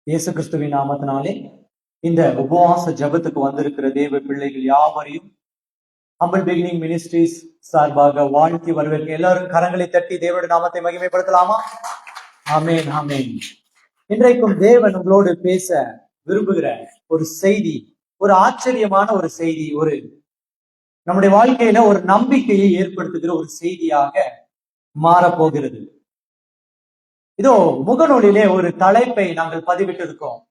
இயேசு கிறிஸ்துவின் நாமத்தினாலே இந்த உபவாச ஜபத்துக்கு வந்திருக்கிற தேவ பிள்ளைகள் யாவரையும் ஹம்பிள் பிகினிங் மினிஸ்ட்ரீஸ் சார்பாக வாழ்த்தி வரவேற்க எல்லாரும் கரங்களை தட்டி தேவனுடைய நாமத்தை மகிமைப்படுத்தலாமா? ஆமேன், ஆமேன். இன்றைக்கும் தேவன் உங்களோடு பேச விரும்புகிற ஒரு செய்தி, ஒரு ஆச்சரியமான ஒரு செய்தி, ஒரு நம்முடைய வாழ்க்கையில ஒரு நம்பிக்கையை ஏற்படுத்துகிற ஒரு செய்தியாக மாறப்போகிறது. இதோ முகநூலிலே ஒரு தலைப்பை நாங்கள் பதிவிட்டிருக்கோம்.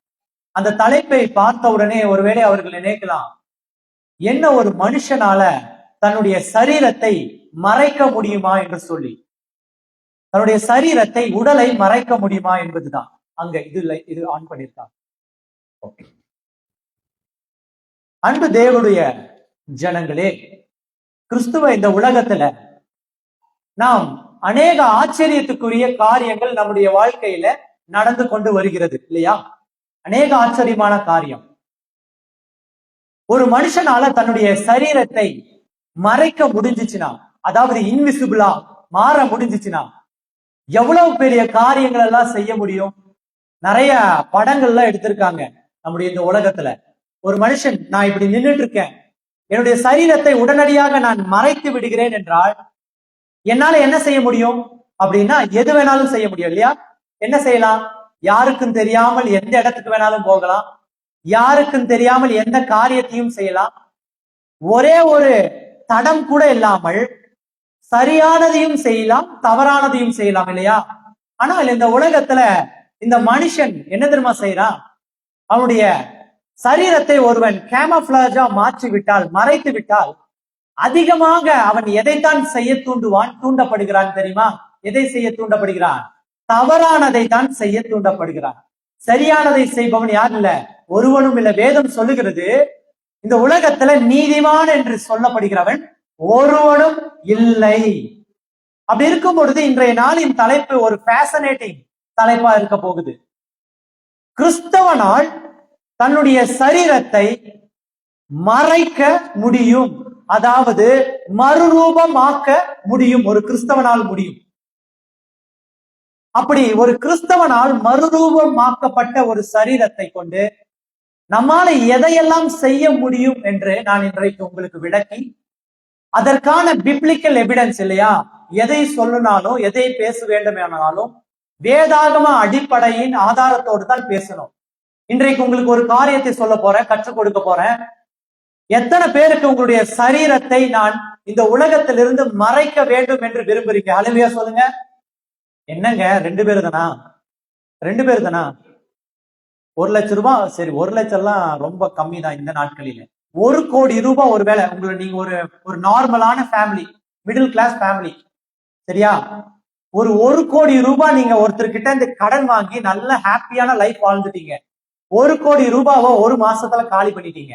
அந்த தலைப்பை பார்த்த உடனே ஒருவேளை அவர்கள் நினைக்கலாம், என்ன ஒரு மனுஷனால தன்னுடைய சரீரத்தை மறைக்க முடியுமா என்று சொல்லி, தன்னுடைய சரீரத்தை, உடலை மறைக்க முடியுமா என்பதுதான் அங்க இது ஆன் பண்ணியிருக்காங்க. அன்பு தேவனுடைய ஜனங்களே, கிறிஸ்துவ இந்த உலகத்துல நாம் அநேக ஆச்சரியத்துக்குரிய காரியங்கள் நம்முடைய வாழ்க்கையில நடந்து கொண்டு வருகிறது இல்லையா? அநேக ஆச்சரியமான காரியம். ஒரு மனுஷனால தன்னுடைய சரீரத்தை மறைக்க முடிஞ்சிச்சுன்னா, அதாவது இன்விசிபிளா மாற முடிஞ்சிச்சுன்னா, எவ்வளவு பெரிய காரியங்கள் எல்லாம் செய்ய முடியும். நிறைய படங்கள்லாம் எடுத்திருக்காங்க நம்முடைய இந்த உலகத்துல. ஒரு மனுஷன், நான் இப்படி நின்றுட்டு இருக்கேன், என்னுடைய சரீரத்தை உடனடியாக நான் மறைத்து விடுகிறேன் என்றால் என்னால என்ன செய்ய முடியும் அப்படின்னா, எது வேணாலும் செய்ய முடியும் இல்லையா? என்ன செய்யலாம்? யாருக்கும் தெரியாமல் எந்த இடத்துக்கு வேணாலும் போகலாம், யாருக்கும் தெரியாமல் எந்த காரியத்தையும் செய்யலாம், ஒரே ஒரு தடம் கூட இல்லாமல் சரியானதையும் செய்யலாம், தவறானதையும் செய்யலாம் இல்லையா? ஆனால் இந்த உலகத்துல இந்த மனுஷன் என்ன தெரியுமா செய்யறான்? அவனுடைய சரீரத்தை ஒருவன் கேமஃபிளாஜா மாற்றி விட்டால், மறைத்து விட்டால், அதிகமாக அவன் எதைத்தான் செய்ய தூண்டப்படுகிறான் தெரியுமா? எதை செய்ய தூண்டப்படுகிறான்? தவறானதை தான் செய்ய தூண்டப்படுகிறான். சரியானதை செய்பவன் யார் இல்ல, ஒருவனும் இல்ல. வேதம் சொல்லுகிறது, இந்த உலகத்துல நீதிமான் என்று சொல்லப்படுகிறவன் ஒருவனும் இல்லை. அப்படி இருக்கும் பொழுது இன்றைய நாளின் தலைப்பு ஒரு ஃபேசினேட்டிங் தலைப்பா இருக்க போகுது. கிறிஸ்தவனால் தன்னுடைய சரீரத்தை மறைக்க முடியும், அதாவது மறுரூபமாக்க முடியும். ஒரு கிறிஸ்தவனால் முடியும். அப்படி ஒரு கிறிஸ்தவனால் மறுரூபமாக்கப்பட்ட ஒரு சரீரத்தை கொண்டு நம்மால எதையெல்லாம் செய்ய முடியும் என்று நான் இன்றைக்கு உங்களுக்கு விளக்கி, அதற்கான பிப்ளிக்கல் எவிடன்ஸ் இல்லையா, எதை சொல்லுனாலும் எதை பேச வேண்டுமானாலும் வேதாகம அடிப்படையின் ஆதாரத்தோடு தான் பேசணும். இன்றைக்கு உங்களுக்கு ஒரு காரியத்தை சொல்ல போறேன், கற்றுக் கொடுக்க போறேன். எத்தனை பேருக்கு உங்களுடைய சரீரத்தை நான் இந்த உலகத்திலிருந்து மறைக்க வேண்டும் என்று விரும்புறீங்க? ஹல்லேலூயா சொல்லுங்க. என்னங்க 2 பேர் தானா? 2 பேர் தானா? 1 லட்சம் ரூபாய், சரி 1 லட்சம் எல்லாம் ரொம்ப கம்மி தான் இந்த நாட்களில. 1 கோடி ரூபாய் ஒருவேளை உங்களை, நீங்க ஒரு நார்மலான ஃபேமிலி, மிடில் கிளாஸ் ஃபேமிலி, சரியா? ஒரு 1 கோடி ரூபாய் நீங்க ஒருத்தர்கிட்ட இந்த கடன் வாங்கி நல்ல ஹாப்பியான லைஃப் வாழ்ந்துட்டீங்க. 1 கோடி ரூபாவை ஒரு மாசத்துல காலி பண்ணிட்டீங்க,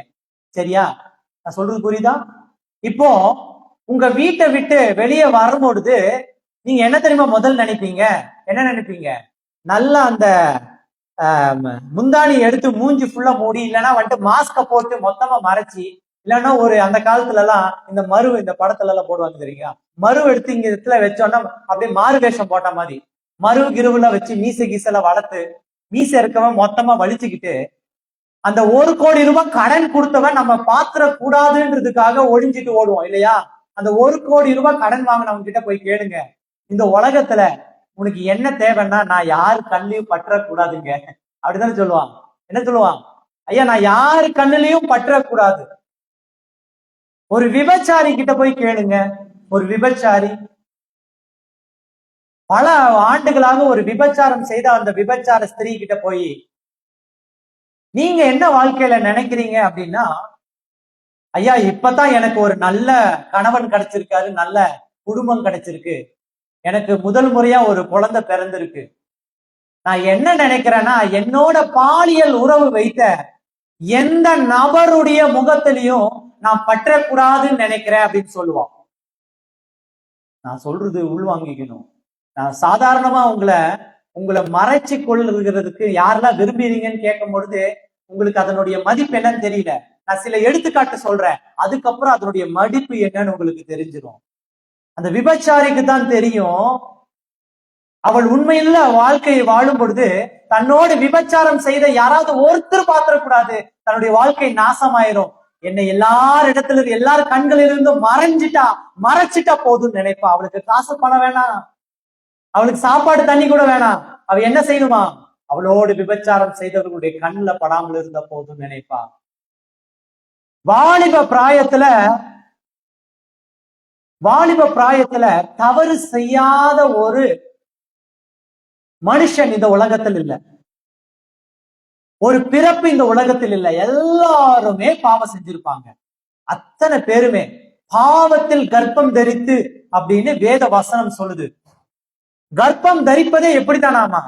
சரியா? நான் சொல்றது புரியுதா? இப்போ உங்க வீட்டை விட்டு வெளியே வரும்பொழுது நீங்க என்ன தெரியுமா முதல் நினைப்பீங்க? என்ன நினைப்பீங்க? நல்லா அந்த முந்தாணி எடுத்து மூஞ்சி ஃபுல்லா மூடி, இல்லைன்னா வந்துட்டு மாஸ்க போட்டு மொத்தமா மறைச்சி, இல்லைன்னா ஒரு அந்த காலத்துல எல்லாம் இந்த மரு, இந்த படத்துல எல்லாம் போடுவாங்க தெரியுங்களா, மரு எடுத்து இங்க இடத்துல வச்சோன்னா அப்படியே மாறு வேஷம் போட்ட மாதிரி மரு கிருவுல வச்சு மீசை கீசல வளர்த்து, மீசை இருக்கவன் மொத்தமா வலிச்சுக்கிட்டு, அந்த 1 கோடி ரூபாய் கடன் கொடுத்தவன் நம்ம பாத்திர கூடாதுன்றதுக்காக ஒழிஞ்சிட்டு ஓடுவோம் இல்லையா? அந்த 1 கோடி ரூபாய் கடன் வாங்கினவங்க கிட்ட போய் கேளுங்க, இந்த உலகத்துல உனக்கு என்ன தேவைன்னா, நான் யாரு கண்ணையும் பற்றக்கூடாதுங்க அப்படித்தானே சொல்லுவான். என்ன சொல்லுவான்? ஐயா, நான் யாரு கண்ணுலயும் பற்றக்கூடாது. ஒரு விபச்சாரி கிட்ட போய் கேளுங்க. ஒரு விபச்சாரி பல ஆண்டுகளாக ஒரு விபச்சாரம் செய்த அந்த விபச்சார ஸ்திரீ கிட்ட போய் நீங்க என்ன வாழ்க்கையில நினைக்கிறீங்க அப்படின்னா, ஐயா இப்பதான் எனக்கு ஒரு நல்ல கணவன் கிடைச்சிருக்காரு, நல்ல குடும்பம் கிடைச்சிருக்கு, எனக்கு முதல் முறையா ஒரு குழந்தை பிறந்திருக்கு, நான் என்ன நினைக்கிறேன்னா, என்னோட பாலியல் உறவு வைத்த எந்த நபருடைய முகத்திலையும் நான் பற்றக்கூடாதுன்னு நினைக்கிறேன் அப்படின்னு சொல்லுவான். நான் சொல்றது உள்வாங்கிக்கணும். நான் சாதாரணமா உங்களை மறைச்சு கொள்ளுகிறதுக்கு யாரெல்லாம் விரும்புறீங்கன்னு கேட்கும் பொழுது உங்களுக்கு அதனுடைய மதிப்பு என்னன்னு தெரியல. நான் சில எடுத்துக்காட்டு சொல்றேன், அதுக்கப்புறம் அதனுடைய மதிப்பு என்னன்னு உங்களுக்கு தெரிஞ்சிடும். அந்த விபச்சாரிக்கு தான் தெரியும், அவள் உண்மையுள்ள வாழ்க்கையை வாழும் பொழுது தன்னோடு விபச்சாரம் செய்த யாராவது ஒருத்தர் பாத்திரக்கூடாது, தன்னுடைய வாழ்க்கை நாசமாயிரும், என்னை எல்லாரிடத்துல எல்லார் கண்களிலிருந்தும் மறைச்சிட்டா போதும் நினைப்பா. அவளுக்கு காசு பணம் வேணாம், அவளுக்கு சாப்பாடு தண்ணி கூட வேணாம். அவ என்ன செய்யணுமா? அவளோடு விபச்சாரம் செய்தவர்களுடைய கண்ணுல படாமல் இருந்த போதும் நினைப்பா. வாலிப பிராயத்துல தவறு செய்யாத ஒரு மனுஷன் இந்த உலகத்தில் இல்ல, ஒரு பிறப்பு இந்த உலகத்தில் இல்ல. எல்லாருமே பாவம் செஞ்சிருப்பாங்க. அத்தனை பேருமே பாவத்தில் கர்ப்பம் தரித்து அப்படின்னு வேத வசனம் சொல்லுது. கர்ப்பம் தரிப்பதே எப்படித்தானாமா?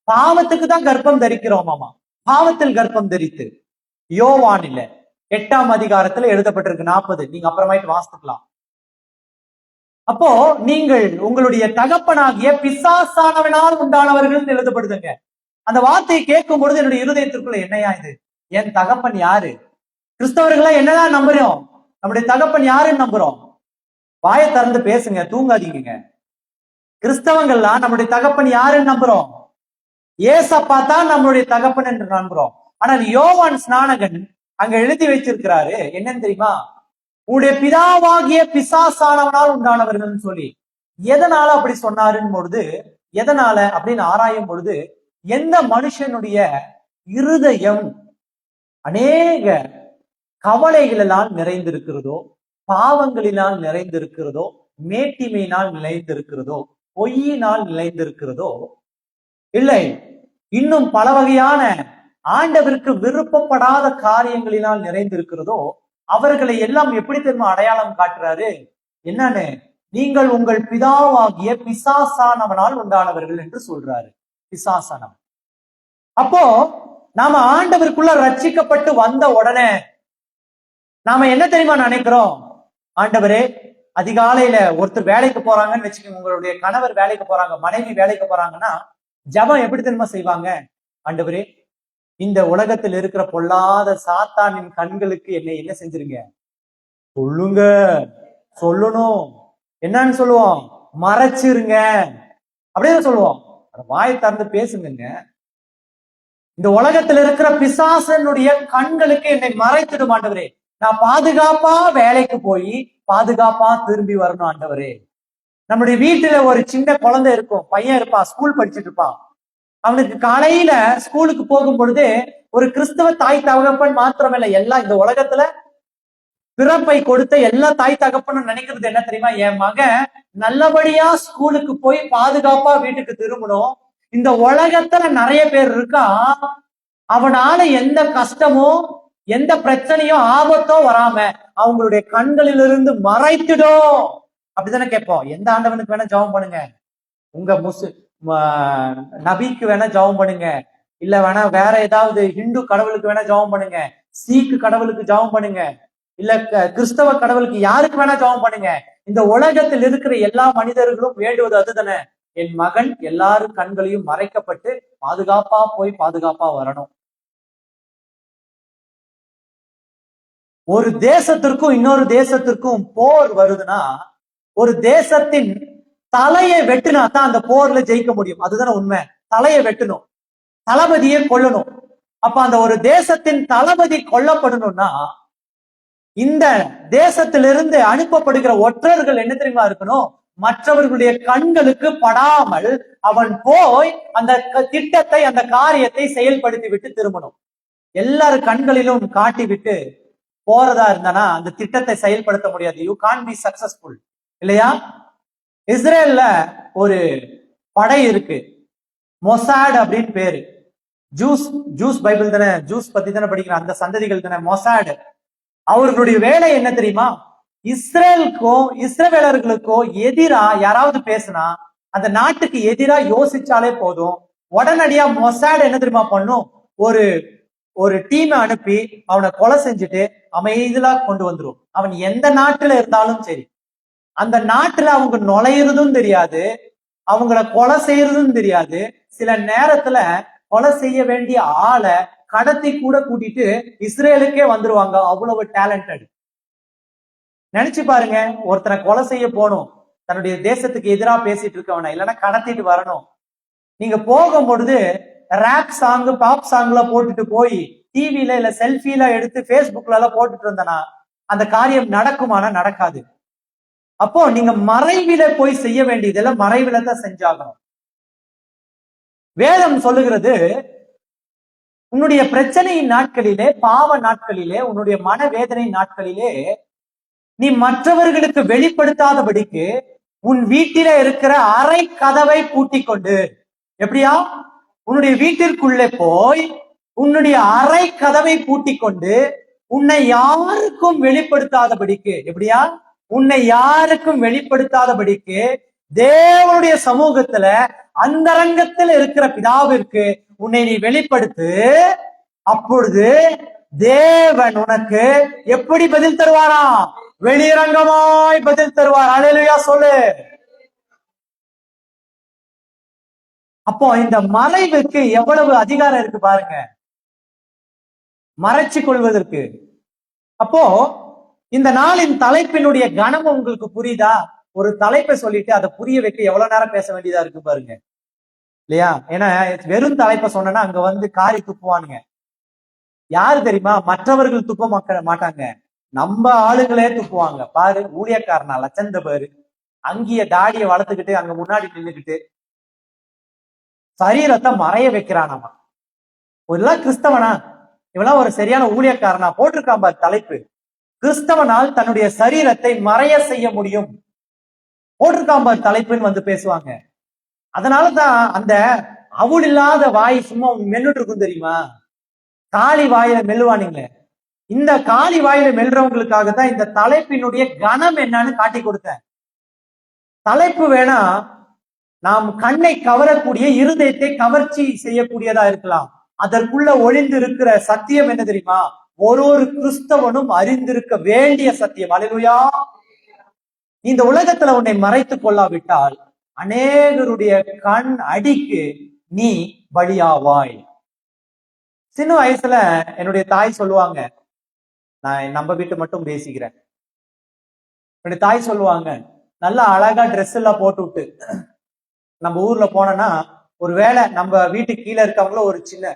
பாவத்துக்கு தான் கர்ப்பம் தரிக்கிறோமாமா. பாவத்தில் கர்ப்பம் தரித்து. யோவான் இல்ல 8ஆம் அதிகாரத்துல எழுதப்பட்டிருக்கு 40. நீங்க அப்புறமாயிட்டு வாசிக்கலாம். அப்போ நீங்கள் உங்களுடைய தகப்பனாகிய பிசாசானவனால் உண்டானவர்கள் எழுதப்படுதுங்க. அந்த வார்த்தையை கேட்கும் பொழுது என்னுடைய இருதயத்திற்குள்ள என்னையா இது? என் தகப்பன் யாரு? கிறிஸ்தவர்களா என்னதான் நம்புறோம்? நம்முடைய தகப்பன் யாருன்னு நம்புறோம்? வாயை திறந்து பேசுங்க, தூங்காதீங்க. கிறிஸ்தவங்கள்லாம் நம்முடைய தகப்பன் யாருன்னு நம்புறோம்? ஏசப்பா தான் நம்மளுடைய தகப்பன் என்று நம்புறோம். ஆனால் யோவான் ஸ்நானகன் அங்க எழுதி வச்சிருக்கிறாரு என்னன்னு தெரியுமா? உடைய பிதாவாகிய பிசாசானவனால் உண்டானவர்கள் சொல்லி. எதனால அப்படி சொன்னாருன்னு பொழுது, எதனால அப்படின்னு ஆராயும் பொழுது, எந்த மனுஷனுடைய இருதயம் அநேக கவலைகளினால் நிறைந்திருக்கிறதோ, பாவங்களினால் நிறைந்திருக்கிறதோ, மேட்டிமையினால் நிறைந்திருக்கிறதோ, பொய்யினால் நிறைந்திருக்கிறதோ, இல்லை இன்னும் பல வகையான ஆண்டவருக்கு விருப்பப்படாத காரியங்களினால் நிறைந்திருக்கிறதோ, அவர்களை எல்லாம் எப்படி தெரியுமா அடையாளம் காட்டுறாரு? என்னன்னு? நீங்கள் உங்கள் பிதாவாகிய பிசாசானவனால் உண்டானவர்கள் என்று சொல்றாரு. பிசாசானவன். அப்போ நாம ஆண்டவருக்குள்ள ரட்சிக்கப்பட்டு வந்த உடனே நாம என்ன தெரியுமா நினைக்கிறோம்? ஆண்டவரே, அதிகாலையில ஒருத்தர் வேலைக்கு போறாங்கன்னு வச்சுக்கோங்க, உங்களுடைய கணவர் வேலைக்கு போறாங்க, மனைவி வேலைக்கு போறாங்கன்னா ஜெபம் எப்படி தெரியுமா செய்வாங்க? ஆண்டவரே, இந்த உலகத்தில் இருக்கிற பொல்லாத சாத்தானின் கண்களுக்கு என்னை என்ன செஞ்சிருங்க? சொல்லுங்க. சொல்லணும். என்னன்னு சொல்லுவோம்? மறைச்சிருங்க அப்படின்னு சொல்லுவோம். வாயை திறந்து பேசுங்க. இந்த உலகத்தில் இருக்கிற பிசாசனுடைய கண்களுக்கு என்னை மறைத்திடும் ஆண்டவரே. நான் பாதுகாப்பா வேலைக்கு போய் பாதுகாப்பா திரும்பி வரணும் ஆண்டவரே. நம்முடைய வீட்டுல ஒரு சின்ன குழந்தை இருக்கும், பையன் இருப்பான், ஸ்கூல் படிச்சுட்டு இருப்பான். அவனுக்கு காலையில ஸ்கூலுக்கு போகும் பொழுது ஒரு கிறிஸ்தவ தாய் தகப்பன் மாத்திரமில்ல, எல்லாம் இந்த உலகத்துல பிறப்பை கொடுத்த எல்லா தாய் தகப்பனும் நினைக்கிறது என்ன தெரியுமா? என் மகன் நல்லபடியா ஸ்கூலுக்கு போய் பாதுகாப்பா வீட்டுக்கு திரும்பணும். இந்த உலகத்துல நிறைய பேர் இருக்கா, அவனால எந்த கஷ்டமோ எந்த பிரச்சனையோ ஆபத்தோ வராம அவங்களுடைய கண்களிலிருந்து மறைத்துடும். அப்படித்தானே கேட்போம். எந்த ஆண்டவனுக்கு வேணா ஜெபம் பண்ணுங்க, உங்க நபிக்கு வேணா ஜெபம் பண்ணுங்க, இல்ல வேணா வேற ஏதாவது ஹிந்து கடவுளுக்கு வேணா ஜெபம் பண்ணுங்க, சீக்கு கடவுளுக்கு ஜெபம் பண்ணுங்க, இல்ல கிறிஸ்தவ கடவுளுக்கு யாருக்கு வேணா ஜெபம் பண்ணுங்க. இந்த உலகத்தில் இருக்கிற எல்லா மனிதர்களும் வேண்டுவது அதுதானே, என் மகன் எல்லாரும் கண்களையும் மறைக்கப்பட்டு பாதுகாப்பா போய் பாதுகாப்பா வரணும். ஒரு தேசத்திற்கும் இன்னொரு தேசத்திற்கும் போர் வருதுன்னா, ஒரு தேசத்தின் தலையை வெட்டினா தான் அந்த போர்ல ஜெயிக்க முடியும். அதுதானே உண்மை. தலையை வெட்டணும், தளபதியை கொல்லணும். அப்ப அந்த ஒரு தேசத்தின் தளபதி கொல்லப்படணும்னா இந்த தேசத்திலிருந்து அனுப்பப்படுகிற ஒற்றர்கள் என்ன தெரியுமா இருக்கணும்? மற்றவர்களுடைய கண்களுக்கு படாமல் அவன் போய் அந்த திட்டத்தை அந்த காரியத்தை செயல்படுத்தி விட்டு திரும்பணும். எல்லாரு கண்களிலும் காட்டி விட்டு போறதா இருந்தானா அந்த திட்டத்தை செயல்படுத்த முடியாது. யூ கான் பி சக்சஸ்ஃபுல், இல்லையா? இஸ்ரேல்ல ஒரு படை இருக்கு, மொசாட் அப்படின்னு பேரு. ஜூஸ் பைபிள் தானே, ஜூஸ் பத்தி தானே படிக்கிற அந்த சந்ததிகள் தானே மொசாட். அவர்களுடைய வேலை என்ன தெரியுமா? இஸ்ரேலுக்கும் இஸ்ரவேலர்களுக்கும் எதிரா யாராவது பேசினா அந்த நாட்டுக்கு எதிரா யோசிச்சாலே போதும், உடனடியா மொசாட் என்ன தெரியுமா பண்ணும்? ஒரு டீமை அனுப்பி அவனை கொலை செஞ்சுட்டு அமைதியா கொண்டு வந்துரும். அவன் எந்த நாட்டுல இருந்தாலும் சரி, அந்த நாட்டுல அவங்க நுழையிறதும் தெரியாது, அவங்கள கொலை செய்யறதும் தெரியாது. சில நேரத்துல கொலை செய்ய வேண்டிய ஆளை கடத்தி கூட கூட்டிட்டு இஸ்ரேலுக்கே வந்துருவாங்க. அவ்வளவு டேலண்டட். நினைச்சு பாருங்க, ஒருத்தனை கொலை செய்ய போகணும், தன்னுடைய தேசத்துக்கு எதிராக பேசிட்டு இருக்கவன இல்லைன்னா கடத்திட்டு வரணும். நீங்க போகும் பொழுது ரேப் சாங் பாப் சாங்ல போட்டுட்டு போய் டிவில இல்ல செல்ஃபில எடுத்து பேஸ்புக்ல எல்லாம் போட்டுட்டு இருந்தனா அந்த காரியம் நடக்குமானா நடக்காது. அப்போ நீங்க மறைவில போய் செய்ய வேண்டியதெல்லாம் மறைவில தான் செஞ்சாகணும். வேதம் சொல்லுகிறது, உன்னுடைய பிரச்சனையின் நாட்களிலே, பாவ நாட்களிலே, உன்னுடைய மனவேதனை நாட்களிலே நீ மற்றவர்களுக்கு வெளிப்படுத்தாதபடிக்கு உன் வீட்டில இருக்கிற அறை கதவை பூட்டிக் கொண்டு, எப்படியா உன்னுடைய வீட்டிற்குள்ளே போய் உன்னுடைய அறை கதவை பூட்டிக் கொண்டு உன்னை யாருக்கும் வெளிப்படுத்தாதபடிக்கு, எப்படியா உன்னை யாருக்கும் வெளிப்படுத்தாதபடிக்கு தேவனுடைய சமூகத்துல அந்தரங்கத்தில் இருக்கிற பிதாவிற்கு உன்னை நீ வெளிப்படுத்து. அப்பொழுது தேவன் உனக்கு எப்படி பதில் தருவாரா? வெளிரங்கமாய் பதில் தருவார். அல்லேலூயா சொல்லு. அப்போ இந்த மறைவுக்கு எவ்வளவு அதிகாரம் இருக்கு பாருங்க, மறைச்சு கொள்வதற்கு. அப்போ இந்த நாளின் தலைப்பினுடைய கனம் உங்களுக்கு புரியுதா? ஒரு தலைப்பை சொல்லிட்டு அதை புரிய வைக்க எவ்வளவு நேரம் பேச வேண்டியதா இருக்கு பாருங்க, இல்லையா? ஏன்னா வெறும் தலைப்பை சொன்னா அங்க வந்து காரி துப்புவானுங்க. யாரு தெரியுமா? மற்றவர்கள் துப்ப மாட்டாங்க, நம்ம ஆளுங்களே துப்புவாங்க. பாரு, ஊழியக்காரனா லட்சந்த பேரு அங்கிய தாடியை வளர்த்துக்கிட்டு அங்க முன்னாடி நின்றுக்கிட்டு சரீரத்தை மறைய வைக்கிறானாமா. இதெல்லாம் கிறிஸ்தவனா? இவெல்லாம் ஒரு சரியான ஊழியக்காரனா? போட்டிருக்கான் பாரு தலைப்பு, கிறிஸ்தவனால் தன்னுடைய சரீரத்தை மறைய செய்ய முடியும். போட்டிருக்கான் பாரு தலைப்புன்னு வந்து பேசுவாங்க. அதனாலதான் அந்த அவுள் இல்லாத வாய் சும்மா மென்னுட்டு இருக்கும் தெரியுமா? காளி வாயில மெல்லுவானுங்களே, இந்த காளி வாயில மெல்றவங்களுக்காக தான் இந்த தலைப்பினுடைய கனம் என்னன்னு காட்டி கொடுத்தேன். தலைப்பு வேணா நாம் கண்ணை கவரக்கூடிய, இருதயத்தை கவர்ச்சி செய்யக்கூடியதா இருக்கலாம். அதற்குள்ள ஒளிந்து இருக்கிற சத்தியம் என்ன தெரியுமா? ஒரு கிறிஸ்தவனும் அறிந்திருக்க வேண்டிய சத்தியம். அல்லேலூயா. இந்த உலகத்துல உன்னை மறைத்துக் கொள்ளாவிட்டால் அநேகருடைய கண் அடிக்கு நீ பலியாவாய். சின்ன வயசுல என்னுடைய தாய் சொல்லுவாங்க, நான் நம்ம வீட்டு மட்டும் பேசிக்கிறேன். என்னுடைய தாய் சொல்லுவாங்க, நல்லா அழகா ட்ரெஸ் எல்லாம் போட்டு விட்டு நம்ம ஊர்ல போனோம்னா, ஒருவேளை நம்ம வீட்டுக்கு கீழே இருக்கவங்களும் ஒரு சின்ன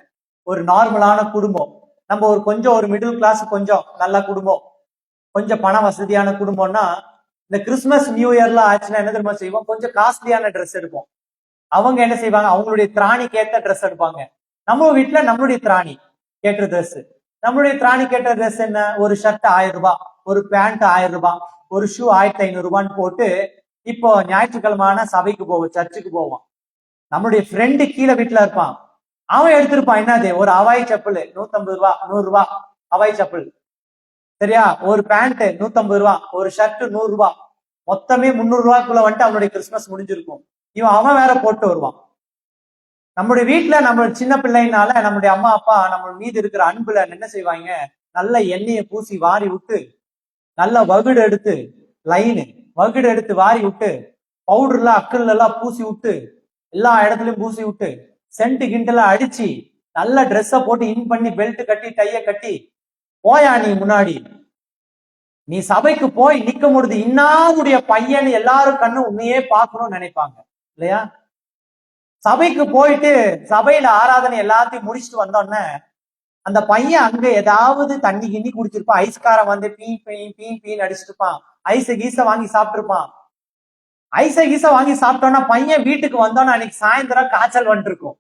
ஒரு நார்மலான குடும்பம், நம்ம ஒரு மிடில் கிளாஸ், கொஞ்சம் நல்ல குடும்பம், கொஞ்சம் பண வசதியான குடும்பம்னா, இந்த கிறிஸ்துமஸ் நியூ இயர்லாம் ஆச்சுன்னா என்ன தெரியுமா செய்வோம்? கொஞ்சம் காஸ்ட்லியான ட்ரெஸ் எடுப்போம். அவங்க என்ன செய்வாங்க? அவங்களுடைய திராணிக்கு ஏற்ற ட்ரெஸ் எடுப்பாங்க. நம்ம வீட்டுல நம்மளுடைய திராணி கேட்ட ட்ரெஸ், நம்மளுடைய திராணி கேட்ட ட்ரெஸ் என்ன? ஒரு ஷர்ட் 1000 ரூபாய், ஒரு பேண்ட் 1000 ரூபாய், ஒரு ஷூ 1500 ரூபான்னு போட்டு இப்போ ஞாயிற்றுக்கிழமான சபைக்கு போவோம், சர்ச்சுக்கு போவோம். நம்மளுடைய ஃப்ரெண்டு கீழே வீட்டுல இருப்பான், அவன் எடுத்திருப்பான் என்னது? ஒரு ஹவாய் செப்பல் 150 ரூபாய், 100 ரூபாய் ஹவாய் செப்பல், சரியா? ஒரு பேண்ட் 150 ரூபாய், ஒரு ஷர்ட் 100 ரூபாய், மொத்தமே 300 ரூபாய்க்குள்ள வந்துட்டு அவனுடைய கிறிஸ்துமஸ் முடிஞ்சிருக்கும். அவன் வேற போட்டு வருவான். நம்முடைய வீட்டுல நம்ம சின்ன பிள்ளைனால நம்முடைய அம்மா அப்பா நம்ம மீது இருக்கிற அன்புல என்ன செய்வாங்க? நல்ல எண்ணெயை பூசி வாரி விட்டு, நல்ல வகுடு எடுத்து வகுடு எடுத்து வாரி விட்டு, பவுடர்ல அக்கல்ல எல்லாம் பூசி விட்டு, எல்லா இடத்துலயும் பூசி விட்டு, சென்ட் கிண்டெல்லாம் அடிச்சு, நல்ல ட்ரெஸ்ஸ போட்டு இன் பண்ணி, பெல்ட் கட்டி, டைய கட்டி போயா நீ முன்னாடி. நீ சபைக்கு போய் நிக்கும் பொழுது இன்னாவுடைய பையன் எல்லாரும் கண்ணு உன்னையே பார்க்கணும்னு நினைப்பாங்க, இல்லையா? சபைக்கு போயிட்டு சபையில ஆராதனை எல்லாத்தையும் முடிச்சுட்டு வந்தோடனே அந்த பையன் அங்க ஏதாவது தண்ணி கிண்ணி குடிச்சிருப்பான், ஐஸ்காரம் வந்து பீன் அடிச்சுட்டு இருப்பான், ஐச கீச வாங்கி சாப்பிட்டுருப்பான். ஐச கீச வாங்கி சாப்பிட்டோன்னா பையன் வீட்டுக்கு வந்தோன்னா அன்னைக்கு சாயந்தரம் காய்ச்சல் வந்துருக்கும்.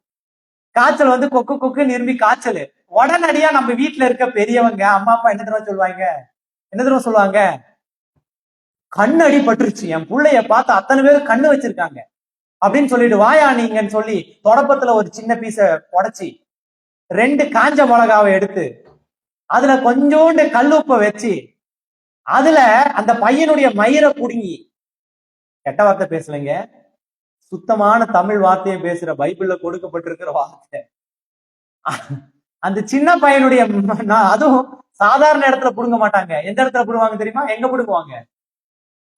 காய்ச்சல் வந்து கொக்கு கொக்கு நிரும்பி காய்ச்சல். உடனடியா நம்ம வீட்டுல இருக்க பெரியவங்க அம்மா அப்பா என்ன தடவை சொல்லுவாங்க? கண்ணு அடிபட்டுருச்சு, என் பிள்ளைய பார்த்து அத்தனை பேரும் கண்ணு வச்சிருக்காங்க அப்படின்னு சொல்லிட்டு, வாயா நீங்கன்னு சொல்லி தொடப்பத்துல ஒரு சின்ன பீஸ உடைச்சி 2 காஞ்ச மிளகாவை எடுத்து அதுல கொஞ்சோண்டு கல்லுப்ப வச்சு அதுல அந்த பையனுடைய மயிரை புடுங்கி, கெட்ட வார்த்தை பேசலைங்க, சுத்தமான தமிழ் வார்த்தையை பேசுற, பைபிள்ல கொடுக்கப்பட்டிருக்கிற வார்த்தை. அந்த சின்ன பையனுடைய, அதுவும் சாதாரண இடத்துல புடுங்க மாட்டாங்க. எந்த இடத்துல புடுவாங்க தெரியுமா? எங்க புடுங்குவாங்க?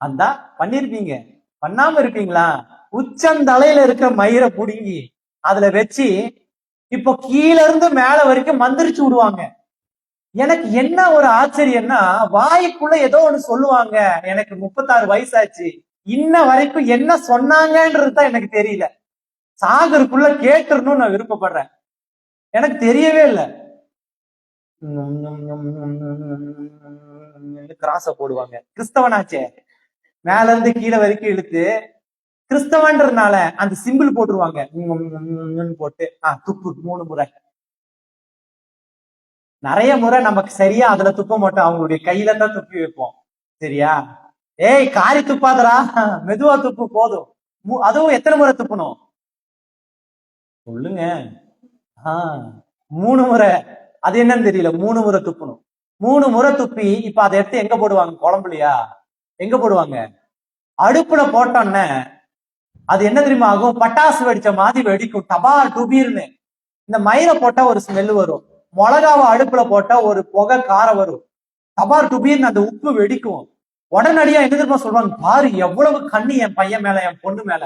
அந்த பண்ணிருப்பீங்க, பண்ணாம இருப்பீங்களா? உச்சந்தலையில இருக்க மயிரை புடுங்கி அதுல வச்சு இப்போ கீழ இருந்து மேல வரைக்கும் மந்திரிச்சு விடுவாங்க. எனக்கு என்ன ஒரு ஆச்சரியம்னா, வாய்க்குள்ள ஏதோ ஒண்ணு சொல்லுவாங்க. எனக்கு 36 வயசாச்சு, இன்ன வரைக்கும் என்ன சொன்னாங்கன்றது தான் எனக்கு தெரியல. சாகருக்குள்ள கேட்டுறணும்னு நான் விருப்பப்படுறேன். எனக்கு தெரியவே இல்லை. கிராஸ போடுவாங்க. கிறிஸ்தவனாச்சே, மேல இருந்து கீழே வரைக்கும் இழுத்து கிறிஸ்தவன்றதுனால அந்த சிம்பிள் போட்டுருவாங்க. போட்டு துப்பு 3 முறை. நிறைய முறை நமக்கு சரியா அதுல துப்ப மாட்டோம், அவங்களுடைய கையில தான் துப்பி வைப்போம். சரியா? ஏய் காரி துப்பாதரா, மெதுவா துப்பு போதும். அதுவும் எத்தனை முறை துப்பணும் சொல்லுங்க? 3 முறை. அது என்னன்னு தெரியல, 3 முறை துப்பணும். 3 முறை துப்பி இப்ப அதை எடுத்து எங்க போடுவாங்க? குழம்புலையா? எங்க போடுவாங்க? அடுப்புல போட்டோன்னே அது என்ன தெரியுமா ஆகும்? பட்டாசு வெடிச்ச மாதிரி வெடிக்கும், டபா டுபீர்னு. இந்த மயிரை போட்டா ஒரு ஸ்மெல் வரும், மிளகாவை அடுப்புல போட்டா ஒரு புகை காரம் வரும், டபார் டுபீர்னு அந்த உப்பு வெடிக்கும். உடனடியா என்ன தெரியுமா சொல்றாங்க? பாரு எவ்வளவு கண்ணு என் பையன் மேல, என் பொண்ணு மேல,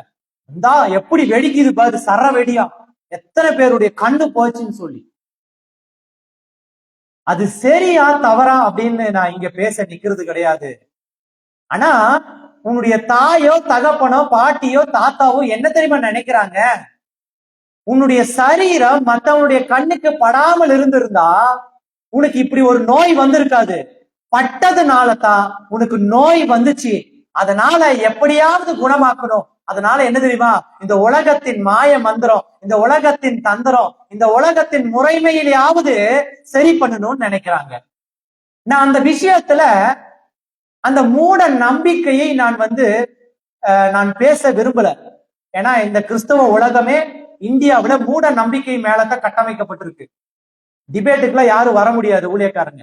இந்தா எப்படி வெடிக்குது பாரு, சர வெடியா, எத்தனை பேருடைய கண்ணு போச்சுன்னு சொல்லி. அது சரியா தவறா அப்படின்னு நான் இங்க பேச நிக்கிறது கிடையாது. ஆனா உன்னுடைய தாயோ தகப்பனோ பாட்டியோ தாத்தாவோ என்ன தெரியுமா நினைக்கிறாங்க? உன்னுடைய சரீரம் மத்தவனுடைய கண்ணுக்கு படாமல் இருந்திருந்தா உனக்கு இப்படி ஒரு நோய் வந்திருக்காது. பட்டதுனால தான் உனக்கு நோய் வந்துச்சு. அதனால எப்படியாவது குணமாக்கணும். அதனால என்ன தெரியுமா? இந்த உலகத்தின் மாய மந்திரம், இந்த உலகத்தின் தந்திரம், இந்த உலகத்தின் முறைமையிலாவது சரி பண்ணணும்னு நினைக்கிறாங்க. நான் அந்த விஷயத்துல அந்த மூட நம்பிக்கையை நான் பேச விரும்பல. ஏன்னா இந்த கிறிஸ்தவ உலகமே இந்தியாவுல மூட நம்பிக்கை மேலதான் கட்டமைக்கப்பட்டிருக்கு. டிபேட்டுக்குள்ள யாரும் வர முடியாது ஊழியக்காரங்க.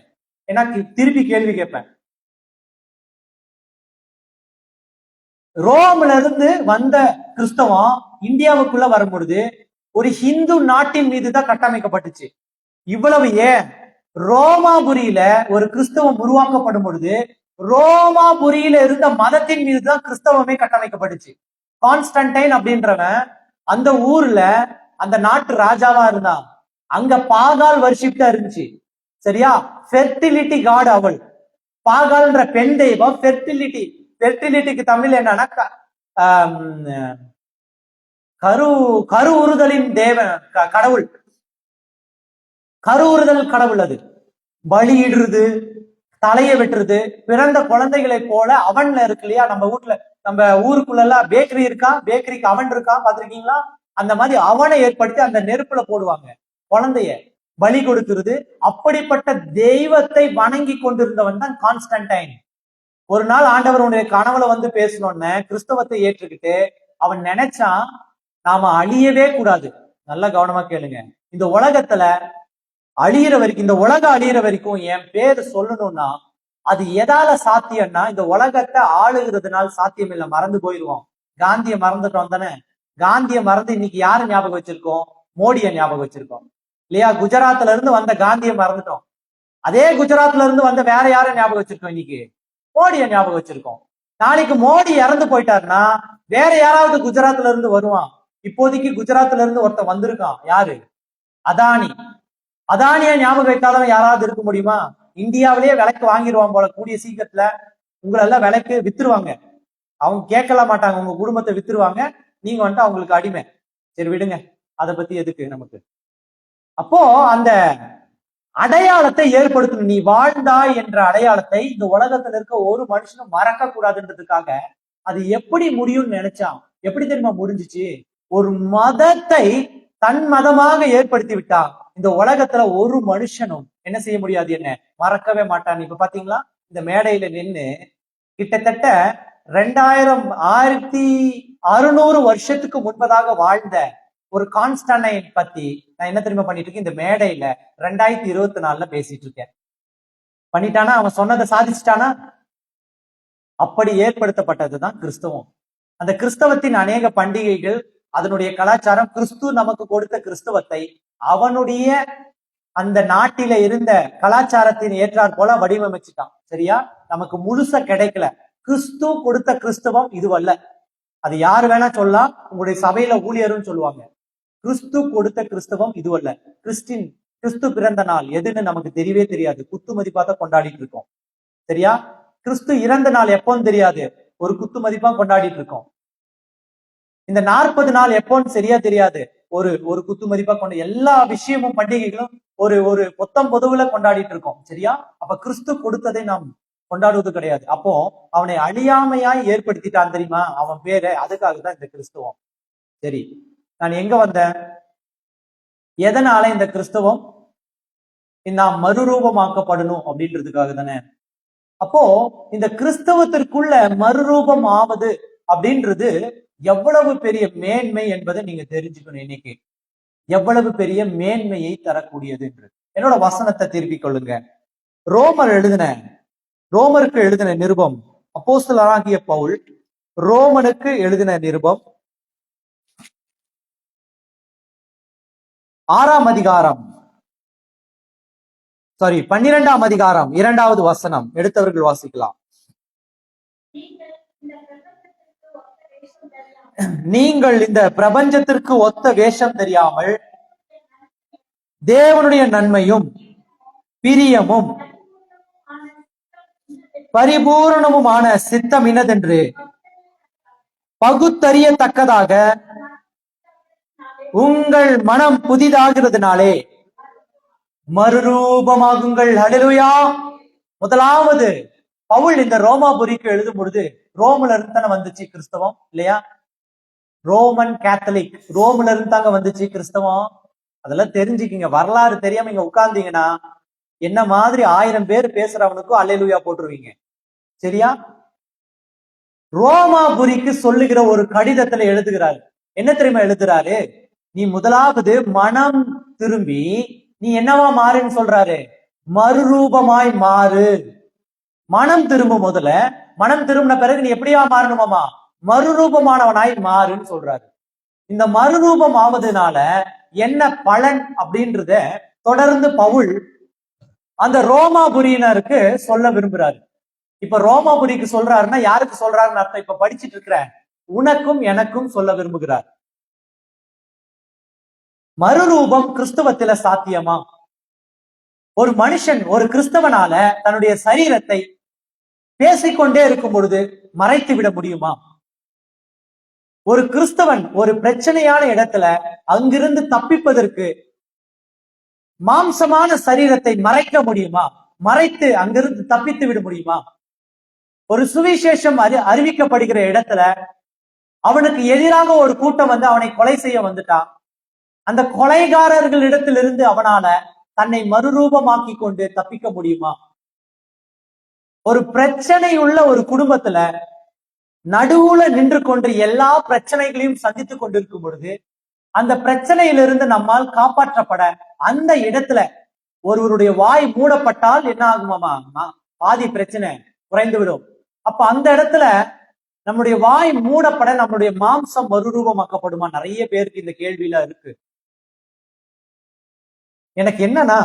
ஏன்னா திருப்பி கேள்வி கேட்பேன். ரோம்ல இருந்து வந்த கிறிஸ்தவம் இந்தியாவுக்குள்ள வரும்பொழுது ஒரு ஹிந்து நாட்டின் மீதுதான் கட்டமைக்கப்பட்டுச்சு. இவ்வளவு ஏன், ரோமாபுரியில ஒரு கிறிஸ்தவம் உருவாக்கப்படும் பொழுது ரோமாபுரியில இருந்த மதத்தின் மீதுதான் கிறிஸ்தவமே கட்டமைக்கப்பட்டுச்சு. கான்ஸ்டன்டைன் அப்படின்றவன் அந்த ஊர்ல அந்த நாட்டு ராஜாவா இருந்தான். அங்க பாகால் வர்ஷிப் தான் இருந்துச்சு. சரியா? ஃபெர்டிலிட்டி காட் அவள். பாகால்ன்ற பெண் தெய்வம் ஃபெர்டிலிட்டி. ஃபெர்டிலிட்டிக்கு தமிழ் என்னன்னா கரு உறுதலின் கடவுள். கரு உறுதல் கடவுள். அது பலியிடுறது, தலையை வெட்டுறது, பிறந்த குழந்தைகளை போல அவன்ல இருக்கு இல்லையா? நம்ம வீட்டுல, நம்ம ஊருக்குள்ள எல்லாம் பேக்கரி இருக்கா, பேக்கரிக்கு அவன் இருக்கா, பாத்திருக்கீங்களா? அந்த மாதிரி அவனை ஏற்படுத்தி அந்த நெருப்புல போடுவாங்க குழந்தைய பலி கொடுக்கிறது. அப்படிப்பட்ட தெய்வத்தை வணங்கி கொண்டிருந்தவன் தான் கான்ஸ்டன்டைன். ஒரு நாள் ஆண்டவர் உன்னுடைய கனவுல பேசணும்னு கிறிஸ்தவத்தை ஏற்றுக்கிட்டு அவன் நினைச்சான், நாம அழியவே கூடாது. நல்லா கவனமா கேளுங்க. இந்த உலகத்துல அழியிற வரைக்கும், இந்த உலகம் அழியிற வரைக்கும் என் பேர் சொல்லணும்னா அது எதால சாத்தியம்னா இந்த உலகத்தை ஆளுகிறதுனால சாத்தியம் இல்லை. மறந்து போயிடுவோம். காந்திய மறந்துட்டோம் தானே? காந்திய மறந்து இன்னைக்கு யாரு ஞாபகம் வச்சிருக்கோம்? மோடிய ஞாபகம் வச்சிருக்கோம் இல்லையா? குஜராத்ல இருந்து வந்த காந்திய மறந்துட்டோம். அதே குஜராத்ல இருந்து வந்த வேற யாரும் ஞாபகம் வச்சிருக்கோம்? இன்னைக்கு மோடிய ஞாபகம் வச்சிருக்கோம். நாளைக்கு மோடி இறந்து போயிட்டாருன்னா வேற யாராவது குஜராத்ல இருந்து வருவான். இப்போதைக்கு குஜராத்ல இருந்து ஒருத்தன் வந்திருக்கான். யாரு? அதானி. அதானிய ஞாபகம் வைக்காதவன் யாராவது இருக்க முடியுமா? இந்தியாவிலேயே விலைக்கு வாங்கிடுவான் போல கூடிய சீக்கிரத்துல. உங்களெல்லாம் விலைக்கு வித்துருவாங்க. அவங்க கேட்கல மாட்டாங்க, உங்க குடும்பத்தை வித்துருவாங்க. நீங்க அவங்களுக்கு அடிமை. சரி விடுங்க, அதை பத்தி எதுக்கு நமக்கு. அப்போ அந்த அடையாளத்தை ஏற்படுத்தணும். நீ வாழ்ந்தாய் என்ற அடையாளத்தை இந்த உலகத்துல இருக்க ஒரு மனுஷனும் மறக்க கூடாதுன்றதுக்காக அது எப்படி முடியும்னு நினைச்சான். எப்படி தெரியுமா முடிஞ்சிச்சு? ஒரு மதத்தை தன் மதமாக ஏற்படுத்தி விட்டான். இந்த உலகத்துல ஒரு மனுஷனும் என்ன செய்ய முடியாது, என்ன மறக்கவே மாட்டான். இப்ப பாத்தீங்களா, இந்த மேடையில நின்று கிட்டத்தட்ட 2600 வருஷத்துக்கு முன்பதாக வாழ்ந்த ஒரு கான்ஸ்டன்டைன் பத்தி நான் என்ன தெரியுமா பண்ணிட்டு இருக்கேன்? இந்த மேடையில 2024 பேசிட்டு இருக்கேன். பண்ணிட்டானா? அவன் சொன்னதை சாதிச்சுட்டானா? அப்படி ஏற்படுத்தப்பட்டதுதான் கிறிஸ்தவம். அந்த கிறிஸ்தவத்தின் அநேக பண்டிகைகள், அதனுடைய கலாச்சாரம், கிறிஸ்து நமக்கு கொடுத்த கிறிஸ்தவத்தை அவனுடைய அந்த நாட்டில இருந்த கலாச்சாரத்தின் ஏற்றாற் போல வடிவமைச்சுட்டான். சரியா? நமக்கு முழுசா கிடைக்கல. கிறிஸ்து கொடுத்த கிறிஸ்தவம் இதுவல்ல. அது யாரு வேணா சொல்லலாம், உங்களுடைய சபையில ஊழியரும் சொல்லுவாங்க. கிறிஸ்து கொடுத்த கிறிஸ்தவம் இதுவல்ல. கிறிஸ்து பிறந்த நாள் எதுன்னு நமக்கு தெரியவே தெரியாது. குத்து மதிப்பா தான் கொண்டாடிட்டு இருக்கோம். சரியா? கிறிஸ்து இறந்த நாள் எப்போன்னு தெரியாது, ஒரு குத்து மதிப்பா கொண்டாடிட்டு இருக்கோம். இந்த 40 நாள் எப்போன்னு சரியா தெரியாது. ஒரு ஒரு குத்து மதிப்பா கொண்ட எல்லா விஷயமும் பண்டிகைகளும் ஒரு ஒரு பொத்தம் பொதுவுல கொண்டாடிட்டு இருக்கோம். சரியா? அப்ப கிறிஸ்து கொடுத்ததை நாம் கொண்டாடுவது கிடையாது. அப்போ அவனை அழியாமையாய் ஏற்படுத்திட்டான் தெரியுமா அவன் பேரு. அதுக்காக தான் இந்த கிறிஸ்துவம். சரி, நான் எங்க வந்தேன்? எதனால இந்த கிறிஸ்தவம் நாம் மறுரூபமாக்கப்படணும் அப்படின்றதுக்காக தானே. அப்போ இந்த கிறிஸ்தவத்திற்குள்ள மறுரூபம் ஆவது அப்படின்றது எவ்வளவு பெரிய மேன்மை என்பதை நீங்க தெரிஞ்சுக்கணும். இன்னைக்கு எவ்வளவு பெரிய மேன்மையை தரக்கூடியது என்று என்னோட வசனத்தை திருப்பிக் கொள்ளுங்க. ரோமருக்கு எழுதின நிருபம், அப்போஸ்தலனாகிய பவுல் ரோமனுக்கு எழுதின நிருபம் 12ஆம் அதிகாரம் 2வது வசனம். எடுத்தவர்கள் வாசிக்கலாம். நீங்கள் இந்த பிரபஞ்சத்திற்கு ஒத்த வேஷம் தெரியாமல் தேவனுடைய நன்மையும் பிரியமும் பரிபூரணமுமான சித்தம் இன்னதென்று பகுத்தறியத்தக்கதாக உங்கள் மனம் புதிதாகிறதுனாலே மறுரூபமாகுங்கள். ஹல்லேலூயா. முதலாவது பவுல் இந்த ரோமாபுரிக்கு எழுதும் பொழுது ரோம்ல இருந்து தானே வந்துச்சு கிறிஸ்தவம், இல்லையா? ரோமன் கேத்தலிக், ரோம்ல இருந்து தாங்க வந்துச்சு கிறிஸ்தவம். அதெல்லாம் தெரிஞ்சுக்கிங்க. வரலாறு தெரியாம இங்க உட்கார்ந்தீங்கன்னா என்ன மாதிரி 1000 பேர் பேசுறவனுக்கும் அல்லேலூயா போட்டுருவீங்க. சரியா? ரோமாபுரிக்கு சொல்லுகிற ஒரு கடிதத்துல எழுதுகிறாரு. என்ன தெரியுமா எழுதுறாரு? நீ முதலாவது மனம் திரும்பி நீ என்னவா மாறுன்னு சொல்றாரு? மறுரூபமாய் மாறு. மனம் திரும்பும். முதல்ல மனம் திரும்பின பிறகு நீ எப்படியா மாறணுமாமா? மறுரூபமானவனாய் மாறுன்னு சொல்றாரு. இந்த மறுரூபம் ஆவதுனால என்ன பலன் அப்படின்றத தொடர்ந்து பவுல் அந்த ரோமாபுரியினருக்கு சொல்ல விரும்புறாரு. இப்ப ரோமாபுரிக்கு சொல்றாருன்னா யாருக்கு சொல்றாருன்னு அர்த்தம்? இப்ப படிச்சுட்டு இருக்கிற உனக்கும் எனக்கும் சொல்ல விரும்புகிறார். மறுரூபம் கிறிஸ்தவத்தில சாத்தியமா? ஒரு மனுஷன், ஒரு கிறிஸ்தவனால தன்னுடைய சரீரத்தை பேசிக்கொண்டே இருக்கும் பொழுது மறைத்து விட முடியுமா? ஒரு கிறிஸ்தவன் ஒரு பிரச்சனையான இடத்துல அங்கிருந்து தப்பிப்பதற்கு மாம்சமான சரீரத்தை மறைக்க முடியுமா? மறைத்து அங்கிருந்து தப்பித்து விட முடியுமா? ஒரு சுவிசேஷம் அறிவிக்கப்படுகிற இடத்துல அவனுக்கு எதிராக ஒரு கூட்டம் வந்து அவனை கொலை செய்ய வந்துட்டான். அந்த கொலைகாரர்களிடத்திலிருந்து அவனால தன்னை மறுரூபமாக்கி கொண்டு தப்பிக்க முடியுமா? ஒரு பிரச்சனை உள்ள ஒரு குடும்பத்துல நடுவுல நின்று கொண்டு எல்லா பிரச்சனைகளையும் சந்தித்துக் கொண்டிருக்கும் பொழுது அந்த பிரச்சனையிலிருந்து நம்மால் காப்பாற்றப்பட அந்த இடத்துல ஒருவருடைய வாய் மூடப்பட்டால் என்ன ஆகுமாமா? பாதி பிரச்சனை குறைந்து விடும். அப்ப அந்த இடத்துல நம்முடைய வாய் மூடப்பட நம்முடைய மாம்சம் மறுரூபமாக்கப்படுமா? நிறைய பேருக்கு இந்த கேள்வியில இருக்கு. எனக்கு என்னன்னா,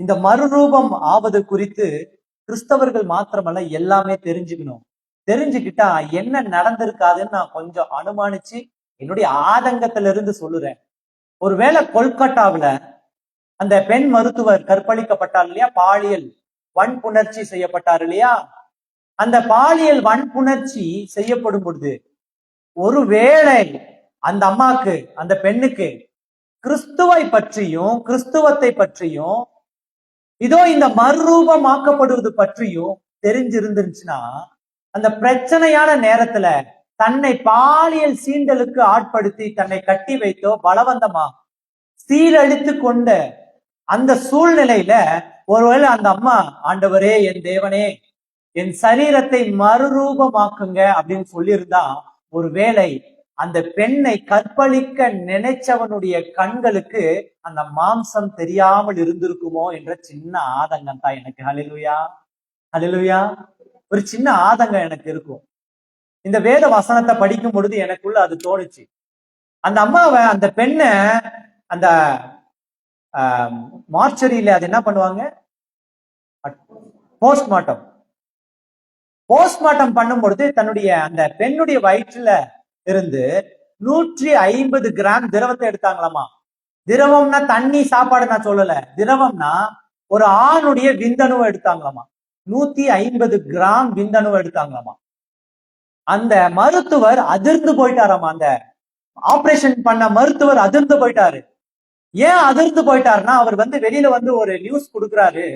இந்த மறுரூபம் ஆவது குறித்து கிறிஸ்தவர்கள் மாத்திரமல்ல எல்லாமே தெரிஞ்சுக்கணும். தெரிஞ்சுக்கிட்டா என்ன நடந்திருக்காதுன்னு நான் கொஞ்சம் அனுமானிச்சு என்னுடைய ஆதங்கத்தில இருந்து சொல்லுறேன். ஒருவேளை கொல்கட்டாவில அந்த பெண் மருத்துவர் கற்பழிக்கப்பட்டார் இல்லையா? பாலியல் வன்புணர்ச்சி செய்யப்பட்டார் இல்லையா? அந்த பாலியல் வன்புணர்ச்சி செய்யப்படும் பொழுது ஒருவேளை அந்த அம்மாக்கு, அந்த பெண்ணுக்கு கிறிஸ்துவை பற்றியும் கிறிஸ்துவத்தை பற்றியும் இதோ இந்த மறுரூபமாக்கப்படுவது பற்றியும் தெரிஞ்சிருந்துச்சுன்னா அந்த பிரச்சனையான நேரத்துல தன்னை பாலியல் சீண்டலுக்கு ஆட்படுத்தி தன்னை கட்டி வைத்தோ பலவந்தமா சீரழித்து கொண்ட அந்த சூழ்நிலையில ஒருவேளை அந்த அம்மா, ஆண்டவரே என் தேவனே என் சரீரத்தை மறுரூபமாக்குங்க அப்படின்னு சொல்லியிருந்தா ஒருவேளை அந்த பெண்ணை கற்பழிக்க நினைச்சவனுடைய கண்களுக்கு அந்த மாம்சம் தெரியாமல் இருந்திருக்குமோ என்ற சின்ன ஆதங்கம் தான் எனக்கு. ஹல்லேலூயா, ஹல்லேலூயா. ஒரு சின்ன ஆதங்கம் எனக்கு இருக்கும். இந்த வேத வசனத்தை படிக்கும் பொழுது எனக்குள்ள அது தோணுச்சு. அந்த அம்மாவை, அந்த பெண்ணை அந்த மார்ச்சரியில அது என்ன பண்ணுவாங்க? போஸ்ட்மார்ட்டம் பண்ணும் பொழுது தன்னுடைய அந்த பெண்ணுடைய வயிற்றுல இருந்து 150 கிராம் திரவத்தை எடுத்தாங்களாமா. திரவம்னா தண்ணி சாப்பாடு நான் சொல்லல. திரவம்னா ஒரு ஆணுடைய விந்தணுவை எடுத்தாங்களாமா. 150 கிராம் விந்தணுவை எடுத்தாங்களாமா. அந்த மருத்துவர் அதிர்ந்து போயிட்டாராமா. அந்த ஆபரேஷன் பண்ண மருத்துவர் அதிர்ந்து போயிட்டாரு. ஏன் அதிர்ந்து போயிட்டாருன்னா, அவர் வெளியில ஒரு நியூஸ் கொடுக்கிறாரு.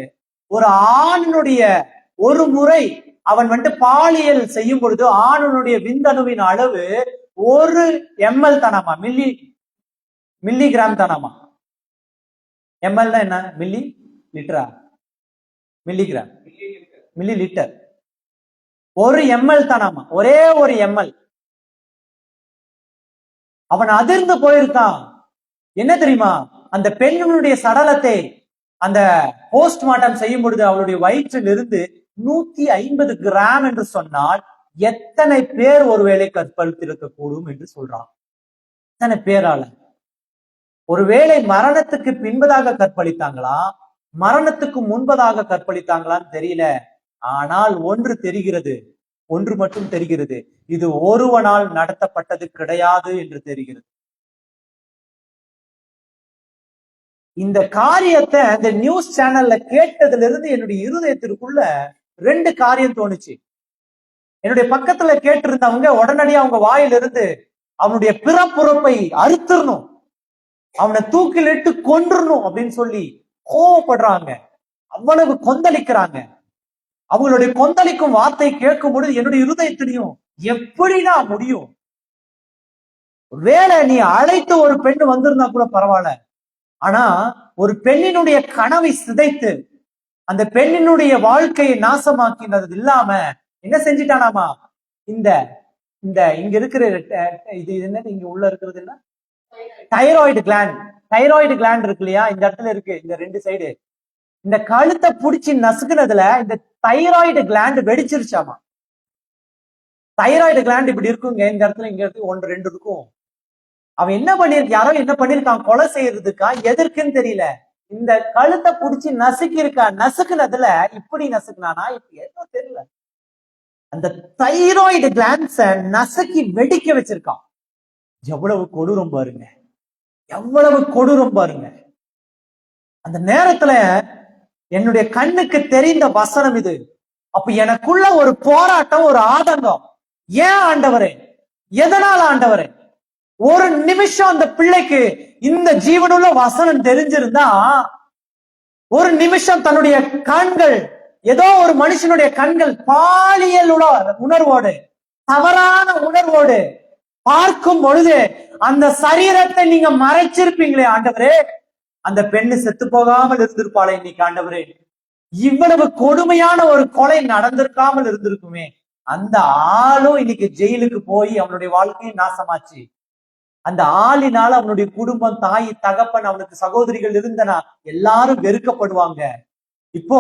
ஒரு ஆணினுடைய ஒரு முறை அவன் பாலியல் செய்யும் பொழுது ஆணுடைய விந்தணுவின் அளவு 1 ml தானாமா, மில்லிகிராம் தானாமா. எம்எல்னா என்ன? மில்லி லிட்டரா? Milligram, millilitre. 1 ml தானாமா, ஒரே 1 ml. அவன் அதிர்ந்து போயிருக்கான். என்ன தெரியுமா? அந்த பெண்ணுடைய சடலத்தை அந்த போஸ்ட்மார்ட்டம் செய்யும் பொழுது அவளுடைய வயிற்றில் இருந்து 150 கிராம் என்று சொன்னால் எத்தனை பேர் ஒருவேளை கற்பழித்திருக்க கூடும் என்று சொல்றான். எத்தனை பேரால? ஒருவேளை மரணத்துக்கு பின்பதாக கற்பழித்தாங்களா, மரணத்துக்கு முன்பதாக கற்பழித்தாங்களான்னு தெரியல. ஆனால் ஒன்று தெரிகிறது, ஒன்று மட்டும் தெரிகிறது, இது ஒருவனால் நடத்தப்பட்டது கிடையாது என்று தெரிகிறது. இந்த காரியத்தை அந்த நியூஸ் சேனல்ல கேட்டதுல இருந்து என்னுடைய இருதயத்திற்குள்ள 2 காரியம் தோணுச்சு. என்னுடைய பக்கத்துல கேட்டிருந்தவங்க உடனடியாக அவங்க வாயிலிருந்து அவனுடைய பிறப்புறுப்பை அறுத்துடணும், அவனை தூக்கிலிட்டு கொன்றணும் அப்படின்னு சொல்லி கோவப்படுறாங்க. அவ்வளவு கொந்தளிக்கிறாங்க. அவங்களுடைய கொந்தளிக்கும் வார்த்தை கேட்கும் பொழுது என்னுடைய இருதயத்திலையும் எப்படிதான் முடியும்? வேலை நீ அழைத்து ஒரு பெண் வந்திருந்தா கூட பரவாயில்ல, ஆனா ஒரு பெண்ணினுடைய கனவை சிதைத்து அந்த பெண்ணினுடைய வாழ்க்கையை நாசமாக்கினது இல்லாம என்ன செஞ்சிட்டானாமா, இந்த இந்த இங்க இருக்கிற இது என்னது, இங்க உள்ள இருக்கிறது என்ன, தைராய்டு கிளாண்ட். தைராய்டு கிளாண்ட் இருக்கு இல்லையா, இந்த இடத்துல இருக்கு, இந்த 2 சைடு. இந்த கழுத்தை புடிச்சு நசுக்குனதுல இந்த தைராய்டு கிளாண்ட் வெடிச்சிருச்சாமா. தைராய்டு கிளாண்ட் இப்படி இருக்குங்க, இந்த இடத்துல இங்க இருக்கு 1 2 இருக்கும். அவன் என்ன பண்ணிருக்க, யாரோ என்ன பண்ணிருக்கான், கொலை செய்யறதுக்கா எதற்குன்னு தெரியல, இந்த கழுத்தை புடிச்சு நசுக்கி இருக்கா. நசுக்குனதுல இப்படி நசுக்குனானா இப்ப எதுவும் தெரியல, அந்த தைராய்டு கிளாண்ட்ஸ நசுக்கி வெடிக்க வச்சிருக்கான். எவ்வளவு கொடூரம் பாருங்க, எவ்வளவு கொடூரம் பாருங்க. அந்த நேரத்துல என்னுடைய கண்ணுக்கு தெரிந்த வசனம் இது. அப்ப எனக்குள்ள ஒரு போராட்டம், ஒரு ஆதங்கம். ஏன் ஆண்டவரே, எதனால ஆண்டவரே? ஒரு நிமிஷம் அந்த பிள்ளைக்கு இந்த ஜீவனுள்ள வசனம் தெரிஞ்சிருந்தா, ஒரு நிமிஷம் தன்னுடைய கண்கள், ஏதோ ஒரு மனுஷனுடைய கண்கள் பாலியல் உணர்வோடு, தவறான உணர்வோடு பார்க்கும் பொழுது அந்த சரீரத்தை நீங்க மறைச்சிருப்பீங்களே ஆண்டவரே, அந்த பெண்ணு செத்து போகாமல் இருந்திருப்பாளே இன்னைக்கு ஆண்டவரே. இவ்வளவு கொடுமையான ஒரு கொலை நடந்திருக்காமல் இருந்திருக்குமே. அந்த ஆளும் இன்னைக்கு ஜெயிலுக்கு போய் அவனுடைய வாழ்க்கையும் நாசமாச்சு. அந்த ஆளினால அவனுடைய குடும்பம், தாய், தகப்பன், அவனுக்கு சகோதரிகள் இருந்தனா எல்லாரும் வெறுக்கப்படுவாங்க. இப்போ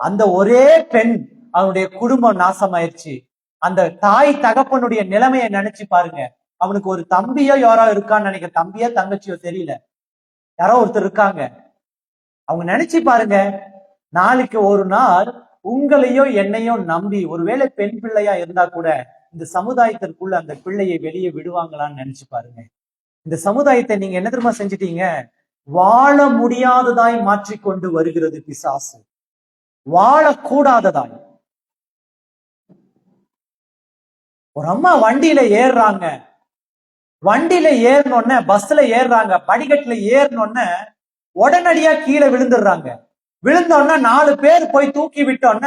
அந்த ஒரே பெண், அவனுடைய குடும்பம் நாசமாயிருச்சு. அந்த தாய் தகப்பனுடைய நிலைமையை நினைச்சு பாருங்க. அவனுக்கு ஒரு தம்பியோ யாரோ இருக்கான்னு நினைக்க, தம்பியோ தங்கச்சியோ தெரியல, யாரோ ஒருத்தர் இருக்காங்க. அவங்க நினைச்சு பாருங்க, நாளைக்கு ஒரு நாள் உங்களையோ என்னையோ நம்பி ஒருவேளை பெண் பிள்ளையா இருந்தா கூட இந்த சமுதாயத்திற்குள்ள அந்த பிள்ளையை வெளியே விடுவாங்களான்னு நினைச்சு பாருங்க. இந்த சமுதாயத்தை நீங்க என்ன தெரியுமா செஞ்சிட்டீங்க? வாழ முடியாததாய் மாற்றிக்கொண்டு வருகிறது பிசாசு, வாழக்கூடாததாய். ஒரு அம்மா வண்டியில ஏறுறாங்க, வண்டியில ஏறினோன்ன, பஸ்ல ஏறுறாங்க, படிக்கட்டுல ஏறினோன்ன உடனடியா கீழே விழுந்துடுறாங்க. விழுந்தோன்னா 4 பேர் போய் தூக்கி விட்டோன்ன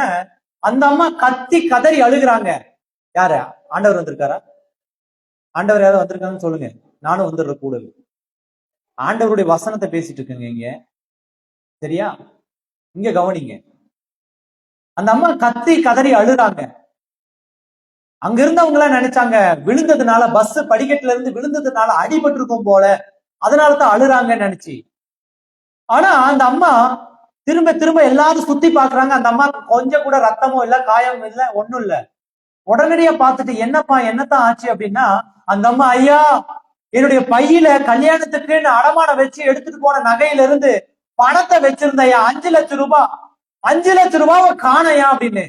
அந்த அம்மா கத்தி கதறி அழுகுறாங்க. யாரு? ஆண்டவர் வந்திருக்காரா? ஆண்டவர் யாராவது வந்திருக்காங்கன்னு சொல்லுங்க, நானும் வந்துடுற கூட. ஆண்டவருடைய வசனத்தை பேசிட்டு இருக்குங்க இங்க, சரியா? இங்க கவனிங்க. அந்த அம்மா கத்தி கதறி அழுறாங்க. அங்க இருந்தவங்க எல்லாம் நினைச்சாங்க விழுந்ததுனால, பஸ் படிக்கட்டுல இருந்து விழுந்ததுனால அடிபட்டு இருக்கும் போல, அதனாலதான் அழுறாங்கன்னு நினைச்சு. ஆனா அந்த அம்மா திரும்ப திரும்ப எல்லாரும் சுத்தி பாக்குறாங்க. அந்த அம்மாக்கு கொஞ்சம் கூட ரத்தமோ இல்ல, காயம் இல்ல, ஒண்ணும் இல்ல. உடனடியா பார்த்துட்டு என்னப்பா என்னத்தான் ஆச்சு அப்படின்னா, அந்த அம்மா, ஐயா என்னுடைய பையில கல்யாணத்துக்குன்னு அடமானம் வச்சு எடுத்துட்டு போன நகையில இருந்து பணத்தை வச்சிருந்தையா, 5 லட்சம் ரூபாய், 5 லட்சம் ரூபாவை காணையா அப்படின்னு.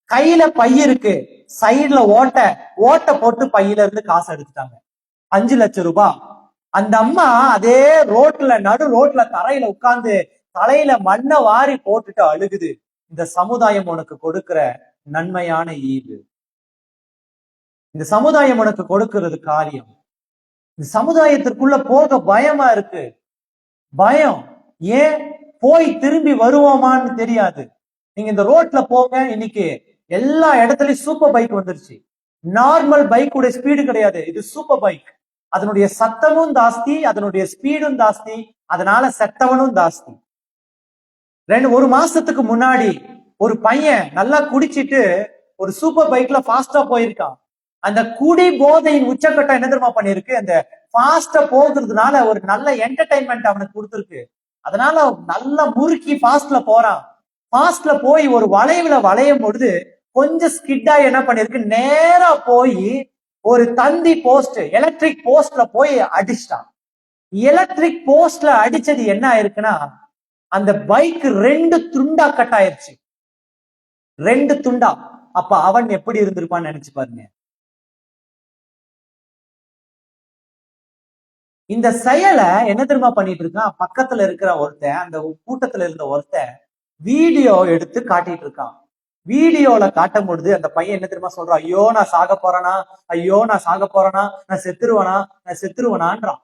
கையில பை இருக்கு, சைடுல ஓட்ட போட்டு பையில இருந்து காசு எடுத்துட்டாங்க, 5 லட்சம் ரூபாய். அந்த அம்மா அதே ரோட்ல, நடு ரோட்ல தரையில உட்கார்ந்து தலையில மண்ணை வாரி போட்டுட்டு அழுகுது. இந்த சமுதாயம் உனக்கு கொடுக்கிற நன்மையான ஈவு, இந்த சமுதாயம் உனக்கு கொடுக்கிறது காரியம். இந்த சமுதாயத்திற்குள்ள போக பயமா இருக்கு. பயம். ஏன்? போய் திரும்பி வருவோமான்னு தெரியாது. நீங்க இந்த ரோட்ல போங்க, இன்னைக்கு எல்லா இடத்துலயும் சூப்பர் பைக் வந்துருச்சு. நார்மல் பைக்குடைய ஸ்பீடு கிடையாது, இது சூப்பர் பைக். அதனுடைய சத்தமும் ஜாஸ்தி, அதனுடைய ஸ்பீடும் ஜாஸ்தி, அதனால செத்தவனும் ஜாஸ்தி. ஒரு மாசத்துக்கு முன்னாடி ஒரு பையன் நல்லா குடிச்சிட்டு ஒரு சூப்பர் பைக்ல ஃபாஸ்டா போயிருக்கான். அந்த குடி போதையின் உச்சக்கட்டம் என்ன தெரியுமா பண்ணிருக்கு? அந்த ஃபாஸ்டா போகிறதுனால ஒரு நல்ல என்டர்டைன்மெண்ட் அவனுக்கு கொடுத்துருக்கு. அதனால நல்லா முறுக்கி ஃபாஸ்ட்ல போறான். ஃபாஸ்ட்ல போய் ஒரு வளைவுல வளையும் பொழுது கொஞ்சம் ஸ்கிட்டா என்ன பண்ணிருக்கு? நேரா போய் ஒரு தந்தி போஸ்ட், எலக்ட்ரிக் போஸ்ட்ல போய் அடிச்சிட்டான். எலக்ட்ரிக் போஸ்ட்ல அடிச்சது என்ன ஆயிருக்குன்னா, அந்த பைக் 2 துண்டா கட் ஆயிருச்சு. 2 துண்டா. அப்ப அவன் எப்படி இருந்திருப்பான்னு நினைச்சு பாருங்க. இந்த செயலை என்ன தெரியுமா பண்ணிட்டு இருக்கான்? பக்கத்துல இருக்கிற ஒருத்தன், அந்த கூட்டத்துல இருந்த ஒருத்தன் வீடியோ எடுத்து காட்டிட்டு இருக்கான். வீடியோல காட்டும் பொழுது அந்த பையன் என்ன தெரியுமா சொல்றான்? ஐயோ நான் சாக போறேனா, ஐயோ நான் சாக போறேனா, நான் செத்துருவனா, நான் செத்துருவனான்றான்.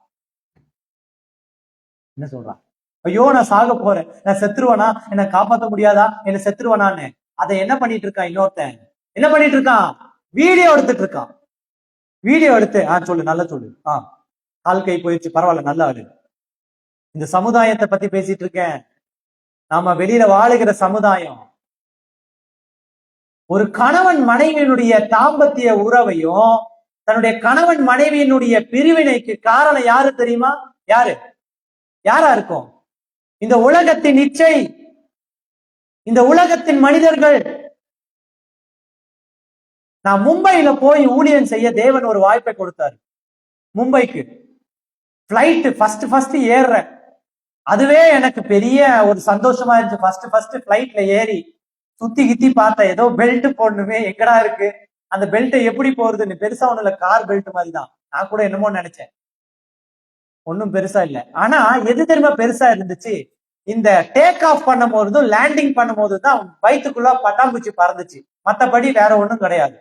என்ன சொல்றான்? ஐயோ நான் சாக போறேன், நான் செத்துருவனா, என்ன காப்பாற்ற முடியாதா, என்ன செத்துருவனான்னு. அதை என்ன பண்ணிட்டு இருக்கான்? இன்னொருத்தன் என்ன பண்ணிட்டு இருக்கான்? வீடியோ எடுத்துட்டு இருக்கான். வீடியோ எடுத்து சொல்லு, நல்லா சொல்லு. கால் கை போயிடுச்சு, பரவாயில்ல, நல்லா ஆளு. இந்த சமுதாயத்தை பத்தி பேசிட்டு இருக்கேன். நாம வெளியில வாழுகிற சமுதாயம். ஒரு கணவன் மனைவியினுடைய தாம்பத்திய உறவையும் தன்னுடைய கணவன் மனைவியினுடைய பிரிவினைக்கு காரணம் யாரு தெரியுமா? யாரா இருக்கும்? இந்த உலகத்தின் இச்சை, இந்த உலகத்தின் மனிதர்கள். நான் மும்பையில போய் ஊழியம் செய்ய தேவன் ஒரு வாய்ப்பை கொடுத்தாரு. மும்பைக்கு பிளைட் ஃபர்ஸ்ட் ஏறுறேன். அதுவே எனக்கு பெரிய ஒரு சந்தோஷமா இருந்துச்சு. ஃபர்ஸ்ட் பிளைட்ல ஏறி சுத்தி கித்தி பார்த்தேன். ஏதோ பெல்ட் போடணுமே, எங்கடா இருக்கு அந்த பெல்ட், எப்படி போறதுன்னு. பெருசா ஒண்ணுல கார் பெல்ட் மாதிரி தான். நான் கூட என்னமோ நினைச்சேன், ஒன்னும் பெருசா இல்ல. ஆனா எது தெரியுமா பெருசா இருந்துச்சு? இந்த டேக் ஆஃப் பண்ணும் போதும் லேண்டிங் பண்ணும் போது தான் வயிற்றுக்குள்ள பட்டாம்பூச்சி பறந்துச்சு. மத்தபடி வேற ஒண்ணும் கிடையாது,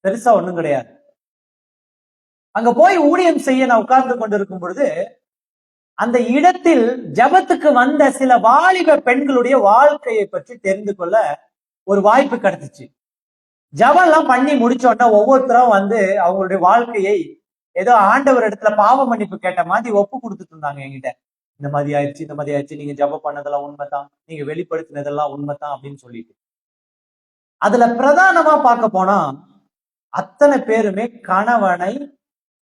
பெருசா ஒண்ணும் கிடையாது. அங்க போய் ஊழியம் செய்ய நான் உட்கார்ந்து கொண்டிருக்கும் பொழுது அந்த இடத்தில் ஜபத்துக்கு வந்த சில வாலிப பெண்களுடைய வாழ்க்கையை பற்றி தெரிந்து கொள்ள ஒரு வாய்ப்பு கிடைச்சிச்சு. ஜபம் எல்லாம் பண்ணி முடிச்சோன்னா ஒவ்வொருத்தரும் வந்து அவங்களுடைய வாழ்க்கையை ஏதோ ஆண்டவர் இடத்துல பாவ மன்னிப்பு கேட்ட மாதிரி ஒப்பு கொடுத்துட்டு இருந்தாங்க என்கிட்ட. இந்த மாதிரி ஆயிடுச்சு, இந்த மாதிரி ஆயிடுச்சு, நீங்க ஜபம் பண்ணதெல்லாம் உண்மைதான், நீங்க வெளிப்படுத்தினதெல்லாம் உண்மைதான் அப்படின்னு சொல்லிட்டு. அதுல பிரதானமா பார்க்க போனா அத்தனை பேருமே கணவனை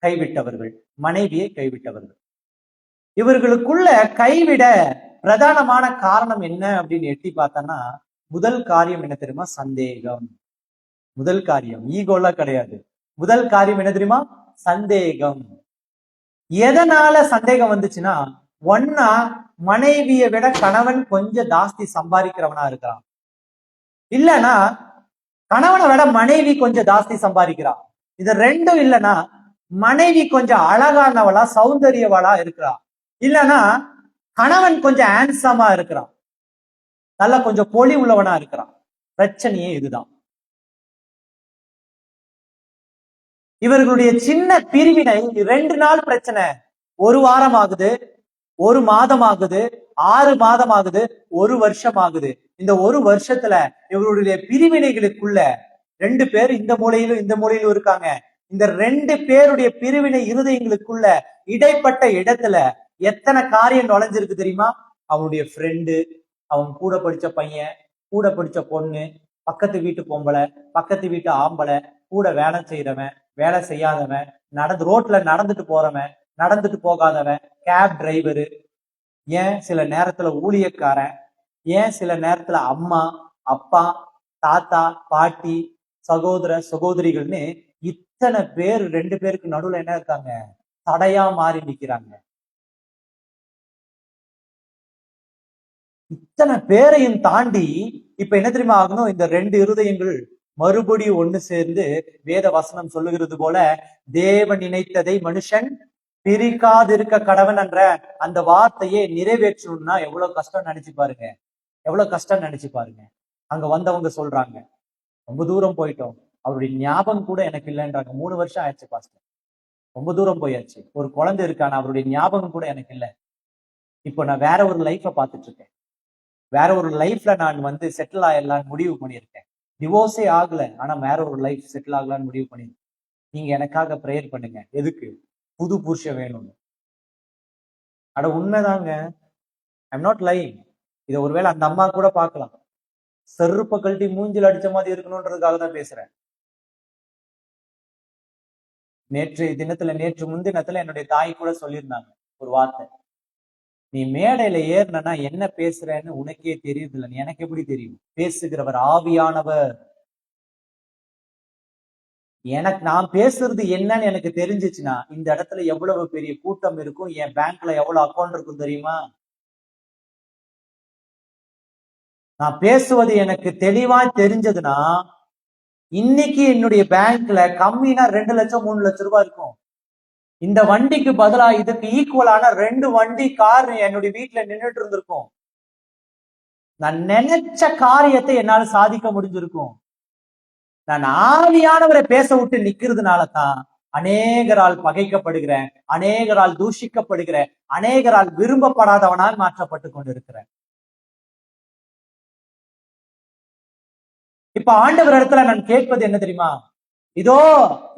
கைவிட்டவர்கள், மனைவியை கைவிட்டவர்கள். இவர்களுக்குள்ள கைவிட பிரதானமான காரணம் என்ன அப்படின்னு எட்டி பார்த்தோம்னா, முதல் காரியம் என்ன தெரியுமா? சந்தேகம். முதல் காரியம் ஈகோலாம் கிடையாது. முதல் காரியம் என்ன தெரியுமா? சந்தேகம். எதனால சந்தேகம் வந்துச்சுன்னா, ஒன்னா மனைவியை விட கணவன் கொஞ்சம் ஜாஸ்தி சம்பாதிக்கிறவனா இருக்கிறான், இல்லனா கணவனை விட மனைவி கொஞ்சம் ஜாஸ்தி சம்பாதிக்கிறான். இது ரெண்டும் இல்லைன்னா மனைவி கொஞ்சம் அழகானவளா சௌந்தரியவளா இருக்கிறா, இல்லனா கணவன் கொஞ்சம் ஹேண்ட்ஸமா இருக்கிறான், நல்லா கொஞ்சம் பொலி உள்ளவனா இருக்கிறான். பிரச்சனையே இதுதான். இவர்களுடைய சின்ன பிரிவினை 2 நாள் பிரச்சனை, 1 வாரம் ஆகுது, 1 மாதம் ஆகுது, 6 மாதம் ஆகுது, 1 வருஷம் ஆகுது. இந்த 1 வருஷத்துல இவருடைய பிரிவினைகளுக்குள்ள 2 பேர் இந்த மூலையிலும் இந்த மூலையிலும் இருக்காங்க. இந்த 2 பேருடைய பிரிவினை இருதயங்களுக்குள்ள இடைப்பட்ட இடத்துல எத்தனை காரியம் நுழைஞ்சிருக்கு தெரியுமா? அவனுடைய ஃப்ரெண்டு, அவன் கூட படிச்ச பையன், கூட படிச்ச பொண்ணு, பக்கத்து வீட்டு பொம்பளை, பக்கத்து வீட்டு ஆம்பளை, கூட வேலை செய்யறவன், வேலை செய்யாதவன், ரோட்ல நடந்துட்டு போறவன், நடந்துட்டு போகாதவன், கேப் டிரைவரு, ஏன் சில நேரத்துல ஊழியக்காரன், ஏன் சில நேரத்துல அம்மா அப்பா தாத்தா பாட்டி சகோதர சகோதரிகள்னு இத்தனை பேர் 2 பேருக்கு நடுவுல என்ன இருக்காங்க? தடையா மாறி நிக்கிறாங்க. இத்தனை பேரையும் தாண்டி இப்ப என்ன தெரியுமா ஆகணும்? இந்த 2 இருதயங்கள் மறுபடியும் ஒண்ணு சேர்ந்து வேத வசனம் சொல்லுகிறது போல, தேவன் நினைத்ததை மனுஷன் பிரிக்காதிருக்க கடவன் என்ற அந்த வார்த்தையை நிறைவேற்றணும்னா எவ்வளவு கஷ்டம் நினைச்சு பாருங்க, எவ்வளவு கஷ்டம் நினைச்சு பாருங்க. அங்க வந்தவங்க சொல்றாங்க, ரொம்ப தூரம் போயிட்டோம், அவருடைய ஞாபகம் கூட எனக்கு இல்லைன்றாங்க. 3 வருஷம் ஆயிடுச்சு பாஸ்டர், ரொம்ப தூரம் போயாச்சு. ஒரு குழந்தை இருக்கான அவருடைய ஞாபகம் கூட எனக்கு இல்லை. இப்போ நான் வேற ஒரு லைஃப்பை பார்த்துட்டு இருக்கேன். வேற ஒரு லைஃப்ல நான் செட்டில் ஆயிடலான்னு முடிவு பண்ணியிருக்கேன். டிவோர்ஸே ஆகல, ஆனா வேற ஒரு லைஃப் செட்டில் ஆகலான்னு முடிவு பண்ணிருக்கேன். நீங்க எனக்காக ப்ரேயர் பண்ணுங்க. எதுக்கு? புது புருஷன் வேணும்னு. அட உண்மைதாங்க. I'm not lying. இதை ஒருவேளை அந்த அம்மா கூட பார்க்கலாம். செருப்ப கழட்டி மூஞ்சில் அடிச்ச மாதிரி இருக்கணும்ன்றதுக்காக தான் பேசுறேன். நேற்று முன்தினத்துல என்னுடைய தாய் கூட சொல்லியிருந்தாங்க ஒரு வார்த்தை. நீ மேடையில ஏறினா என்ன பேசுறேன்னு உனக்கே தெரியுது இல்லை, எனக்கு எப்படி தெரியும்? பேசுகிறவர் ஆவியானவர். எனக்கு நான் பேசுறது என்னன்னு எனக்கு தெரிஞ்சிச்சுன்னா இந்த இடத்துல எவ்வளவு பெரிய கூட்டம் இருக்கும், என் பேங்க்ல எவ்வளவு அக்கௌண்ட் இருக்கும் தெரியுமா? நான் பேசுவது எனக்கு தெளிவா தெரிஞ்சதுன்னா இன்னைக்கு என்னுடைய பேங்க்ல கம்மினா 2 லட்சம் 3 லட்சம் ரூபாய் இருக்கும். இந்த வண்டிக்கு பதிலா இதுக்கு ஈக்குவலான 2 வண்டி கார் என்னுடைய வீட்டுல நின்றுட்டு இருந்திருக்கும். நான் நினைச்ச காரியத்தை என்னால சாதிக்க முடிஞ்சிருக்கும். நான் ஆவியானவரை பேச விட்டு நிக்கிறதுனால தான் அநேகரால் பகைக்கப்படுகிறேன், அநேகரால் தூஷிக்கப்படுகிறேன், அநேகரால் விரும்பப்படாதவனால் மாற்றப்பட்டு கொண்டிருக்கிறேன். இப்ப ஆண்டவர் இடத்துல நான் கேட்பது என்ன தெரியுமா? இதோ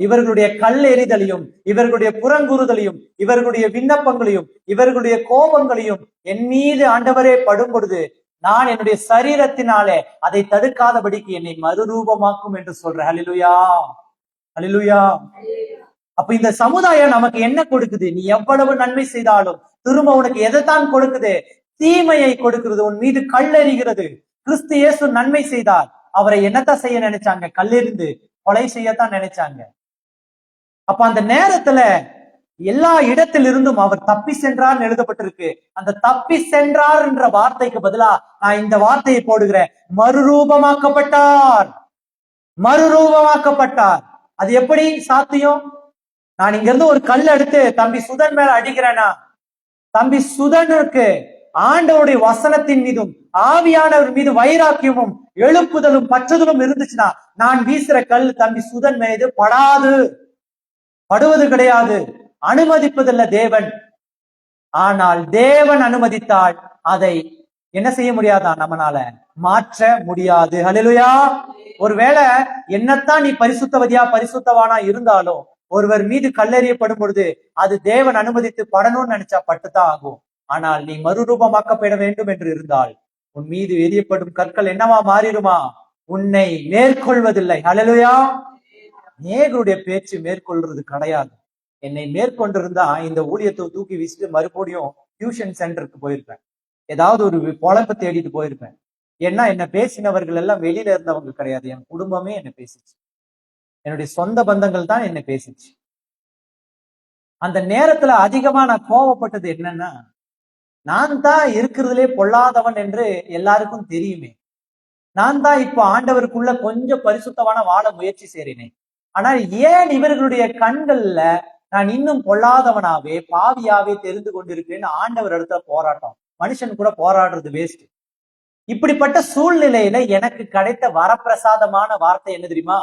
இவர்களுடைய கல் எறிதலையும், இவர்களுடைய புறங்குறுதலையும், இவர்களுடைய விண்ணப்பங்களையும், இவர்களுடைய கோபங்களையும் என் மீது ஆண்டவரே படும் பொழுது நான் என்னுடைய சரீரத்தினாலே அதை தடுக்காதபடிக்கு என்னை மறுரூபமாக்கும் என்று சொல்றேன். ஹல்லேலூயா, ஹல்லேலூயா. அப்ப இந்த சமுதாயம் நமக்கு என்ன கொடுக்குது? நீ எவ்வளவு நன்மை செய்தாலும் திரும்ப உனக்கு எதைத்தான் கொடுக்குது? தீமையை கொடுக்கிறது. உன் மீது கல்லெறிகிறது. கிறிஸ்து இயேசு நன்மை செய்தார். அவரை என்னத்தான் செய்ய நினைச்சாங்க? கல்லெறிந்து கொலை செய்யத்தான் நினைச்சாங்க. அப்ப அந்த நேரத்துல எல்லா இடத்திலிருந்தும் அவர் தப்பி சென்றார் எழுதப்பட்டிருக்கு. அந்த தப்பி சென்றார் என்ற வார்த்தைக்கு பதிலா நான் இந்த வார்த்தையை போடுகிறேன், மறுரூபமாக்கப்பட்டார். மறுரூபமாக்கப்பட்டார். அது எப்படி சாத்தியம்? நான் இங்க இருந்து ஒரு கல் எடுத்து தம்பி சுதன் மேல அடிக்கிறேன்னா, தம்பி சுதனுக்கு ஆண்டவருடைய வசனத்தின் மீதும் ஆவியானவர் மீது வைராக்கியமும் எழுப்புதலும் பற்றுதலும் இருந்துச்சுன்னா நான் வீசுற கல் தம்பி சுதன் மீது படுவது கிடையாது. அனுமதிப்பதில்லை தேவன். ஆனால் தேவன் அனுமதித்தால் அதை என்ன செய்ய முடியாதா? நம்மளால மாற்ற முடியாது. ஹல்லேலூயா. ஒருவேளை என்னத்தான் நீ பரிசுத்தவதியா பரிசுத்தவானா இருந்தாலும் ஒருவர் மீது கல்லெறியப்படும் பொழுது அது தேவன் அனுமதித்து படணும்னு நினைச்சா பட்டுத்தான் ஆகும். ஆனால் நீ மறுரூபமாக்கப்பட வேண்டும் என்று இருந்தால் உன் மீது எரியப்படும் கற்கள் என்னவா மாறிடுமா? உன்னை மேற்கொள்வதில்லை. ஹல்லேலூயா. அநேகருடைய பேச்சு மேற்கொள்றது கிடையாது. என்னை மேற்கொண்டிருந்தா இந்த ஊழியத்தை தூக்கி வீசிட்டு மறுபடியும் டியூஷன் சென்டருக்கு போயிருப்பேன், ஏதாவது ஒரு பொழப்ப தேடிட்டு போயிருப்பேன். ஏன்னா என்ன பேசினவர்கள் எல்லாம் வெளியில இருந்தவங்க கிடையாது, என் குடும்பமே என்ன பேசிச்சு, என்னுடைய சொந்த பந்தங்கள் தான் என்ன பேசிச்சு. அந்த நேரத்துல அதிகமா நான் கோவப்பட்டது என்னன்னா, நான் தான் இருக்கிறதுலே பொல்லாதவன் என்று எல்லாருக்கும் தெரியுமே. நான் தான் இப்ப ஆண்டவருக்குள்ள கொஞ்சம் பரிசுத்தமான வாழ முயற்சி செய்றேனே. ஆனால் ஏன் இவர்களுடைய கண்கள்ல நான் இன்னும் பொல்லாதவனாவே பாவியாவே தெரிந்து கொண்டிருக்கேன்னு ஆண்டவர் இடத்துல போராட்டம். மனுஷன் கூட போராடுறது வேஸ்ட். இப்படிப்பட்ட சூழ்நிலையில எனக்கு கிடைத்த வரப்பிரசாதமான வார்த்தை என்ன தெரியுமா?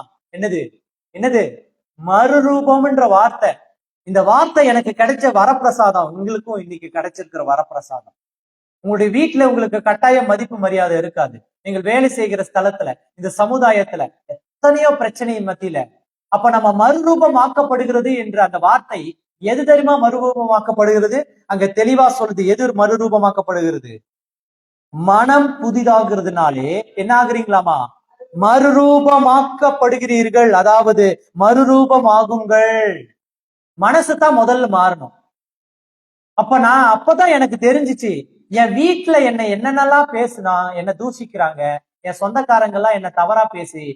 என்னது? மறுரூபம்ன்ற வார்த்தை. இந்த வார்த்தை எனக்கு கிடைச்ச வரப்பிரசாதம் உங்களுக்கும் இன்னைக்கு கிடைச்சிருக்கிற வரப்பிரசாதம். உங்களுடைய வீட்டுல உங்களுக்கு கட்டாய மதிப்பு மரியாதை இருக்காது. நீங்கள் வேலை செய்கிற ஸ்தலத்துல, இந்த சமுதாயத்துல எத்தனையோ பிரச்சனையின் மத்தியில அப்ப நம்ம மறுரூபமாக்கப்படுகிறது என்ற அந்த வார்த்தை எது தெரியுமா? மறுரூபமாக்கப்படுகிறது அங்க தெளிவா சொல்லுது. எது மறுரூபமாக்கப்படுகிறது? மனம் புதிதாகிறதுனாலே என்ன ஆகுறீங்களாமா? மறுரூபமாக்கப்படுகிறீர்கள். அதாவது மறுரூபமாகுங்கள். மனசு தான் முதல்ல மாறணும். அப்பதான் எனக்கு தெரிஞ்சிச்சு, என் வீட்டுல என்னென்னலாம் பேசுனா என்ன தூஷிக்கிறாங்க, என் சொந்தக்காரங்க எல்லாம் என்ன தவறா பேசி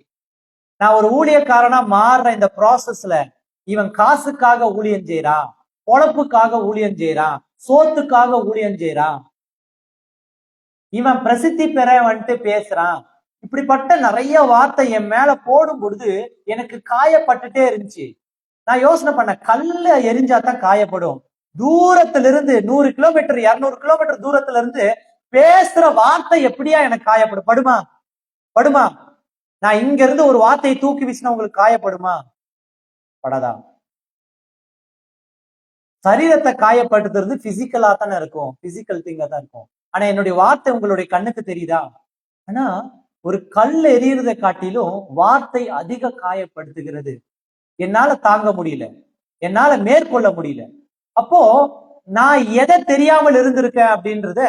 நான் ஒரு ஊழியக்காரனா மாறுற இந்த ப்ராசஸ்ல இவன் காசுக்காக ஊழியம் செய்யறான், பொழப்புக்காக ஊழியம் செய்யறான், சோத்துக்காக ஊழியம் செய்யறான், இவன் பிரசித்தி பெற பேசுறான். இப்படிப்பட்ட நிறைய வார்த்தை என் மேல போடும் பொழுது எனக்கு காயப்பட்டுட்டே இருந்துச்சு. நான் யோசனை பண்ண, கல்ல எரிஞ்சாதான் காயப்படும். தூரத்துல இருந்து 100 கிலோமீட்டர் 200 கிலோமீட்டர் தூரத்துல இருந்து பேசுற வார்த்தை எப்படியா எனக்கு காயப்படும்? படுமா? நான் இங்க இருந்து ஒரு வார்த்தையை தூக்கி வீசினா உங்களுக்கு காயப்படுமா? படாதா? சரீரத்தை காயப்படுத்துறது பிசிக்கலா தானே இருக்கும், பிசிக்கல் திங்கா தான் இருக்கும். ஆனா என்னுடைய வார்த்தை உங்களுடைய கண்ணுக்கு தெரியுதா? ஆனா ஒரு கல் எரியறதை காட்டிலும் வார்த்தை அதிக காயப்படுத்துகிறது. என்னால தாங்க முடியல, என்னால மேற்கொள்ள முடியல. அப்போ நான் எதை தெரியாமல் இருந்திருக்கேன் அப்படின்றத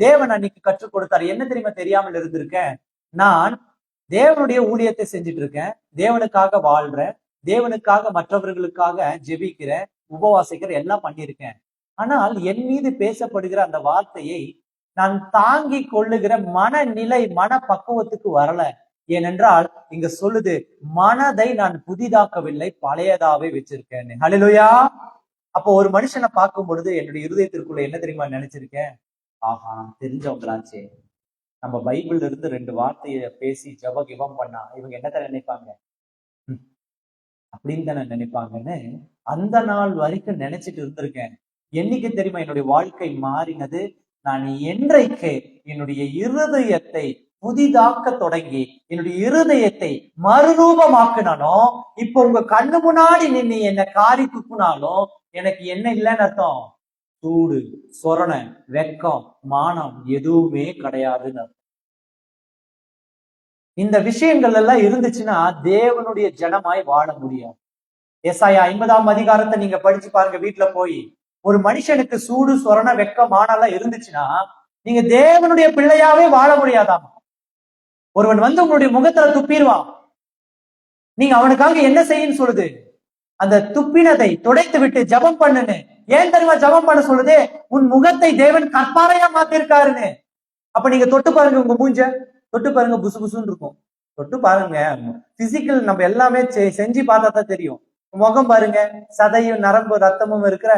தேவன் அன்னைக்கு கற்றுக் கொடுத்தாரு. என்ன தெரியுமா தெரியாமல் இருந்திருக்கேன்? நான் தேவனுடைய ஊழியத்தை செஞ்சுட்டு இருக்கேன், தேவனுக்காக வாழ்றேன், தேவனுக்காக மற்றவர்களுக்காக ஜெபிக்கிறேன், உபவாசிக்கிற எல்லாம் பண்ணியிருக்கேன். ஆனால் என் மீது பேசப்படுகிற அந்த வார்த்தையை நான் தாங்கி கொள்ளுகிற மனநிலை, மன பக்குவத்துக்கு வரல. ஏனென்றால் இங்க சொல்லுது, மனதை நான் புதிதாக்கவில்லை, பழையதாவே வச்சிருக்கேன். ஹல்லேலூயா. அப்போ ஒரு மனுஷனை பார்க்கும் பொழுது என்னுடைய இருதயத்திற்குள்ள என்ன தெரியுமா நினைச்சிருக்கேன்? ஆஹா, தெரிஞ்சவங்களாச்சே, நம்ம பைபிள்ல இருந்து 2 வார்த்தையை பேசி ஜபம் பண்ணா இவங்க என்னத்த நினைப்பாங்க அப்படின்னு தானே நினைப்பாங்கன்னு அந்த நாள் வரைக்கும் நினைச்சிட்டு இருந்திருக்கேன். என்னைக்கு தெரியுமா என்னுடைய வாழ்க்கை மாறினது? நான் என்றைக்கு என்னுடைய இருதயத்தை புதிதாக்க தொடங்கி என்னுடைய இருதயத்தை மறுரூபமாக்குனானோ, இப்போ உங்க கண்ணு முன்னாடி நின்று என்ன காரி துப்புனாலும் எனக்கு என்ன இல்லைன்னு அர்த்தம்? சூடு, சொரணை, வெக்கம், மானம் எதுவுமே கிடையாதுன்னு அர்த்தம். இந்த விஷயங்கள் எல்லாம் இருந்துச்சுன்னா தேவனுடைய ஜனமாய் வாழ முடியும். ஏசாயா 50ஆம் அதிகாரத்தை நீங்க படிச்சு பாருங்க வீட்டுல போய். ஒரு மனுஷனுக்கு சூடு, சொரணை, வெக்கம், மானம் எல்லாம் இருந்துச்சுன்னா நீங்க தேவனுடைய பிள்ளையாவே வாழ முடியாதாம். ஒருவன் வந்து உங்களுடைய முகத்துல துப்பிடுவான், நீங்க அவனுக்காக என்ன செய்யன்னு சொல்லுது? அந்த துப்பினதை துடைத்து விட்டு ஜபம் பண்ணுன்னு. ஏன் தெரியுமா ஜபம் பண்ண சொல்லுது? உன் முகத்தை தேவன் கற்பாறையா மாத்திருக்காருன்னு. அப்ப நீங்க தொட்டு பாருங்க, உங்க மூஞ்ச தொட்டு பாருங்க, புசு புசுன்னு இருக்கும். தொட்டு பாருங்க, பிசிக்கல் நம்ம எல்லாமே செஞ்சு பார்த்தா தான் தெரியும். முகம் பாருங்க, சதையும் நரம்பு ரத்தமும் இருக்கிற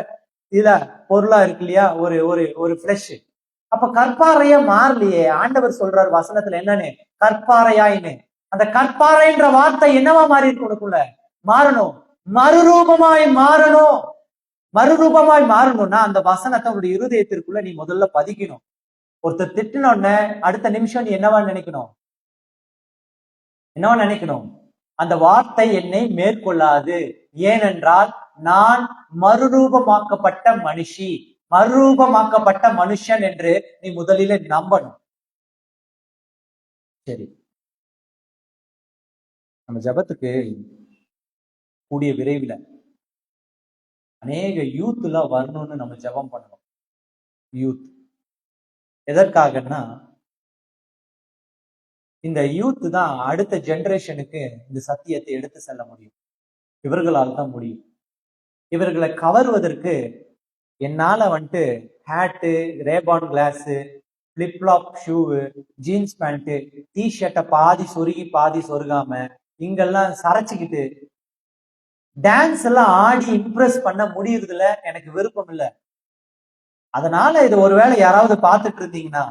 இதுல பொருளா இருக்கு இல்லையா, ஒரு ஒரு ஒரு பிளஷ். அப்ப கற்பாறையா மாறலையே. ஆண்டவர் சொல்றாரு வசனத்துல என்னன்னு? கற்பாறையாயின்னு. அந்த கற்பாறைன்ற வார்த்தை என்னவா மாறி இருக்கு உனக்குள்ள? மாறணும், மறுரூபமாய் மாறணும். மறுரூபமாய் மாறணும்னா அந்த வசனத்தை உன்னுடைய இருதயத்திற்குள்ள நீ முதல்ல பதிக்கணும். ஒருத்தர் திட்டினோடனே அடுத்த நிமிஷம் நீ என்னவா நினைக்கணும்? என்னவா நினைக்கணும்? அந்த வார்த்தை என்னை மேற்கொள்ளாது, ஏனென்றால் நான் மறுரூபமாக்கப்பட்ட மனுஷி, மறுரூபமாக்கப்பட்ட மனுஷன் என்று நீ முதலிலே நம்பணும். சரி, நம்ம ஜபத்துக்கு கூடிய விரைவில் அநேக யூத் எல்லாம் வரணும்னு நம்ம ஜபம் பண்ணணும். யூத் எதற்காகன்னா, இந்த யூத் தான் அடுத்த ஜெனரேஷனுக்கு இந்த சத்தியத்தை எடுத்து செல்ல முடியும். இவர்களால் தான் முடியும். இவர்களை கவர்வதற்கு என்னால வந்துட்டு ஹேட்டு, ரேபான் கிளாஸு, பிளிப்லாப் ஷூவு, ஜீன்ஸ் பேண்ட்டு, டிஷர்ட்டை பாதி சொருகி பாதி சொருகாம இங்கெல்லாம் சரைச்சிக்கிட்டு டான்ஸ் எல்லாம் ஆடி இம்ப்ரெஸ் பண்ண முடியுறதுல எனக்கு விருப்பம் இல்லை. அதனால இது ஒருவேளை யாராவது பார்த்துட்டு இருந்தீங்கன்னா,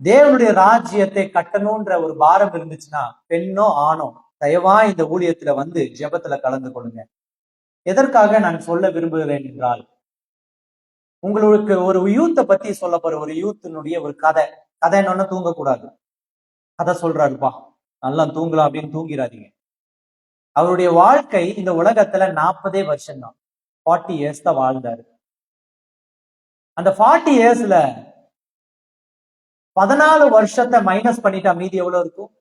தேவனுடைய ராஜ்யத்தை கட்டணும்ன்ற ஒரு பாரம் இருந்துச்சுன்னா, பெண்ணோ ஆணோ தயவா இந்த ஊழியத்துல வந்து ஜெபத்துல கலந்து கொள்ளுங்க. எதற்காக நான் சொல்ல விரும்புகிறேன் என்றால், உங்களுக்கு ஒரு யூத்தை பத்தி சொல்ல போற ஒரு யூத்தினுடைய ஒரு கதை. கதை என்னன்னா தூங்கக்கூடாது. கதை சொல்றாருப்பா நல்லா தூங்கலாம் அப்படின்னு தூங்கிறாதீங்க. அவருடைய வாழ்க்கை இந்த உலகத்துல 40 வருஷம் தான், 40 இயர்ஸ் தான் வாழ்ந்தாரு. அந்த 40 இயர்ஸ்ல 14 வருஷத்தை மைனஸ் பண்ணிட்டா மீதி எவ்வளவு இருக்கும்?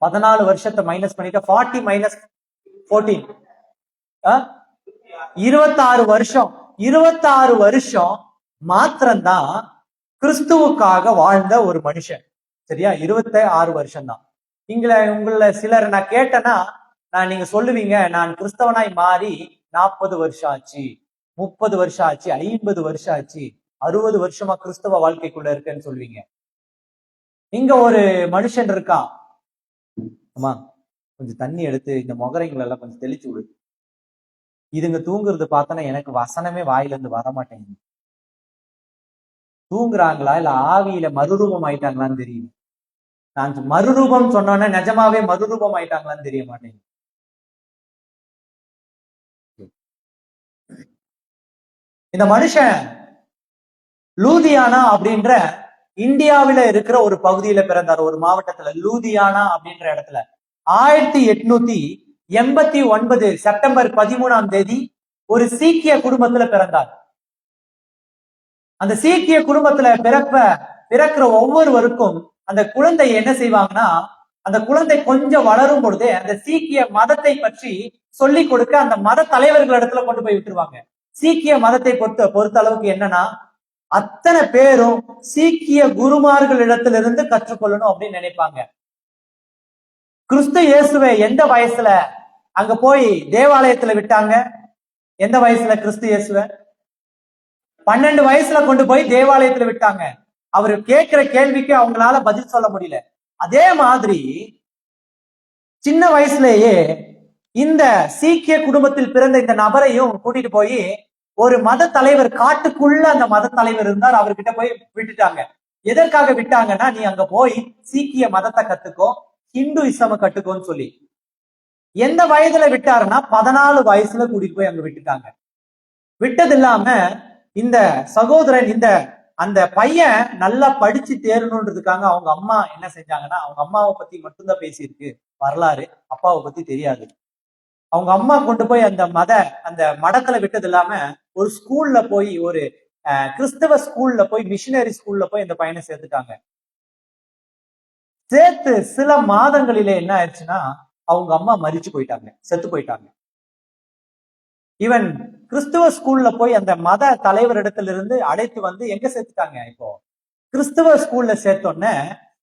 14 வருஷத்தை மைனஸ் பண்ணிட்டா 40 மைனஸ் 14 26 வருஷம். 26 வருஷம் மாத்திரம்தான் கிறிஸ்துவுக்காக வாழ்ந்த ஒரு மனுஷன். சரியா? 26 வருஷம் தான். உங்கள சிலர் நான் கேட்டேன்னா நீங்க சொல்லுவீங்க, நான் கிறிஸ்தவனாய் மாறி 40 வருஷம் ஆச்சு, 30 வருஷம் ஆச்சு, 50 வருஷம் ஆச்சு, 60 வருஷமா கிறிஸ்தவ வாழ்க்கைக்குள்ள இருக்கேன்னு சொல்லுவீங்க. இங்க ஒரு மனுஷன் இருக்கான். அம்மா கொஞ்சம் தண்ணி எடுத்து இந்த முகரைங்களை எல்லாம் கொஞ்சம் தெளிச்சு விடு. இதுங்க தூங்குறது பார்த்தோன்னா எனக்கு வசனமே வாயில இருந்து வர மாட்டேங்குது. தூங்குறாங்களா இல்ல ஆவியில மறுரூபம் ஆயிட்டாங்களான்னு தெரியும். நான் மறுரூபம் சொன்னோன்னே நிஜமாவே மறுரூபம் ஆயிட்டாங்களான்னு தெரிய மாட்டேங்குது. இந்த மனுஷன் லூதியானா அப்படின்ற இந்தியாவில இருக்கிற ஒரு பகுதியில பிறந்தார். ஒரு மாவட்டத்துல லூதியானா அப்படின்ற இடத்துல 89 செப்டம்பர் 13 ஒரு சீக்கிய குடும்பத்துல பிறந்தார். அந்த சீக்கிய குடும்பத்துல பிறக்கிற ஒவ்வொருவருக்கும் அந்த குழந்தை என்ன செய்வாங்கன்னா, அந்த குழந்தை கொஞ்சம் வளரும் பொழுதே அந்த சீக்கிய மதத்தை பற்றி சொல்லிக் கொடுக்க அந்த மத தலைவர்கள் இடத்துல கொண்டு போய் விட்டுருவாங்க. சீக்கிய மதத்தை பொறுத்த அளவுக்கு என்னன்னா, அத்தனை பேரும் சீக்கிய குருமார்கள் இடத்திலிருந்து கற்றுக்கொள்ளணும் அப்படின்னு நினைப்பாங்க. கிறிஸ்து இயேசுவை எந்த வயசுல அங்க போய் தேவாலயத்துல விட்டாங்க? எந்த வயசுல கிறிஸ்து இயேசுவை? 12 வயசுல கொண்டு போய் தேவாலயத்துல விட்டாங்க. அவரு கேட்கிற கேள்விக்கு அவங்களால பதில் சொல்ல முடியல. அதே மாதிரி சின்ன வயசுலேயே இந்த சீக்கிய குடும்பத்தில் பிறந்த இந்த நபரையும் கூட்டிட்டு போய் ஒரு மத தலைவர், காட்டுக்குள்ள அந்த மத தலைவர் இருந்தார், அவர்கிட்ட போய் விட்டுட்டாங்க. எதற்காக விட்டாங்கன்னா, நீ அங்க போய் சீக்கிய மதத்தை கத்துக்கோ, ஹிந்துயிசம கட்டுக்கோன்னு சொல்லி. எந்த வயதுல விட்டாருன்னா 14 வயசுல கூட்டிட்டு போய் அங்க விட்டுட்டாங்க. விட்டது இல்லாம இந்த சகோதரன் அந்த பையன் நல்லா படிச்சு தேரணுன்றதுக்காக அவங்க அம்மா என்ன செஞ்சாங்கன்னா, அவங்க அம்மாவை பத்தி மட்டும்தான் பேசியிருக்கு வரலாறு, அப்பாவை பத்தி தெரியாது. அவங்க அம்மா கொண்டு போய் அந்த மடத்துல விட்டது இல்லாம ஒரு ஸ்கூல்ல போய், ஒரு கிறிஸ்தவ ஸ்கூல்ல போய், மிஷினரி ஸ்கூல்ல போய் இந்த பையனை சேர்த்துட்டாங்க. சேர்த்து சில மாதங்களிலே என்ன ஆயிடுச்சுன்னா, அவங்க அம்மா மரிச்சு போயிட்டாங்க, செத்து போயிட்டாங்க. இவன் கிறிஸ்துவ ஸ்கூல்ல போய் அந்த மத தலைவர் இடத்துல இருந்து அழைத்து வந்து எங்க சேர்த்துட்டாங்க? இப்போ கிறிஸ்துவ ஸ்கூல்ல சேர்த்தோன்னே,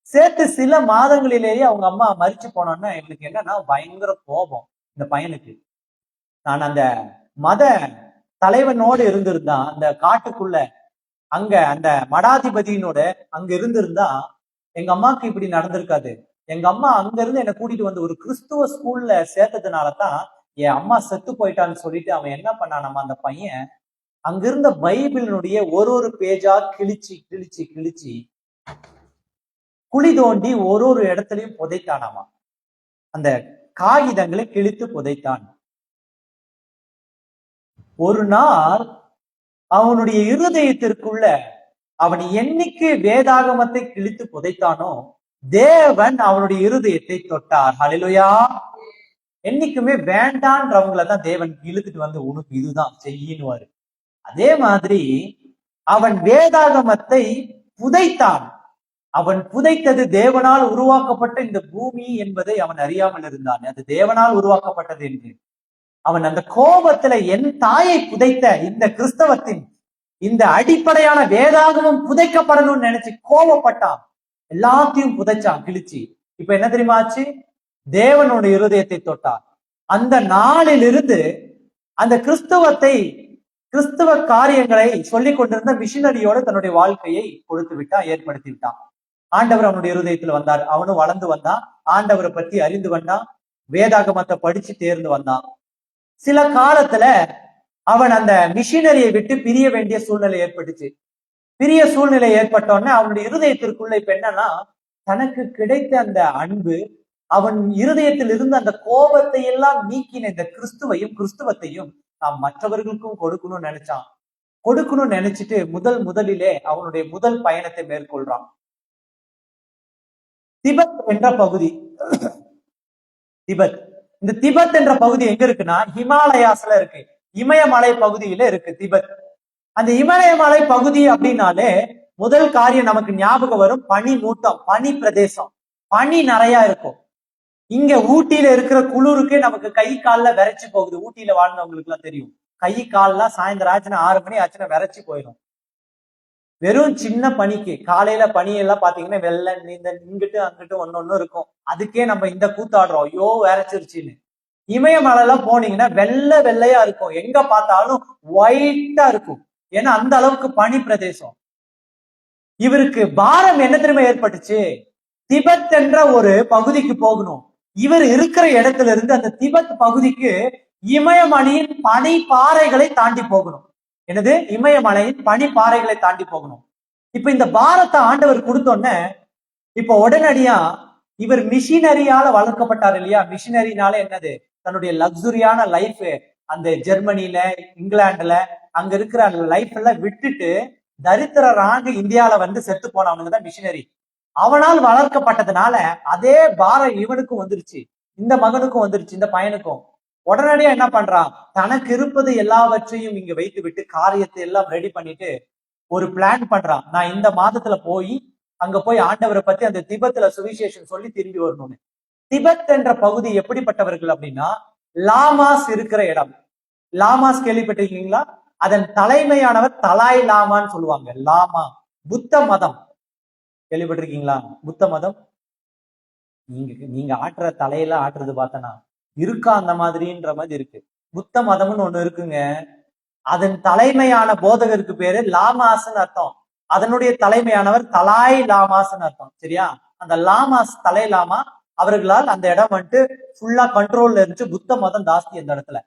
சேர்த்து சில மாதங்களிலேயே அவங்க அம்மா மரிச்சு போனோன்னு இவனுக்கு என்னன்னா பயங்கர கோபம் இந்த பையனுக்கு. நான் அந்த மத தலைவனோடு இருந்திருந்தா, அந்த காட்டுக்குள்ள அங்க அந்த மடாதிபதியினோட அங்க இருந்திருந்தா எங்க அம்மாவுக்கு இப்படி நடந்திருக்காது. எங்க அம்மா அங்க இருந்து என்னை கூட்டிட்டு வந்து ஒரு கிறிஸ்துவ ஸ்கூல்ல சேர்த்ததுனாலதான் என் அம்மா செத்து போயிட்டான்னு சொல்லிட்டு அவன் என்ன பண்ணான், நம்ம அந்த பையன் அங்கிருந்த பைபிளினுடைய ஒரு பேஜா கிழிச்சு கிழிச்சு கிழிச்சு குழி தோண்டி ஒரு இடத்துலயும் புதைத்தானாமா. அந்த காகிதங்களை கிழித்து புதைத்தான். ஒரு நாள் அவனுடைய இருதயத்திற்குள்ள அவன் என்னைக்கு வேதாகமத்தை கிழித்து புதைத்தானோ, தேவன் அவனுடைய இருதயத்தை தொட்டார். ஹல்லேலூயா. என்னைக்குமே வேண்டான்றவங்களதான் தேவன் இழுத்துட்டு வந்து உனக்கு இதுதான் செய்யினுவாரு. அதே மாதிரி அவன் வேதாகமத்தை புதைத்தான். அவன் புதைத்தது தேவனால் உருவாக்கப்பட்ட இந்த பூமி என்பதை அவன் அறியாமல் இருந்தான். அது தேவனால் உருவாக்கப்பட்டது என்று அவன் அந்த கோபத்துல என் தாயை புதைத்த இந்த கிறிஸ்தவத்தின் இந்த அடிப்படையான வேதாகமம் புதைக்கப்படணும்னு நினைச்சு கோபப்பட்டான். எல்லாத்தையும் புதைச்சான் கிழிச்சு. இப்ப என்ன தெரியுமா ஆச்சு? தேவனோட இருதயத்தை தொட்டார். அந்த நாளிலிருந்து அந்த கிறிஸ்துவ காரியங்களை சொல்லிக் கொண்டிருந்த மிஷினரியோட தன்னுடைய வாழ்க்கையை கொடுத்து விட்டான், ஏற்படுத்தி விட்டான். ஆண்டவர் அவனுடைய இருதயத்துல வந்தார். அவனும் வளர்ந்து வந்தான், ஆண்டவரை பத்தி அறிந்து வந்தான், வேதாகமத்தை படிச்சு தேர்ந்து வந்தான். சில காலத்துல அவன் அந்த மிஷினரியை விட்டு பிரிய வேண்டிய சூழ்நிலை ஏற்பட்டுச்சு. பிரிய சூழ்நிலை ஏற்பட்டோன்னே அவனுடைய இருதயத்திற்குள்ள இப்ப என்னன்னா, தனக்கு கிடைத்த அந்த அன்பு, அவன் இருதயத்தில் இருந்து அந்த கோபத்தை எல்லாம் நீக்கின இந்த கிறிஸ்துவத்தையும் நாம் மற்றவர்களுக்கும் கொடுக்கணும்னு நினைச்சான். கொடுக்கணும்னு நினைச்சிட்டு முதலிலே அவனுடைய முதல் பயணத்தை மேற்கொள்றான். திபெத் என்ற பகுதி. இந்த திபெத் என்ற பகுதி எங்க இருக்குன்னா, ஹிமாலயாஸ்ல இருக்கு. இமயமலை பகுதியில இருக்கு திபெத். அந்த இமயமலை பகுதி அப்படின்னாலே முதல் காரியம் நமக்கு ஞாபகம் வரும் பனி மூட்டம், பனி பிரதேசம், பனி நிறைய இருக்கும். இங்க ஊட்டியில இருக்கிற குளிருக்கு நமக்கு கை கால்ல விரைச்சு போகுது. ஊட்டியில வாழ்ந்தவங்களுக்கு எல்லாம் தெரியும், கை கால்லாம் சாயந்தரம் ஆச்சுன்னா 6 மணி ஆச்சுன்னா விரைச்சு போயிடும். வெறும் சின்ன பனிக்கு, காலையில பனியெல்லாம் பாத்தீங்கன்னா வெள்ளை இங்கிட்டு அங்கிட்டு ஒன்னொன்னு இருக்கும். அதுக்கே நம்ம இந்த கூத்தாடுறோம், ஐயோ விரைச்சிருச்சுன்னு. இமயமலைலாம் போனீங்கன்னா வெள்ளையா இருக்கும், எங்க பார்த்தாலும் ஒயிட்டா இருக்கும். ஏன்னா அந்த அளவுக்கு பனி பிரதேசம். இவருக்கு பாரம் என்ன தெரியுமா ஏற்பட்டுச்சு? திபெத் என்ற ஒரு பகுதிக்கு போகணும். இவர் இருக்கிற இடத்துல இருந்து அந்த திபெத் பகுதிக்கு இமயமலையின் பனி பாறைகளை தாண்டி போகணும். என்னது? இமயமலையின் பனி பாறைகளை தாண்டி போகணும். இப்ப இந்த பாரத்தை ஆண்டவர் கொடுத்தோன்னே இப்ப உடனடியா இவர் மிஷினரியால வளர்க்கப்பட்டார் இல்லையா? மிஷினரினால என்னது? தன்னுடைய லக்ஸுரியான லைஃப் அந்த ஜெர்மனில, இங்கிலாந்துல அங்க இருக்கிற லைஃப் எல்லாம் விட்டுட்டு தரித்திரராக இந்தியால வந்து செத்து போனவனுங்க தான் மிஷினரி. அவனால் வளர்க்கப்பட்டதுனால அதே பாரம் இவனுக்கும் வந்துருச்சு. இந்த மகனுக்கும் வந்துருச்சு, இந்த பையனுக்கும். உடனடியா என்ன பண்றான், தனக்கு இருப்பது எல்லாவற்றையும் இங்க வைத்து விட்டு காரியத்தை எல்லாம் ரெடி பண்ணிட்டு ஒரு பிளான் பண்றான். நான் இந்த மாதத்துல போய் அங்க போய் ஆண்டவரை பத்தி அந்த திபெத்ல சுவிசேஷம் சொல்லி திரும்பி வரணும்னு. திபெத் என்ற பகுதி எப்படிப்பட்டவர்கள் அப்படின்னா, லாமாஸ் இருக்கிற இடம். லாமாஸ் கேள்விப்பட்டிருக்கீங்களா? அதன் தலைமையானவர் தலாய் லாமான்னு சொல்லுவாங்க. லாமா புத்த மதம் கேள்விப்பட்டிருக்கீங்களா? புத்த மதம் நீங்க ஆட்டுற தலையில ஆட்டுறது பார்த்தனா இருக்கா அந்த மாதிரின்ற மாதிரி இருக்கு. புத்த மதம்னு ஒண்ணு இருக்குங்க. அதன் தலைமையான போதகருக்கு பேரு லாமாஸ்ன்னு அர்த்தம். அதனுடைய தலைமையானவர் தலாய் லாமாஸ்ன்னு அர்த்தம். சரியா? அந்த லாமாஸ் தலை லாமா அவர்களால் அந்த இடம் வந்துட்டு ஃபுல்லா கண்ட்ரோல்ல இருந்துச்சு. புத்த மதம் ஜாஸ்தி அந்த இடத்துல.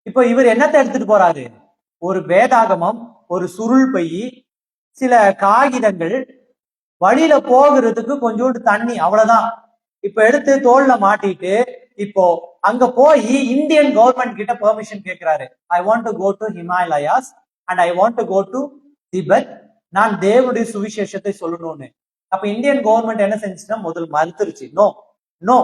இப்போ இவர் என்னத்தை எடுத்துட்டு போறாரு? ஒரு வேதாகமம், ஒரு சுருள் பை, சில காகிதங்கள், வழியில போகிறதுக்கு கொஞ்சோண்டு தண்ணி, அவ்வளவுதான். இப்ப எடுத்து தோல்ல மாட்டிட்டு இப்போ அங்க போய் இந்தியன் கவர்மெண்ட் கிட்ட பெர்மிஷன் கேட்கிறாரு. I want to go to Himalayas and I want to go to Tibet. நான் தேவனுடைய சுவிசேஷத்தை சொல்லணும்னு. அப்ப இந்தியன் கவர்மெண்ட் என்ன செஞ்சுன்னா முதல் மறுத்துருச்சு. நோ நோ,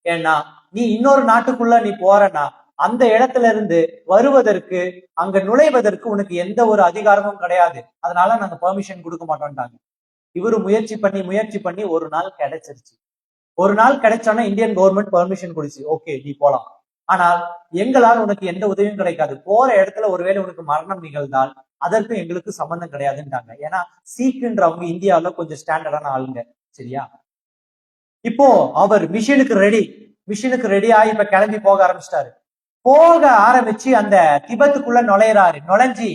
ஏன்னா நீ இன்னொரு நாட்டுக்குள்ள நீ போறனா அந்த இடத்துல இருந்து வருவதற்கு, அங்க நுழைவதற்கு உனக்கு எந்த ஒரு அதிகாரமும் கிடையாது. அதனால நாங்க பெர்மிஷன் கொடுக்க மாட்டோம்ட்டாங்க. இவரு முயற்சி பண்ணி ஒரு நாள் கிடைச்சிருச்சு. ஒரு நாள் கிடைச்சோன்னா இந்தியன் கவர்மெண்ட் பெர்மிஷன் கொடுச்சு. ஓகே, நீ போலாம். ஆனால் எங்களால் உனக்கு எந்த உதவியும் கிடைக்காது. போற இடத்துல ஒருவேளை உனக்கு மரணம் நிகழ்ந்தால் அதற்கு எங்களுக்கு சம்பந்தம் கிடையாதுன்ட்டாங்க. ஏன்னா சீக்குன்றவங்க இந்தியாவில கொஞ்சம் ஸ்டாண்டர்டான ஆளுங்க. சரியா? இப்போ அவர் மிஷினுக்கு ரெடி ஆகி இப்ப கிளம்பி போக ஆரம்பிச்சிட்டாரு. போக ஆரம்பிச்சு அந்த திபெத்துக்குள்ள நுழையிறாரு. நுழைஞ்சி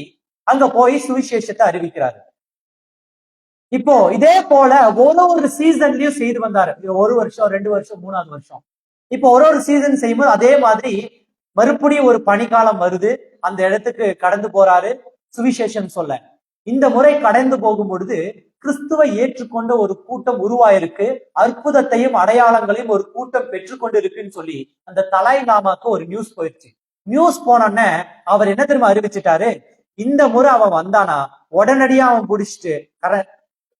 அங்க போய் சுவிசேஷத்தை அறிவிக்கிறாரு. இப்போ இதே போல ஒரு சீசன்லயும் செய்து வந்தாரு. 1 வருஷம், 2 வருஷம், 3வது வருஷம். இப்போ ஒரு சீசன் செய்யும்போது அதே மாதிரி மறுபடியும் ஒரு பனிக்காலம் வருது. அந்த இடத்துக்கு கடந்து போறாரு சுவிசேஷம் சொல்ல. இந்த முறை கடந்து போகும் பொழுது கிறிஸ்துவை ஏற்றுக்கொண்ட ஒரு கூட்டம் உருவாயிருக்கு. அற்புதத்தையும் அடையாளங்களையும் ஒரு கூட்டம் பெற்றுக்கொண்டு இருக்குன்னு சொல்லி அந்த தலாய் லாமாக்கு ஒரு நியூஸ் போயிடுச்சு. நியூஸ் போனோன்னே அவர் என்ன தெரியுமா அறிவிச்சிட்டாரு? இந்த முறை அவன் வந்தானா உடனடியா அவன் பிடிச்சிட்டு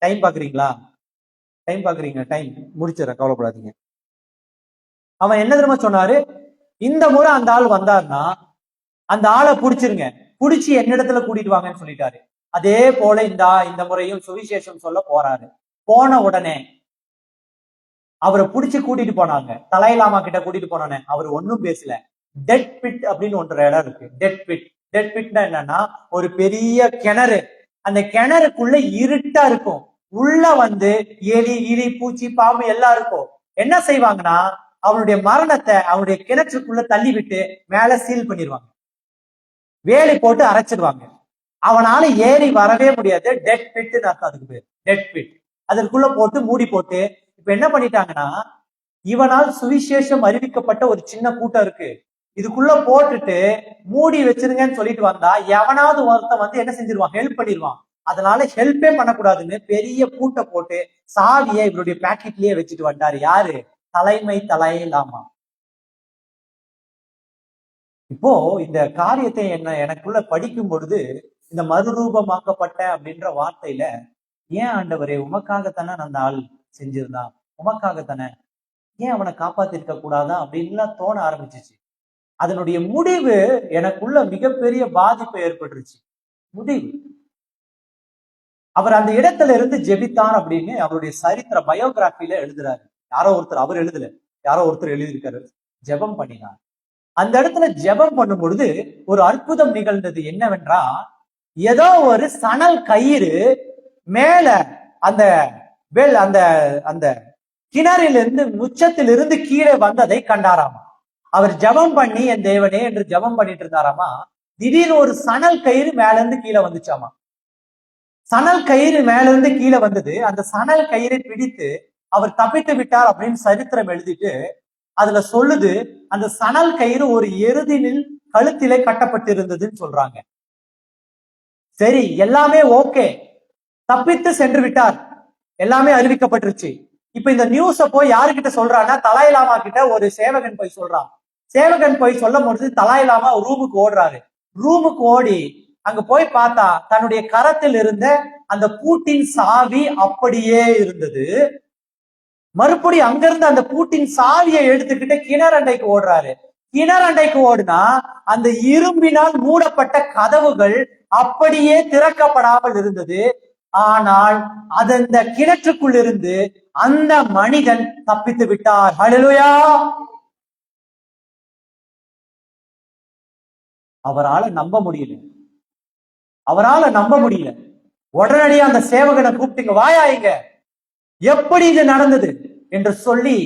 டைம் பாக்குறீங்களா? டைம் முடிச்சிடற, கவலைப்படாதீங்க. அவன் என்ன தெரியுமா சொன்னாரு? இந்த முறை அந்த ஆள் வந்தாருன்னா அந்த ஆளை புடிச்சிருங்க, புடிச்சு என்னிடத்துல கூட்டிட்டு வாங்கன்னு சொல்லிட்டாரு. அதே போல இந்த முறையும் சுவிசேஷம் சொல்ல போறாரு. போன உடனே அவரை புடிச்சு கூட்டிட்டு போனாங்க. தலாய்லாமா கிட்ட கூட்டிட்டு போனோன்னே அவர் ஒன்னும் பேசல. டெட் பிட் அப்படின்னு ஒன்று இடம் இருக்கு. டெட் பிட்னா என்னன்னா ஒரு பெரிய கிணறு. அந்த கிணறுக்குள்ள இருட்டா இருக்கும். உள்ள வந்து எலி பூச்சி பாம்பு எல்லாம் இருக்கும். என்ன செய்வாங்கன்னா அவனுடைய மரணத்தை அவனுடைய கிணற்றுக்குள்ள தள்ளி விட்டு மேல சீல் பண்ணிடுவாங்க. வேலி போட்டு அரைச்சிடுவாங்க. அவனால ஏறி வரவே முடியாது. டெட் பிட்னு அர்த்தம் அதுக்கு பேர். Dead pit. அதற்குள்ள போட்டு மூடி போட்டு இப்ப என்ன பண்ணிட்டாங்கன்னா, இவனால் சுவிசேஷம் அறிவிக்கப்பட்ட ஒரு சின்ன கூட்டம் இருக்கு, இதுக்குள்ள போட்டுட்டு மூடி வச்சிருங்கன்னு சொல்லிட்டு வந்தா எவனாவது ஒருத்தன் வந்து என்ன செஞ்சிருவான்? ஹெல்ப் பண்ணிடுவான். அதனால ஹெல்ப்பே பண்ணக்கூடாதுன்னு பெரிய பூட்டை போட்டு சாவியை இவருடைய பாக்கெட்லயே வச்சுட்டு வந்தாரு. யாரு? தலாய் லாமா. இப்போ இந்த காரியத்தை எனக்குள்ள படிக்கும் பொழுது இந்த மறுரூபமாக்கப்பட்ட அப்படின்ற வார்த்தையில, ஏன் ஆண்டவரே உமக்காகத்தானே அந்த ஆள் செஞ்சிருந்தான், உமக்காகத்தானே, ஏன் அவனை காப்பாத்திருக்க கூடாதா அப்படின்லாம் தோண ஆரம்பிச்சிச்சு. அதனுடைய முடிவு எனக்குள்ள மிகப்பெரிய பாதிப்பை ஏற்பட்டுருச்சு. முடிவு, அவர் அந்த இடத்துல இருந்து ஜெபித்தார் அப்படின்னு அவருடைய சரித்திர பயோகிராபில எழுதுறாரு. அவர் எழுதல, யாரோ ஒருத்தர் எழுதியிருக்காரு. ஜெபம் பண்ணினார். அந்த இடத்துல ஜெபம் பண்ணும் பொழுது ஒரு அற்புதம் நிகழ்ந்தது. என்னவென்றா, ஏதோ ஒரு சணல் கயிறு மேல அந்த அந்த கிணறிலிருந்து உச்சத்திலிருந்து கீழே வந்ததை கண்டாராமா. அவர் ஜெபம் பண்ணி என் தேவனே என்று ஜெபம் பண்ணிட்டு இருந்தாராமா. திடீர்னு ஒரு சணல் கயிறு மேல இருந்து கீழே வந்துச்சாமா. சணல் கயிறு மேல இருந்து கீழே வந்தது. அந்த சணல் கயிறை பிடித்து அவர் தப்பித்து விட்டார் அப்படின்னு சரித்திரம் எழுதிட்டு அதுல சொல்லுது, அந்த சணல் கயிறு ஒரு எருதினில் கழுத்திலே கட்டப்பட்டிருந்ததுன்னு சொல்றாங்க. சரி, எல்லாமே ஓகே, தப்பித்து சென்று விட்டார், எல்லாமே அறிவிக்கப்பட்டுருச்சு. இப்ப இந்த நியூஸ போய் யாருக்கிட்ட சொல்றான்னா, தலாய் லாமா கிட்ட ஒரு சேவகன் போய் சொல்றான். சேவகன் போய் சொல்லும் பொழுது தலாய் லாமா ரூமுக்கு ஓடுறாரு. ரூமுக்கு ஓடி அங்க போய் பார்த்தா தன்னுடைய கரத்தில் இருந்த அந்த பூட்டின் சாவி அப்படியே இருந்தது. மறுபடி அங்கிருந்து அந்த பூட்டின் சாவியை எடுத்துக்கிட்டு கிணறண்டைக்கு ஓடுறாரு. கிணறண்டைக்கு ஓடுனா அந்த இரும்பினால் மூடப்பட்ட கதவுகள் அப்படியே திறக்கப்படாமல் இருந்தது. ஆனால் அந்த கிணற்றுக்குள் இருந்து அந்த மனிதன் தப்பித்து விட்டார். ஹல்லேலூயா! அவரால நம்ப முடியல. உடனடியா அந்த சேவகனை கூப்பிட்டுங்க, வாயா இங்க, எப்படி இது நடந்தது என்று சொல்லி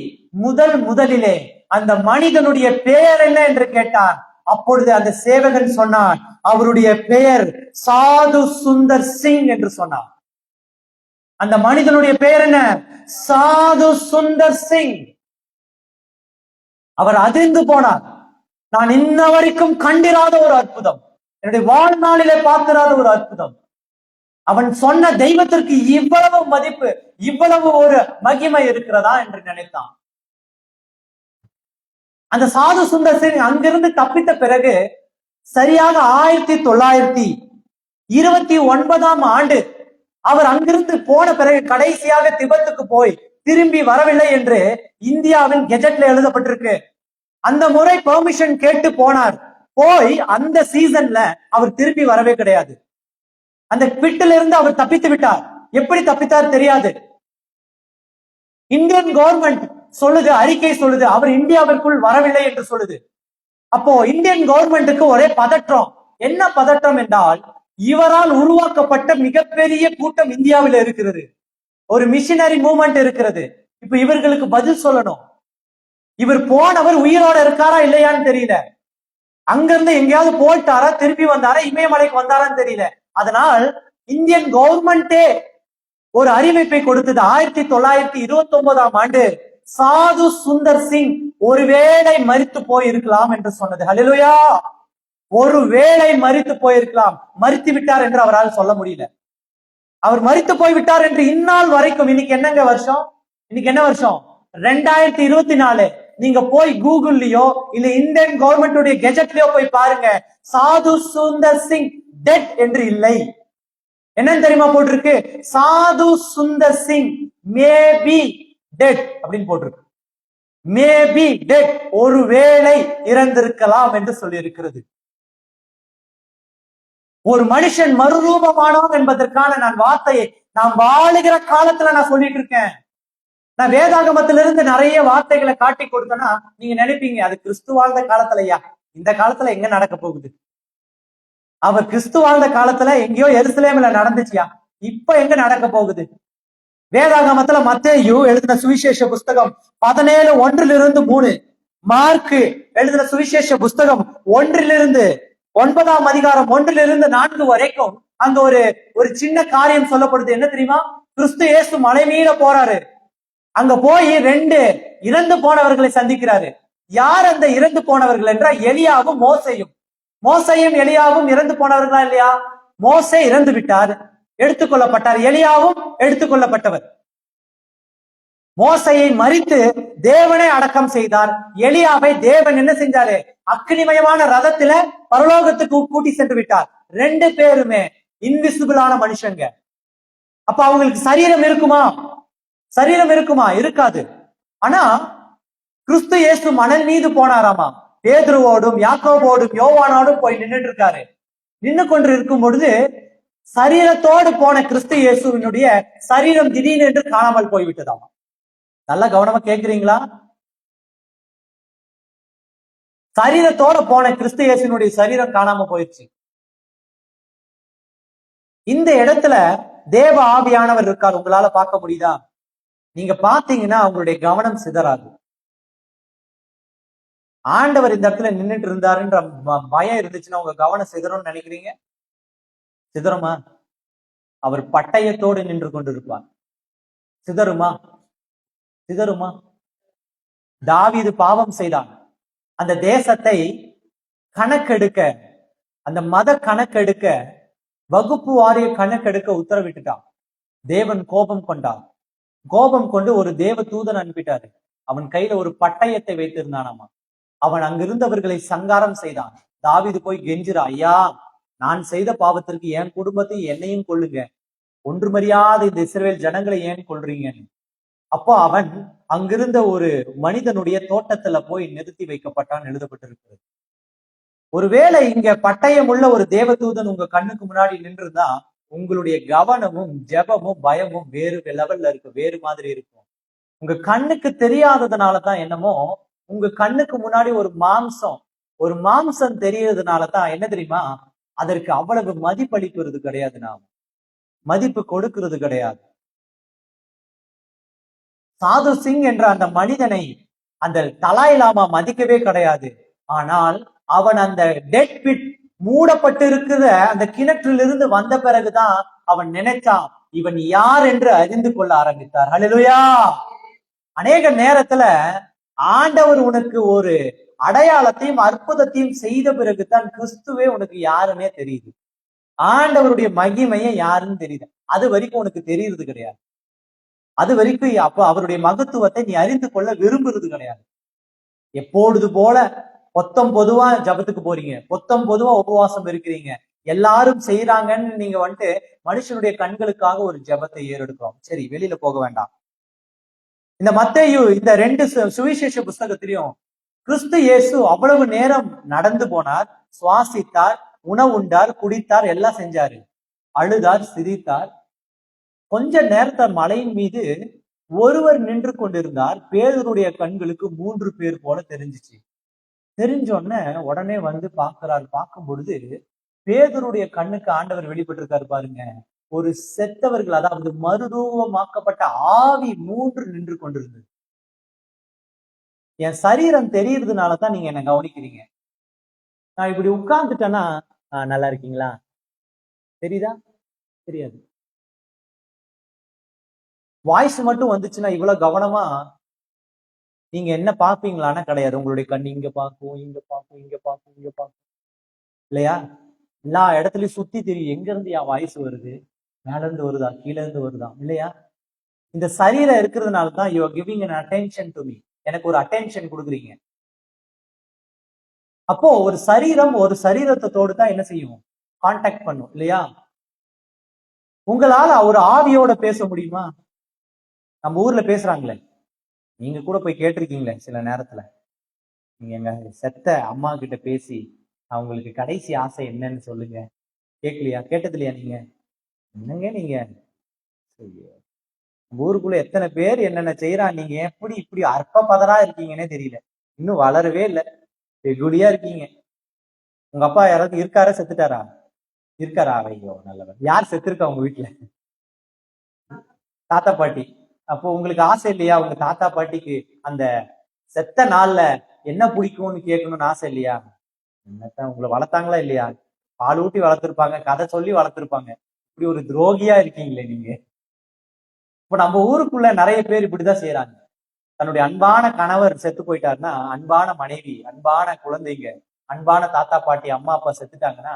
முதலிலே அந்த மனிதனுடைய பெயர் என்ன என்று கேட்டான். அப்பொழுது அந்த சேவகன் சொன்னான், அவருடைய பெயர் சாது சுந்தர் சிங் என்று சொன்னான். அந்த மனிதனுடைய பெயர் என்ன? சாது சுந்தர் சிங். அவர் அதிர்ந்து போனார். நான் இன்ன வரைக்கும் கண்டிராத ஒரு அற்புதம், என்னுடைய வாழ்நாளிலே பார்த்திராத ஒரு அற்புதம். அவன் சொன்ன தெய்வத்திற்கு இவ்வளவு மதிப்பு, இவ்வளவு ஒரு மகிமை இருக்கிறதா என்று நினைத்தான். அந்த சாது சுந்தர் சிங் அங்கிருந்து தப்பித்த பிறகு சரியாக 1929 அவர் அங்கிருந்து போன பிறகு கடைசியாக திபெத்துக்கு போய் திரும்பி வரவில்லை என்று இந்தியாவின் கெஜெட்ல எழுதப்பட்டிருக்கு. அந்த முறை பெர்மிஷன் கேட்டு போனார். போய் அந்த சீசன்ல அவர் திரும்பி வரவே கிடையாது. அந்த பிட்டில இருந்து அவர் தப்பித்து விட்டார். எப்படி தப்பித்தார் தெரியாது. இந்தியன் கவர்மெண்ட் சொல்லுது, அறிக்கை சொல்லுது, அவர் இந்தியாவிற்குள் வரவில்லை என்று சொல்லுது. அப்போ இந்தியன் கவர்மெண்ட்டுக்கு ஒரே பதற்றம். என்ன பதற்றம் என்றால், இவரால் உருவாக்கப்பட்ட மிகப்பெரிய கூட்டம் இந்தியாவில் இருக்கிறது, ஒரு மிஷினரி மூவ்மெண்ட் இருக்கிறது. இப்ப இவர்களுக்கு பதில் சொல்லணும். இவர் போனவர் உயிரோட இருக்காரா இல்லையான்னு தெரியல. அங்கிருந்து எங்கேயாவது போயிட்டாரா, திருப்பி வந்தாரா, இமயமலைக்கு வந்தாரான்னு தெரியல. அதனால் இந்தியன் கவர்மெண்டே ஒரு அறிவிப்பை கொடுத்தது. 1929 சாது சுந்தர் சிங் ஒருவேளை மரித்து போயிருக்கலாம் என்று சொன்னது. ஹல்லேலூயா! ஒருவேளை மரித்து போயிருக்கலாம். மரித்து விட்டார் என்று அவரால் சொல்ல முடியல. அவர் மரித்து போய்விட்டார் என்று இந்நாள் வரைக்கும். இன்னைக்கு என்னங்க வருஷம்? இன்னைக்கு என்ன வருஷம்? 2024. நீங்க போய் கூகுள்லயோ இல்ல இந்தியன் கவர்மெண்ட் கெஜெட்லயோ போய் பாருங்க, சாது சுந்தர் சிங் டெட் என்று இல்லை. என்னன்னு தெரியுமா போட்டிருக்கு? சாது சுந்தர் சிங் மேபி டெட் அப்படின்னு போட்டிருக்கு. மேபி டெட், ஒருவேளை இறந்திருக்கலாம் என்று சொல்லி இருக்கிறது. ஒரு மனுஷன் மறுரூபமானவன் என்பதற்கான நான் வார்த்தையை நாம் வாழுகிற காலத்துல நான் சொல்லிட்டு இருக்கேன். நான் வேதாகமத்திலிருந்து நிறைய வார்த்தைகளை காட்டி கொடுத்தேன்னா நீங்க நினைப்பீங்க அது கிறிஸ்து வாழ்ந்த காலத்துலயா, இந்த காலத்துல எங்க நடக்க போகுது? அவர் கிறிஸ்து வாழ்ந்த காலத்துல எங்கேயோ எருசலேம்ல நடந்துச்சியா, இப்ப எங்க நடக்க போகுது? வேதாகமத்துல மத்தேயு எழுதின சுவிசேஷ புஸ்தகம் 17:1-3, மார்க்கு எழுதின சுவிசேஷ புஸ்தகம் 1-9 வரைக்கும் அங்க ஒரு சின்ன காரியம் சொல்லப்படுது. என்ன தெரியுமா? கிறிஸ்து இயேசு மலை மீத போறாரு. அங்க போய் 2 இறந்து போனவர்களை சந்திக்கிறாரு. யார் அந்த இறந்து போனவர்கள் என்றால் எலியாவும் மோசையும். மோசையும் எலியாவும் இறந்து போனவர்களா இல்லையா? மோசே இறந்து விட்டார், எடுத்துக்கொள்ளப்பட்டார். எலியாவும் எடுத்துக்கொள்ளப்பட்டவர். மோசையை மரித்து தேவனை அடக்கம் செய்தார். எலியாவை தேவன் என்ன செஞ்சாரு? அக்னிமயமான ரதத்துல பரலோகத்துக்கு கூட்டி சென்று விட்டார். 2 பேருமே இன்விசிபிளான மனுஷங்க. அப்ப அவங்களுக்கு சரீரம் இருக்குமா? இருக்காது. ஆனா கிறிஸ்து இயேசு மணல் மீது போனாராமா. பேதுருவோடும் யாக்கோபோடும் யோவானோடும் போய் நின்றுட்டு இருக்காரு. நின்று கொண்டு இருக்கும் பொழுது சரீரத்தோடு போன கிறிஸ்து இயேசுவினுடைய சரீரம் திடீர்னு என்று காணாமல் போய்விட்டதாமா. நல்ல கவனமா கேக்குறீங்களா? சரீரத்தோட போன கிறிஸ்து இயேசுவினுடைய சரீரம் காணாம போயிடுச்சு. இந்த இடத்துல தேவ ஆவியானவர் இருக்கார். உங்களால பார்க்க முடியுதா? நீங்க பாத்தீங்கன்னா அவங்களுடைய கவனம் சிதறாது. ஆண்டவர் இந்த இடத்துல நின்றுட்டு இருந்தாருன்ற பயம் இருந்துச்சுன்னா உங்க கவனம் சிதறும்னு நினைக்கிறீங்க? சிதறுமா? அவர் பட்டயத்தோடு நின்று கொண்டிருப்பார். சிதறுமா? தாவீது பாவம் செய்தான். அந்த தேசத்தை கணக்கெடுக்க, அந்த மத கணக்கெடுக்க, வகுப்பு வாரிய கணக்கெடுக்க உத்தரவிட்டுட்டான். தேவன் கோபம் கொண்டார். கோபம் கொண்டு ஒரு தேவ தூதன் அனுப்பிட்டாரு. அவன் கையில ஒரு பட்டயத்தை வைத்திருந்தானாமா. அவன் அங்கிருந்தவர்களை சங்காரம் செய்தான். தாவீது போய் கெஞ்சிரா, ஐயா, நான் செய்த பாவத்திற்கு என் குடும்பத்தை என்னையும் கொள்ளுங்க, ஒன்றுமறியாத இந்த இஸ்ரவேல் ஜனங்களை ஏன் கொள்றீங்கன்னு. அப்போ அவன் அங்கிருந்த ஒரு மனிதனுடைய தோட்டத்துல போய் நிறுத்தி வைக்கப்பட்டான் எழுதப்பட்டிருக்கிறது. ஒருவேளை இங்க பட்டயம் உள்ள ஒரு தேவதூதன் உங்க கண்ணுக்கு முன்னாடி நின்றுதான் உங்களுடைய கவனமும் ஜெபமும் பயமும் வேறு லெவல்ல இருக்கு, வேறு மாதிரி இருக்கும். உங்க கண்ணுக்கு தெரியாததுனாலதான் என்னமோ உங்க கண்ணுக்கு முன்னாடி ஒரு மாம்சம் தெரியறதுனாலதான் என்ன தெரியுமா, அதற்கு அவ்வளவு மதிப்பளிக்கிறது கிடையாது, நாம் மதிப்பு கொடுக்கிறது கிடையாது. சாது சிங் என்ற அந்த மனிதனை அந்த தலாய் லாமா மதிக்கவே கிடையாது. ஆனால் அவன் அந்த டெட் பிட் மூடப்பட்டு இருக்கிற அந்த கிணற்றிலிருந்து வந்த பிறகுதான் அவன் நினைச்சான் இவன் யார் என்று அறிந்து கொள்ள ஆரம்பித்தார். ஹல்லேலூயா. அநேக நேரத்துல ஆண்டவர் உனக்கு ஒரு அடையாளத்தையும் அற்புதத்தையும் செய்த பிறகுதான் கிறிஸ்துவே உனக்கு யாருன்னே தெரியுது. ஆண்டவருடைய மகிமையை யாருன்னு தெரியுது. அது வரைக்கும் உனக்கு தெரியுறது கிடையாது. அது வரைக்கும் அப்ப அவருடைய மகத்துவத்தை நீ அறிந்து கொள்ள விரும்புறது கிடையாது. எப்பொழுது போல பொதுவா ஜபத்துக்கு போறீங்க, பொதுவா உபவாசம் இருக்கிறீங்க, எல்லாரும் செய்யறாங்கன்னு நீங்க வந்துட்டு மனுஷனுடைய கண்களுக்காக ஒரு ஜபத்தை ஏறெடுக்கிறோம். சரி, வெளியில போக வேண்டாம். இந்த மத்தேயு இந்த 2 சுவிசேஷ புஸ்தகத்திலையும் கிறிஸ்து இயேசு அவ்வளவு நேரம் நடந்து போனார், சுவாசித்தார், உணவுண்டார், குடித்தார், எல்லாம் செஞ்சாரு. அழுதார், சிரித்தார். கொஞ்ச நேரத்த மலையின் மீது ஒருவர் நின்று கொண்டிருந்தார். பேதுருடைய கண்களுக்கு 3 பேர் போல தெரிஞ்சிச்சு. தெரிஞ்சோடனே உடனே வந்து பார்க்கிறார். பார்க்கும் பொழுது பேதுருடைய கண்ணுக்கு ஆண்டவர் வெளிப்பட்டிருக்காரு பாருங்க. ஒரு செத்தவர்கள், அதாவது மறுரூபமாக்கப்பட்ட ஆவி 3 நின்று கொண்டிருந்தது. என் சரீரம் தெரியறதுனாலதான் நீங்க என்ன கவனிக்கிறீங்க. நான் இப்படி உட்கார்ந்துட்டேன்னா நல்லா இருக்கீங்களா தெரியுதா? தெரியாது. வாய்ஸ் மட்டும் வந்துச்சுன்னா இவ்வளவு கவனமா நீங்க என்ன பாப்பீங்களான்னா கிடையாது. உங்களுடைய கண் இங்க பார்க்கும், இங்க பார்க்கும், இங்க பார்க்கும், இங்க பார்க்கும், இல்லையா? எல்லா இடத்துலயும் சுத்தி தெரியும். எங்க இருந்து என் வாய்ஸ் வருது, மேல இருந்து வருதா, கீழே இருந்து வருதா, இல்லையா? இந்த சரீரம் இருக்கிறதுனால தான் you are giving an attention to me. எனக்கு ஒரு அட்டென்ஷன் கொடுக்குறீங்க. அப்போ ஒரு சரீரம் ஒரு சரீரத்தோடு தான் என்ன செய்யும், கான்டாக்ட் பண்ணும், இல்லையா? உங்களால ஒரு ஆவியோட பேச முடியுமா? நம்ம ஊர்ல பேசுறாங்களே, நீங்க கூட போய் கேட்டிருக்கீங்களே சில நேரத்துல, நீங்க எங்க செத்த அம்மா கிட்ட பேசி அவங்களுக்கு கடைசி ஆசை என்னன்னு சொல்லுங்க. கேட்கலையா? கேட்டது இல்லையா? நீங்க என்னங்க நீங்க ஊருக்குள்ள எத்தனை பேர் என்னென்ன செய்யறான், நீங்க எப்படி இப்படி அற்ப பதரா இருக்கீங்கன்னே தெரியல. இன்னும் வளரவே இல்லை, வெகுடியா இருக்கீங்க. உங்க அப்பா யாராவது இருக்காரா, செத்துட்டாரா? இருக்காரா? ஐயோ நல்லவர். யார் செத்துருக்கா உங்க வீட்டுல? தாத்தா பாட்டி. அப்போ உங்களுக்கு ஆசை இல்லையா உங்க தாத்தா பாட்டிக்கு அந்த செத்த நாள்ல என்ன பிடிக்கும்னு கேட்கணும்னு ஆசை இல்லையா? என்னத்தான் உங்களை வளர்த்தாங்களா இல்லையா? பால் ஊட்டி வளர்த்திருப்பாங்க, கதை சொல்லி வளர்த்திருப்பாங்க. இப்படி ஒரு துரோகியா இருக்கீங்களே நீங்க. இப்ப நம்ம ஊருக்குள்ள நிறைய பேர் இப்படிதான் செய்யறாங்க. தன்னுடைய அன்பான கணவர் செத்து போயிட்டாருன்னா, அன்பான மனைவி, அன்பான குழந்தைங்க, அன்பான தாத்தா பாட்டி, அம்மா அப்பா செத்துட்டாங்கன்னா,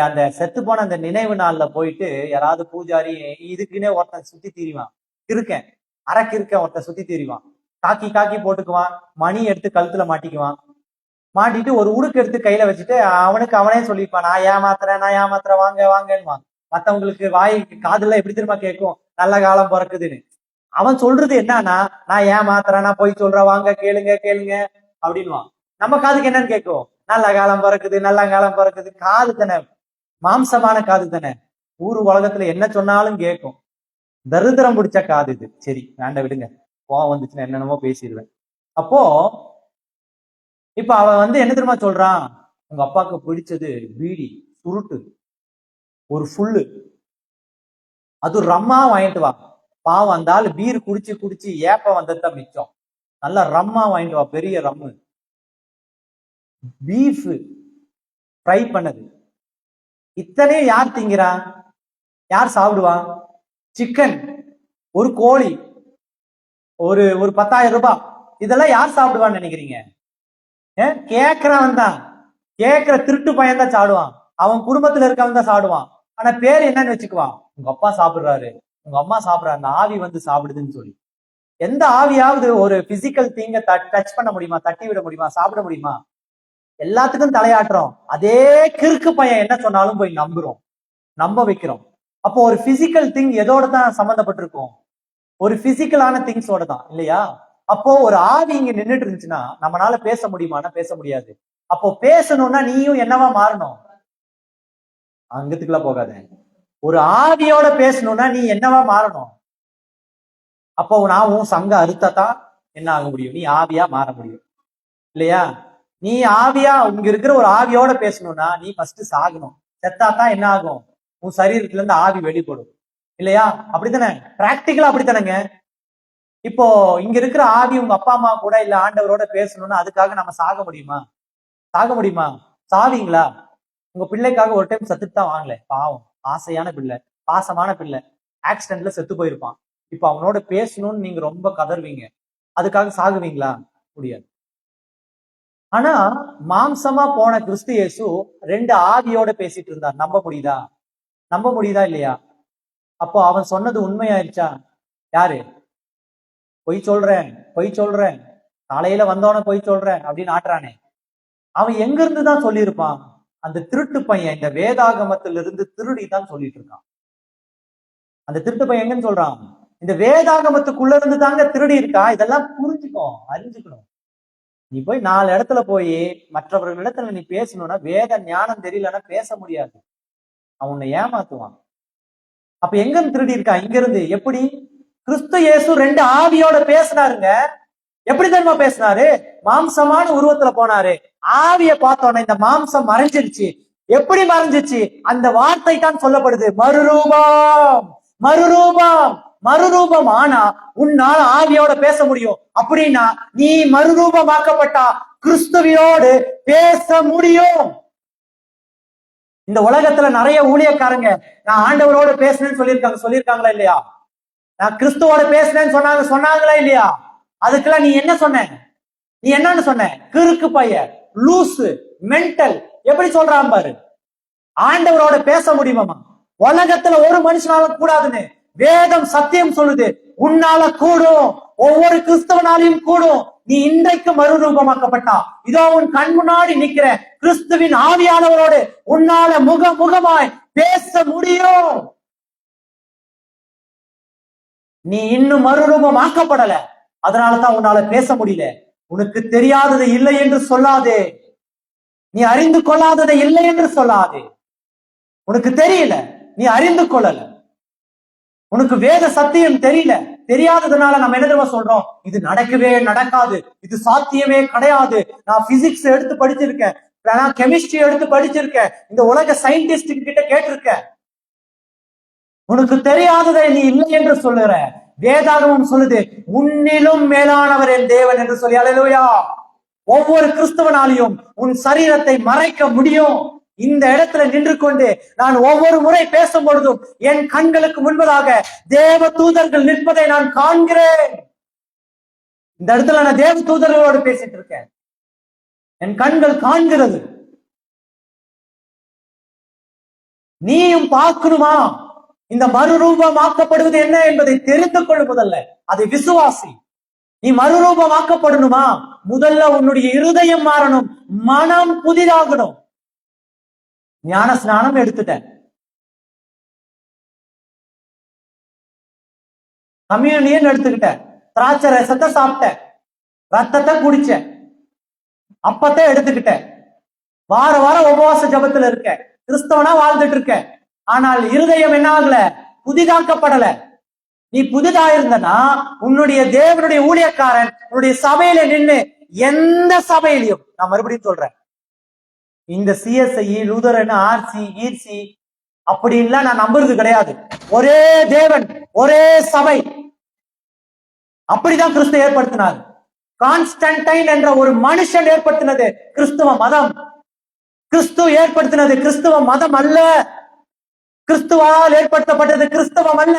அந்த செத்து போன அந்த நினைவு நாள்ல போயிட்டு யாராவது பூஜாரி இதுக்குன்னே ஒருத்தன் சுத்தி தீருவான். இருக்கேன் அரக்கு இருக்கேன் ஒருத்தன் சுத்தி தீருவான். காக்கி போட்டுக்குவான், மணி எடுத்து கழுத்துல மாட்டிக்குவான். மாட்டிட்டு ஒரு உடுக்கு எடுத்து கையில வச்சுட்டு அவனுக்கு அவனே சொல்லிப்பான், நான் ஏமாத்துறேன் வாங்க வாங்கன்னுவான். மத்தவங்களுக்கு வாய் காதுல எப்படி திரும்ப கேட்கும், நல்ல காலம் பிறக்குதுன்னு. அவன் சொல்றது என்னன்னா, நான் ஏமாத்துறேன், நான் போய் சொல்றேன், வாங்க கேளுங்க அப்படின்வான். நம்ம காதுக்கு என்னன்னு கேட்கும், நல்ல காலம் பிறக்குது. காது தானே, மாம்சமான காது தானே, ஊரு உலகத்துல என்ன சொன்னாலும் கேட்கும். தரித்திரம் பிடிச்ச காது இது. சரி வேண்ட விடுங்க, கோவம் வந்துச்சுன்னா என்னென்னமோ பேசிடுவேன். அப்போ இப்ப அவன் என்ன தெரியுமா சொல்றான், உங்க அப்பாவுக்கு பிடிச்சது பீடி சுருட்டு ஒரு ஃபுல்லு, அது ரம்மா வாங்கிட்டு வா. பாவம் அந்த ஆளு பீர் குடிச்சு ஏப்ப வந்ததுதான் மிச்சம். நல்லா ரம்மா வாங்கிட்டு வா, பெரிய ரம்மு. பீஃப் ஃப்ரை பண்ணது, இத்தனையும் யார் திங்கிறான், யார் சாப்பிடுவான்? சிக்கன், ஒரு கோழி, ஒரு 10,000 ரூபாய், இதெல்லாம் யார் சாப்பிடுவான்னு நினைக்கிறீங்க? கேட்கிறவன் தான், கேட்கிற திருட்டு பையன் தான் சாப்பிடுவான், அவன் குடும்பத்துல இருக்கவன் தான் சாப்பிடுவான். ஆனா பேர் என்னன்னு வச்சுக்குவான், உங்க அப்பா சாப்பிடுறாரு, உங்க அம்மா சாப்பிடுறாரு, அந்த ஆவி சாப்பிடுதுன்னு சொல்லி. எந்த ஆவியாவது ஒரு பிசிக்கல் திங்க டச் பண்ண முடியுமா, தட்டி விட முடியுமா, சாப்பிட முடியுமா? எல்லாத்துக்கும் தலையாட்டுறோம். அதே கிறுக்கு பையன் என்ன சொன்னாலும் போய் நம்ப வைக்கிறோம். அப்போ ஒரு பிசிக்கல் திங் எதோட தான் சம்பந்தப்பட்டிருக்கும்? ஒரு பிசிக்கலான திங்ஸோட தான் இல்லையா? அப்போ ஒரு ஆவி இங்க நின்றுட்டு இருந்துச்சுன்னா நம்மளால பேச முடியுமானா பேச முடியாது. அப்போ பேசணும்னா நீயும் என்னவா மாறணும்? அங்கத்துக்குலாம் போகாத. ஒரு ஆவியோட பேசணும்னா நீ என்னவா மாறணும்? அப்போ நான் உன் சங்க அறுத்ததான் என்ன ஆக முடியும்? நீ ஆவியா மாற முடியும் இல்லையா? நீ ஆவியா இங்க இருக்கிற ஒரு ஆவியோட பேசணும்னா நீ ஃபர்ஸ்ட் சாகணும். செத்தாதான் என்ன ஆகும்? உன் சரீரத்துல இருந்து ஆவி வெளிப்படும் இல்லையா? அப்படித்தானே? பிராக்டிக்கலா அப்படித்தானேங்க. இப்போ இங்க இருக்கிற ஆவி உங்க அப்பா அம்மா கூட இல்ல ஆண்டவரோட பேசணும்னா அதுக்காக நம்ம சாக முடியுமா? சாக முடியுமா? சாவீங்களா? உங்க பிள்ளைக்காக ஒரு டைம் செத்துட்டு தான் வாங்கல. பாவம், ஆசையான பிள்ளை, பாசமான பிள்ளை, ஆக்சிடென்ட்ல செத்து போயிருப்பான். இப்ப அவனோட பேசணும்னு நீங்க ரொம்ப கதறுவீங்க. அதுக்காக சாகுவீங்களா? முடியாது. ஆனா மாம்சமா போன கிறிஸ்து இயேசு 2 ஆவியோட பேசிட்டு இருந்தார். நம்ப முடியுதா? நம்ப முடியுதா இல்லையா? அப்போ அவன் சொன்னது உண்மையாயிருச்சா? யாரு பொய் சொல்றேன், பொய் சொல்றேன், காலையில வந்தவன பொய் சொல்றேன் அப்படின்னு ஆட்டுறானே, அவன் எங்க இருந்து தான் சொல்லியிருப்பான்? அந்த திருட்டு பையன் இந்த வேதாகமத்திலிருந்து திருடி தான் சொல்லிட்டு இருக்கான். அந்த திருட்டு பையன் எங்கன்னு சொல்றான்? இந்த வேதாகமத்துக்குள்ள இருந்து தாங்க திருடி இருக்கா. இதெல்லாம் புரிஞ்சுக்கோ, அறிஞ்சுக்கணும். நீ போய் 4 இடத்துல போய் மற்றவர்களிடத்துல நீ பேசணும்னா வேத ஞானம் தெரியலன்னா பேச முடியாது. அவன் உன்னை ஏமாத்துவான். அப்ப எங்க இருந்து திருடி இருக்கா? இங்க இருந்து. எப்படி? கிறிஸ்து இயேசு 2 ஆவியோட பேசினாருங்க. எப்படி தெரியுமா பேசினாரு? மாம்சமான உருவத்துல போனாரு. ஆவிய பார்த்தோன்னே இந்த மாம்சம் மறைஞ்சிருச்சு. எப்படி மறைஞ்சிச்சு? அந்த வார்த்தை தான் சொல்லப்படுது, மறுரூபம், மறுரூபம், மறுரூபம். ஆனா உன்னால ஆவியோட பேச முடியும். அப்படின்னா நீ மறுரூபமாக்கப்பட்டா கிறிஸ்துவியோடு பேச முடியும். இந்த உலகத்துல நிறைய ஊழியக்காரங்க நான் ஆண்டவரோட பேசினேன்னு சொல்லியிருக்காங்களா இல்லையா? நான் கிறிஸ்துவோட பேசினேன்னு சொன்னாங்களா இல்லையா? அதுக்கெல்லாம் நீ என்ன சொன்ன? நீ என்னன்னு சொன்ன? கிறுக்கு பைய, லூசு, மென்டல். எப்படி சொல்றான் பாரு. ஆண்டவரோட பேச முடியுமா? உலகத்துல ஒரு மனுஷனால கூடாதுன்னு வேதம் சத்தியம் சொல்லுது. உன்னால கூடும், ஒவ்வொரு கிறிஸ்தவனாலையும் கூடும். நீ இன்றைக்கு மறுரூபமாக்கப்பட்டா இதோ உன் கண் முன்னாடி நிக்கிற கிறிஸ்துவின் ஆவியானவரோடு உன்னால முகமாய் பேச முடியும். நீ இன்னும் மறுரூபமாக்கப்படல, அதனாலதான் உன்னால பேச முடியல. உனக்கு தெரியாதது இல்லை என்று சொல்லாதே, நீ அறிந்து கொள்ளாததை இல்லை என்று சொல்லாதே. உனக்கு தெரியல, நீ அறிந்து கொள்ளல, உனக்கு வேத சத்தியம் தெரியல. தெரியாததுனால நம்ம என்ன சொல்றோம்? இது நடக்கவே நடக்காது, இது சாத்தியமே கிடையாது. நான் பிசிக்ஸ் எடுத்து படிச்சிருக்கேன், நான் கெமிஸ்ட்ரி எடுத்து படிச்சிருக்கேன், இந்த உலக சயின்டிஸ்ட் கிட்ட கேட்டிருக்கேன். உனக்கு தெரியாததை நீ இல்லை என்று சொல்லுற. வேதாகமம் சொல்லுது, உன்னிலும் மேலானவர் என் தேவன் என்று சொல்லி. அல்லேலூயா. ஒவ்வொரு கிறிஸ்தவனாலையும் உன் சரீரத்தை மறைக்க முடியும். இந்த இடத்துல நின்று கொண்டு நான் ஒவ்வொரு முறை பேசும் பொழுதும் என் கண்களுக்கு முன்பதாக தேவ தூதர்கள் நிற்பதை நான் காண்கிறேன். இந்த இடத்துல நான் தேவ தூதர்களோடு பேசிட்டு இருக்கேன். என் கண்கள் காண்கிறது. நீயும் பார்க்கணுமா? இந்த மறுரூபமாக்கப்படுவது என்ன என்பதை தெரிந்து கொள். முதல்ல அதை விசுவாசி. நீ மறுரூபமாக்கப்படணுமா? முதல்ல உன்னுடைய இருதயம் மாறணும், மனம் புதிதாகணும். ஞான ஸ்நானம் எடுத்துட்டேன், கம்யூனியன் எடுத்துக்கிட்டேன், திராட்சை ரசத்தை சாப்பிட்டேன், ரத்தத்தை குடிச்சேன், அப்பத்தை எடுத்துக்கிட்டேன், வார வாரம் உபவாச ஜபத்துல இருக்கேன், கிறிஸ்தவனா வாழ்ந்துட்டு இருக்கேன். ஆனால் இருதயம் என்ன ஆகல? புதிதாக்கப்படல. நீ புதிதா இருந்தனா உன்னுடைய தேவனுடைய ஊழியக்காரன் உன்னுடைய சபையில நின்று, எந்த சபையிலையும், நான் மறுபடியும் சொல்றேன், இந்த சிஎஸ்ஐ, லூதரன், ஆர்சி, ஈர்சி அப்படின்லாம் நான் நம்புறது கிடையாது. ஒரே தேவன், ஒரே சபை. அப்படிதான் கிறிஸ்து ஏற்படுத்தினார். கான்ஸ்டன்டைன் என்ற ஒரு மனுஷன் ஏற்படுத்தினது கிறிஸ்துவ மதம். கிறிஸ்து ஏற்படுத்தினது கிறிஸ்துவ மதம் அல்ல. கிறிஸ்துவால் ஏற்படுத்தப்பட்டது கிறிஸ்தவம் அல்ல.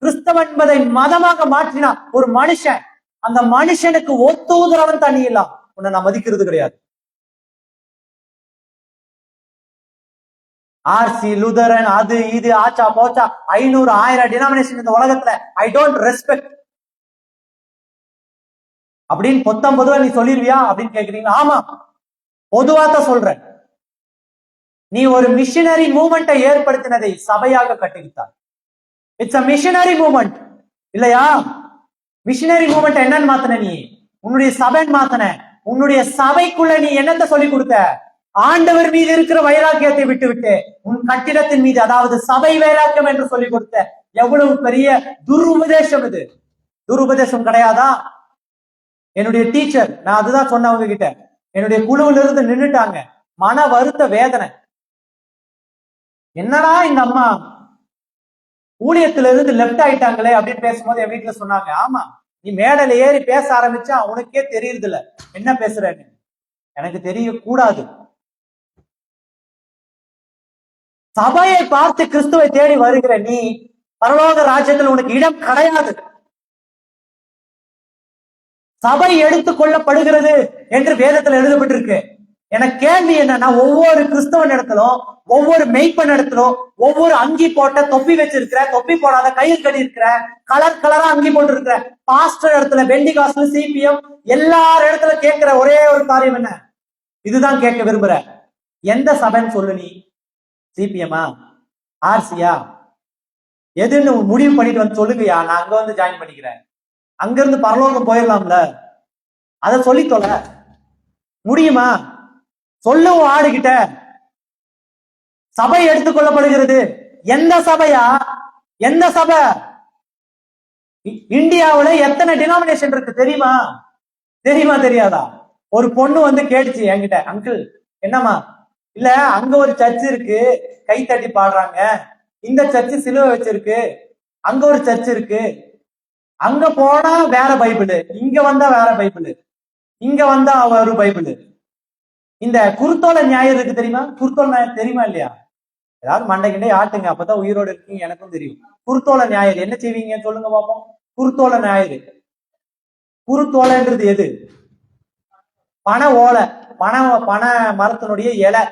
கிறிஸ்தவம் என்பதை மதமாக மாற்றினா ஒரு மனுஷன், அந்த மனுஷனுக்கு ஒத்துதரவன் தண்ணி இல்லாம் உன்னை நான் மதிக்கிறது கிடையாது. ஆர்சி, லுதரன், அது இது ஆச்சா போச்சா 500 1000 டினாமினேஷன் இந்த உலகத்துல ஐ டோன்ட் ரெஸ்பெக்ட் அப்படின்னு 19 நீ சொல்லிருவியா அப்படின்னு கேக்குறீங்க. ஆமா, பொதுவாக சொல்றேன். நீ ஒரு மிஷனரி மூவ்மெண்ட்டை ஏற்படுத்தினதை சபையாக கட்டுவித்தார். It's a missionary movement. இல்லையா? மிஷினரி மூவ்மெண்ட் என்னன்னு மாத்தின நீ? உன்னுடைய சபைன்னு மாத்தின. உன்னுடைய சபைக்குள்ள நீ என்னத்தை சொல்லி கொடுத்த? ஆண்டவர் மீது இருக்கிற வைராக்கியத்தை விட்டு விட்டு உன் கட்டிடத்தின் மீது, அதாவது சபை வைராக்கியம் என்று சொல்லி கொடுத்த. எவ்வளவு பெரிய துருபதேசம் இது! துருபதேசம் கிடையாதா? என்னுடைய டீச்சர், நான் அதுதான் சொன்ன அவங்க கிட்ட, என்னுடைய குழுவில இருந்து நின்னுட்டாங்க. மன வருத்த வேதனை. என்னடா இந்த அம்மா ஊழியத்துல இருந்து லெப்ட் ஆயிட்டாங்களே அப்படின்னு பேசும்போது என் வீட்டுல சொன்னாங்க, ஆமா, நீ மேடையில ஏறி பேச ஆரம்பிச்சா உனக்கே தெரியுது இல்ல என்ன பேசுறேன்னு. எனக்கு தெரியக்கூடாது. சபையை பார்த்து கிறிஸ்துவை தேடி வருகிற நீ பரலோக ராஜ்யத்தில் உனக்கு இடம் கிடையாது. சபை எடுத்துக் கொள்ளப்படுகிறது என்று வேதத்தில் எழுதப்பட்டிருக்கு. எனக்கு கேள்வி என்னன்னா, ஒவ்வொரு கிறிஸ்தவன் இடத்திலும், ஒவ்வொரு மெய்ப்பன் இடத்திலும், ஒவ்வொரு அங்கி போட்ட தொப்பி வச்சிருக்கிற, தொப்பி போடாத கயிறு கட்டி இருக்கிற, கலர் கலரா அங்கி போட்டு இருக்கிற பாஸ்டர் இடத்துல, பெண்டிகாஸ்ல, சிபிஎம் எல்லார் இடத்துல கேட்கிற ஒரே ஒரு காரியம் என்ன? இதுதான் கேட்க விரும்புற. எந்த சபைன்னு சொல்லு நீ? சிபிஎம்மா, ஆர்சியா, எதுன்னு முடிவு பண்ணிட்டு வந்து சொல்லுங்கயா, நான் அங்க வந்து ஜாயின் பண்ணிக்கிறேன். அங்க இருந்து பரலோகம் போயிடலாம்ல, அத சொல்லி தொலை. முடியுமா? சொல்லுவோம் ஆடுகிட்ட. சபை எடுத்துக்கொள்ளப்படுகிறது. எந்த சபையா? எந்த சபை? இந்தியாவுல எத்தனை டினாமினேஷன் இருக்கு தெரியுமா? தெரியுமா தெரியாதா? ஒரு பொண்ணு வந்து கேட்டுச்சு என்கிட்ட, அங்கிள் என்னம்மா, இல்ல அங்க ஒரு சர்ச் இருக்கு, கை தட்டி பாடுறாங்க, இந்த சர்ச் சிலுவை வச்சிருக்கு, அங்க ஒரு சர்ச் இருக்கு, அங்க போனா வேற பைபிள், இங்க வந்தா வேற பைபிள், இங்க வந்தா ஒரு பைபிள். இந்த குருத்தோலை ஞாயிறு இருக்கு தெரியுமா? குருத்தோலை ஞாயிறு தெரியுமா இல்லையா? ஏதாவது மண்டைக்கிண்டே ஆட்டுங்க, அப்பதான் உயிரோடு இருக்கீங்க, எனக்கும் தெரியும். குருத்தோலை ஞாயிறு என்ன செய்வீங்க சொல்லுங்க பாப்போம். குருத்தோலை ஞாயிறு, குருத்தோலைன்றது எது? பனை ஓலை, பனை மரத்தினுடைய இலை,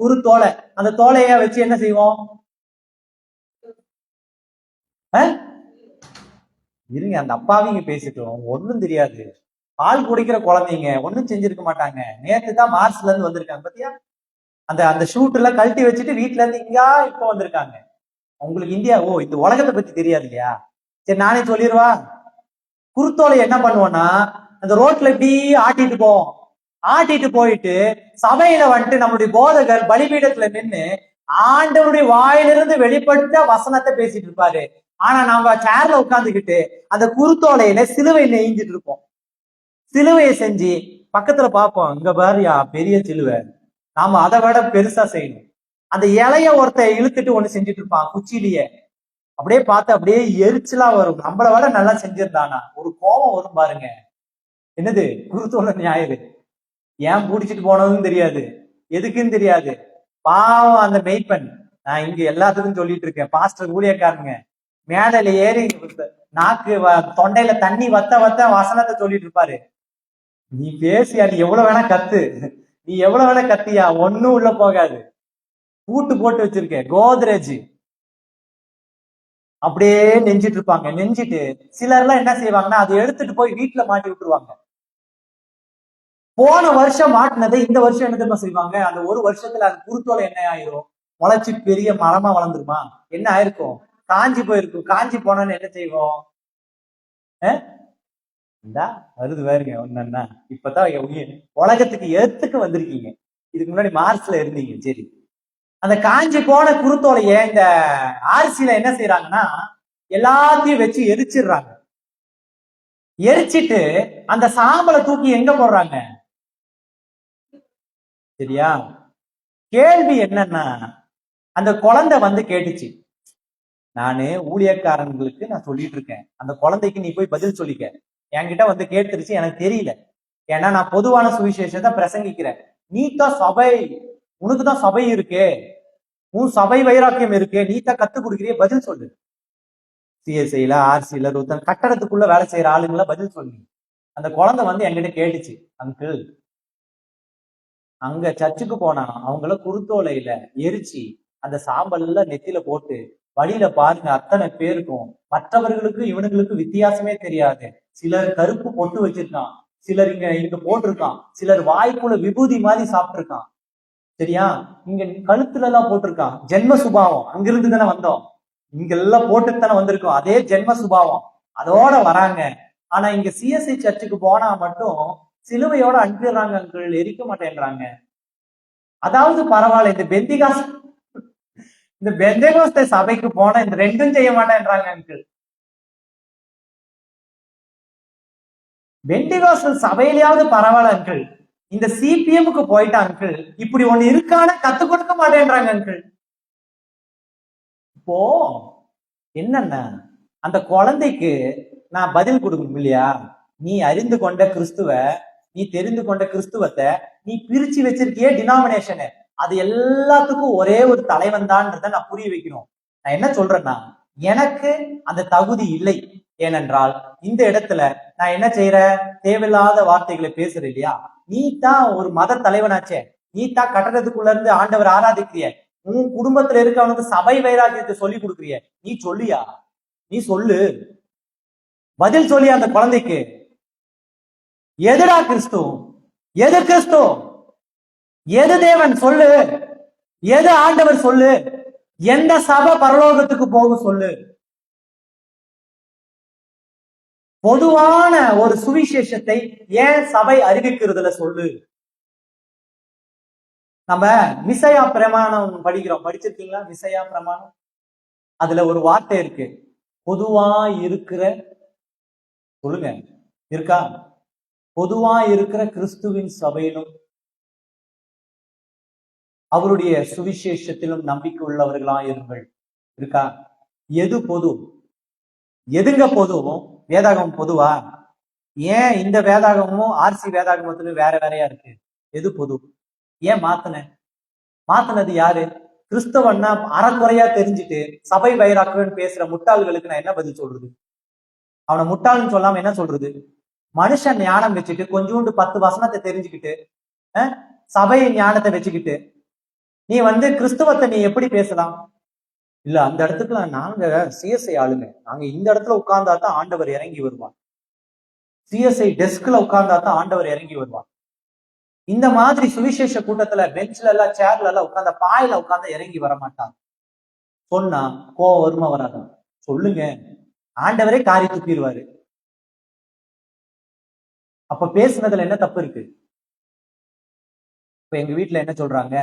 குருத்தோலை. அந்த தோலைய வச்சு என்ன செய்வோம்? இருங்க, அந்த அப்பாவிங்க பேசிட்டோம், ஒண்ணும் தெரியாது. பால் குடிக்கிற குழந்தைங்க ஒண்ணும் செஞ்சிருக்க மாட்டாங்க. நேற்று தான் மார்ச்ல இருந்து வந்திருக்காங்க பத்தியா? அந்த அந்த ஷூட் எல்லாம் கழட்டி வச்சுட்டு வீட்டுல இருந்து இங்கா இப்ப வந்திருக்காங்க. உங்களுக்கு இந்தியா, ஓ இந்த உலகத்தை பத்தி தெரியாது இல்லையா? சரி நானே சொல்லிடுவா. குருத்தோலை என்ன பண்ணுவோம்னா, அந்த ரோட்ல இப்படி ஆட்டிட்டு போவோம். ஆட்டிட்டு போயிட்டு சபையில வந்துட்டு நம்மளுடைய போதகர் பலிபீடத்துல நின்று ஆண்டவருடைய வாயிலிருந்து வெளிப்பட்ட வசனத்தை பேசிட்டு இருப்பாரு. ஆனா நம்ம சேர்ல உட்காந்துக்கிட்டு அந்த குருத்தோலையில சிலுவை நெய்ஞ்சிட்டு இருப்போம். சிலுவையை செஞ்சு பக்கத்துல பார்ப்போம், இங்க பாரியா பெரிய சிலுவை, நாம அதை விட பெருசா செய்யணும். அந்த இலைய ஒருத்த இழுத்துட்டு ஒண்ணு செஞ்சுட்டு இருப்பான் குச்சியிலேயே. அப்படியே பார்த்து அப்படியே எரிச்சலா வரும். நம்மள விட நல்லா செஞ்சிருந்தானா ஒரு கோபம் வரும் பாருங்க. என்னது? குருத்தோலை ஞாயிறு. ஏன் பிடிச்சிட்டு போனதுன்னு தெரியாது, எதுக்குன்னு தெரியாது. பாவம் அந்த மெய்ப்பெண். நான் இங்க எல்லாத்துக்கும் சொல்லிட்டு இருக்கேன், பாஸ்டர் ஊழியக்காரங்க மேடையில ஏறி நாக்கு தொண்டையில தண்ணி வத்த வத்த வசனத்தை சொல்லிட்டு இருப்பாரு. நீ பேசியா, நீ எவ்வளவு வேணா கத்து, நீ எவ்வளவு வேணா கத்தியா, ஒன்னும் உள்ள போகாது. பூட்டு போட்டு வச்சிருக்கேன் கோத்ரேஜ். அப்படியே நெஞ்சிட்டு இருப்பாங்க. நெஞ்சிட்டு சிலர்லாம் என்ன செய்வாங்கன்னா, அதை எடுத்துட்டு போய் வீட்டுல மாட்டி விட்டுருவாங்க. போன வருஷம் மாட்டினதை இந்த வருஷம் என்ன தெரியுமா செய்வாங்க? அந்த ஒரு வருஷத்துல அது குருத்தோலை என்ன ஆயிரும்? முளைச்சி பெரிய மரமா வளர்ந்துருமா? என்ன ஆயிருக்கும்? காஞ்சி போயிருக்கும். காஞ்சி போனோன்னு என்ன செய்வோம்? இந்தா வருது பாருங்க ஒன்னா. இப்பதான் உலகத்துக்கு ஏத்துக்கு வந்திருக்கீங்க. இதுக்கு முன்னாடி மார்ச்ல இருந்தீங்க. சரி, அந்த காஞ்சி போன குருத்தோலைய இந்த ஆர்சியில என்ன செய்யறாங்கன்னா, எல்லாத்தையும் வச்சு எரிச்சிடுறாங்க. எரிச்சிட்டு அந்த சாம்பலை தூக்கி எங்க போடுறாங்க? சரியா? கேள்வி என்னன்னா, அந்த குழந்தை வந்து கேட்டுச்சு, நானு ஊழியக்காரங்களுக்கு நான் சொல்லிட்டு இருக்கேன், அந்த குழந்தைக்கு நீ போய் பதில் சொல்லிக்க. என்கிட்ட வந்து கேட்டுருச்சு, எனக்கு தெரியல, ஏன்னா நான் பொதுவான சுவிசேஷத்தை பிரசங்கிக்கிறேன். நீ தான் சபை, உனக்கு தான் சபை இருக்கே, உன் சபை வைராக்கியம் இருக்கே, நீ தான் கத்து கொடுக்கிறிய, பதில் சொல்லு. சிஎஸ்ஐல, ஆர்சியில, கட்டடத்துக்குள்ள வேலை செய்யற ஆளுங்கள பதில் சொல்லு. அந்த குழந்தை வந்து என்கிட்ட கேட்டுச்சு, அங்கிள் அங்க சர்ச்சுக்கு போனா அவங்கள குருத்தோலையில எரிச்சு அந்த சாம்பல்ல நெத்தியில போட்டு வழியில பாருங்க அத்தனை பேருக்கும் மற்றவர்களுக்கு இவனுங்களுக்கு வித்தியாசமே தெரியாது. சிலர் கருப்பு பொட்டு வச்சிருக்கான், சிலர் இங்க போட்டிருக்கான், சிலர் வாய்க்குள்ள விபூதி மாதிரி சாப்பிட்டிருக்கான். சரியா? இங்க கழுத்துல எல்லாம் போட்டிருக்கான். ஜென்ம சுபாவம், அங்கிருந்து தானே வந்தோம், இங்க எல்லாம் போட்டு தானே வந்திருக்கோம். அதே ஜென்ம சுபாவம். அதோட வராங்க. ஆனா இங்க சிஎஸ்ஐ சர்ச்சுக்கு போனா மட்டும் சிலுவையோட அனுப்பிடுறாங்க அங்கிள், எரிக்க மாட்டேன்றாங்க. அதாவது பரவாயில்ல, இந்த பெந்தேகோஸ்தே சபைக்கு போனா இந்த ரெண்டும் செய்ய மாட்டேன்றாங்க அங்கிள். பெந்தேகோஸ்தே சபையிலேயாவது பரவாயில்ல அங்கிள், இந்த சிபிஎம்க்கு போயிட்டா அங்கிள் இப்படி ஒண்ணு இருக்கான கத்து கொடுக்க மாட்டேன்றாங்க அங்கிள். இப்போ என்னன்னா அந்த குழந்தைக்கு நான் பதில் கொடுக்கணும் இல்லையா? நீ அறிந்து கொண்ட கிறிஸ்துவ, நீ தெரிந்து கொண்ட கிறிஸ்துவத்தை நீ பிரிச்சு வச்சிருக்கிய டினாமினேஷனு, அது எல்லாத்துக்கும் ஒரே ஒரு தலைவன் தான்றத நான் புரிய வைக்கணும். நான் என்ன சொல்றேன்னா, எனக்கு அந்த தகுதி இல்லை. ஏனென்றால் இந்த இடத்துல நான் என்ன செய்யறேன், தேவையில்லாத வார்த்தைகளை பேசுறேன் இல்லையா? நீ தான் ஒரு மத தலைவனாச்சே, நீ தான் கட்டடத்துக்குள்ள இருந்து ஆண்டவர் ஆராதிக்கிறிய, உன் குடும்பத்துல இருக்கவனுக்கு சபை வைராக்கியத்தை சொல்லி கொடுக்குறிய, நீ சொல்லியா? நீ சொல்லு, பதில் சொல்லி அந்த குழந்தைக்கு. எதுடா கிறிஸ்து, எது கிறிஸ்து, எது தேவன் சொல்லு, எது ஆண்டவர் சொல்லு, எந்த சபை பரலோகத்துக்கு போகும் சொல்லு. பொதுவான ஒரு சுவிசேஷத்தை ஏன் சபை அறிவிக்கிறதுல சொல்லு. நம்ம மிசையா பிரமாணம் படிக்கிறோம், படிச்சிருக்கீங்களா? மிசையா பிரமாணம், அதுல ஒரு வார்த்தை இருக்கு, பொதுவா இருக்கிற, சொல்லுங்க இருக்கா? பொதுவா இருக்கிற கிறிஸ்துவின் சபையிலும் அவருடைய சுவிசேஷத்திலும் நம்பிக்கை உள்ளவர்களா இருங்கள். இருக்கா? எது பொது? எதுங்க பொதுவும்? வேதாகமம் பொதுவா? ஏன் இந்த வேதாகமும் ஆர்சி வேதாகமத்திலும் வேற வேறையா இருக்கு? எது பொது? ஏன் மாத்தினது யாரு? கிறிஸ்தவன்னா அறக்குறையா தெரிஞ்சுட்டு சபை வைராக்குன்னு பேசுற முட்டாள்களுக்கு நான் என்ன பதில் சொல்றது? அவனை முட்டாள்னு சொல்லாம என்ன சொல்றது? மனுஷன் ஞானம் வச்சுட்டு கொஞ்சோண்டு 10 வசனத்தை தெரிஞ்சுக்கிட்டு சபை ஞானத்தை வச்சுக்கிட்டு நீ கிறிஸ்துவத்தை நீ எப்படி பேசலாம்? இல்ல, அந்த இடத்துக்குள்ள நாங்க சிஎஸ்ஐ ஆளுங்க, நாங்க இந்த இடத்துல உட்கார்ந்தா தான் ஆண்டவர் இறங்கி வருவார், சிஎஸ்ஐ டெஸ்க்ல உட்கார்ந்தா தான் ஆண்டவர் இறங்கி வருவார். இந்த மாதிரி சுவிசேஷ கூட்டத்துல பெஞ்ச்ல எல்லாம் சேர்ல எல்லாம் உட்கார்ந்த பாயில உட்கார்ந்தா இறங்கி வர மாட்டாங்க. சொன்னா கோவம் வருமா வராதா? சொல்லுங்க, ஆண்டவரே காரி துப்பிடுவாரு. அப்ப பேசுனதுல என்ன தப்பு இருக்கு? இப்ப எங்க வீட்டுல என்ன சொல்றாங்க,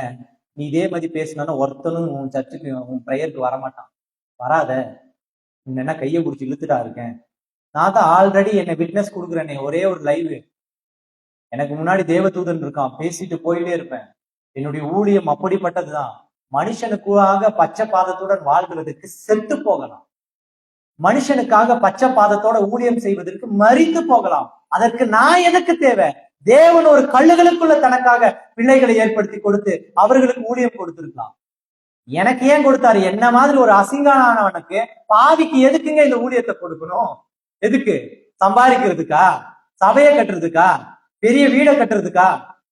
நீ இதே மாதிரி பேசினா ஒருத்தனும் உன் சர்ச்சுக்கு உன் ப்ரேயருக்கு வரமாட்டான், வராத, என்ன கையை பிடிச்சி இழுத்துட்டா இருக்கேன். நான் தான் ஆல்ரெடி என்னை விட்னஸ் கொடுக்குறேனே, ஒரே ஒரு லைவ், எனக்கு முன்னாடி தேவதூதன் இருக்கான், பேசிட்டு போயிட்டே இருப்பேன். என்னுடைய ஊழியம் அப்படிப்பட்டதுதான். மனுஷனுக்காக பச்சை பாதத்துடன் வாழ்கிறதுக்கு செத்து போகலாம், மனுஷனுக்காக பச்சை பாதத்தோட ஊழியம் செய்வதற்கு மரித்து போகலாம். அதற்கு நான் எனக்கு தேவை? தேவன் ஒரு கல்லுகளுக்குள்ள தனக்காக பிள்ளைகளை ஏற்படுத்தி கொடுத்து அவர்களுக்கு ஊழியம் கொடுத்திருக்கலாம். எனக்கு ஏன் கொடுத்தாரு? என்ன மாதிரி ஒரு அசிங்கானவனுக்கு, பாவிக்கு எதுக்குங்க இந்த ஊழியத்தை கொடுக்கணும்? எதுக்கு? சம்பாதிக்கிறதுக்கா? சபையை கட்டுறதுக்கா? பெரிய வீடை கட்டுறதுக்கா?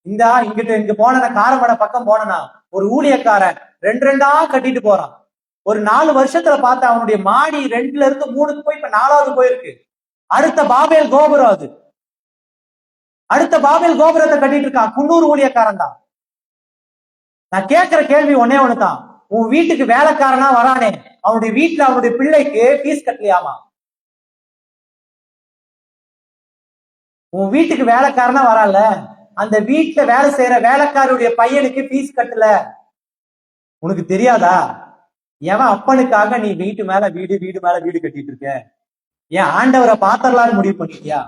இங்க போன காரமட பக்கம் போனா ஒரு ஊழியக்காரன் 2 கட்டிட்டு போறான். ஒரு 4 வருஷத்துல பார்த்த அவனுடைய மாடி 2ல இருந்து 3க்கு போய் இப்ப 4வது போயிருக்கு. அடுத்த பாபேல் கோபுரம், அது அடுத்த பாபேல் கோபுரத்தை கட்டிட்டு இருக்கான். 300 ஊழியக்காரன் தான். நான் கேட்கிற கேள்வி ஒன்னே ஒண்ணுதான், உன் வீட்டுக்கு வேலைக்காரனா வரானே, அவனுடைய வீட்டுல அவனுடைய பிள்ளைக்கு ஃபீஸ் கட்டலையாமா? உன் வீட்டுக்கு வேலைக்காரனா வரால, அந்த வீட்டுல வேலை செய்யற வேலைக்காரருடைய பையனுக்கு ஃபீஸ் கட்டல, உனக்கு தெரியாதா? எவன் அப்பனுக்காக நீ வீட்டு மேல வீடு, வீடு மேல வீடு கட்டிட்டு இருக்க? ஏன் ஆண்டவரை பாத்திரலான்னு முடிவு பண்ணிட்டியா?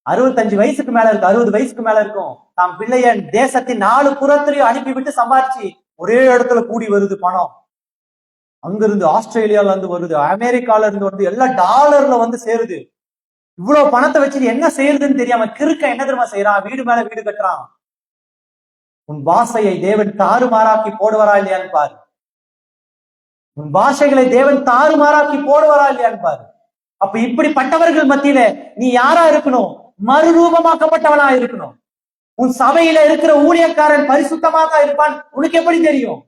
65 வயசுக்கு மேல இருக்கு, 60 வயசுக்கு மேல இருக்கும், தாம் பிள்ளைய தேசத்தின் 4 புறத்திலையும் அனுப்பிவிட்டு சம்பாதிச்சு ஒரே இடத்துல கூடி வருது பணம். அங்கிருந்து ஆஸ்திரேலியால இருந்து வருது, அமெரிக்கால இருந்து வருது, எல்லாம் டாலர்ல சேருது. இவ்வளவு பணத்தை வச்சு என்ன செய்யறதுன்னு தெரியாம கிறுக்க என்ன தெரியுமா செய்யறான்? வீடு மேல வீடு கட்டுறான். உன் பாஷையை தேவன் தாறுமாறாக்கி போடுவாரா இல்லையான்னு பாரு. உன் பாஷைகளை தேவன் தாறுமாறாக்கி போடுவாரா இல்லையான்னு பாரு. அப்ப இப்படிப்பட்டவர்கள் மத்தியில நீ யாரா இருக்கணும்? மறுரூபமாக்கப்பட்டவனா இருக்கணும். உன் சபையில இருக்கிற ஊழியக்காரன் பரிசுத்தமாக இருப்பான், உனக்கு எப்படி தெரியும்?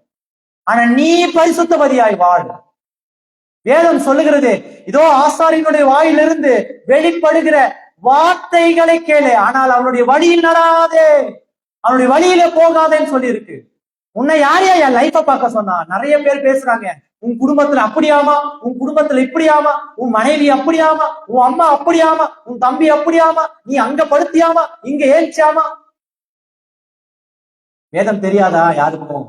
ஆனா நீ பரிசுத்தவதியாய் வாழ். வேதம் சொல்லுகிறது, இதோ ஆசாரியனுடைய வாயிலிருந்து வெளிப்படுகிற வார்த்தைகளை கேளு, ஆனால் அவனுடைய வழியில் நடாதே, அவனுடைய வழியில போகாதேன்னு சொல்லி இருக்கு. உன்னை யாரையா என் லைஃப பார்க்க சொன்னா? நிறைய பேர் பேசுறாங்க, உன் குடும்பத்துல அப்படியாமா, உன் குடும்பத்துல இப்படியாமா, உன் மனைவி அப்படியாமா, உன் அம்மா அப்படியாமா, உன் தம்பி அப்படியாமா, நீ அங்க படுத்தியாமா, இங்க ஏஞ்சாமா. வேதம் தெரியாதா யாருக்கும்?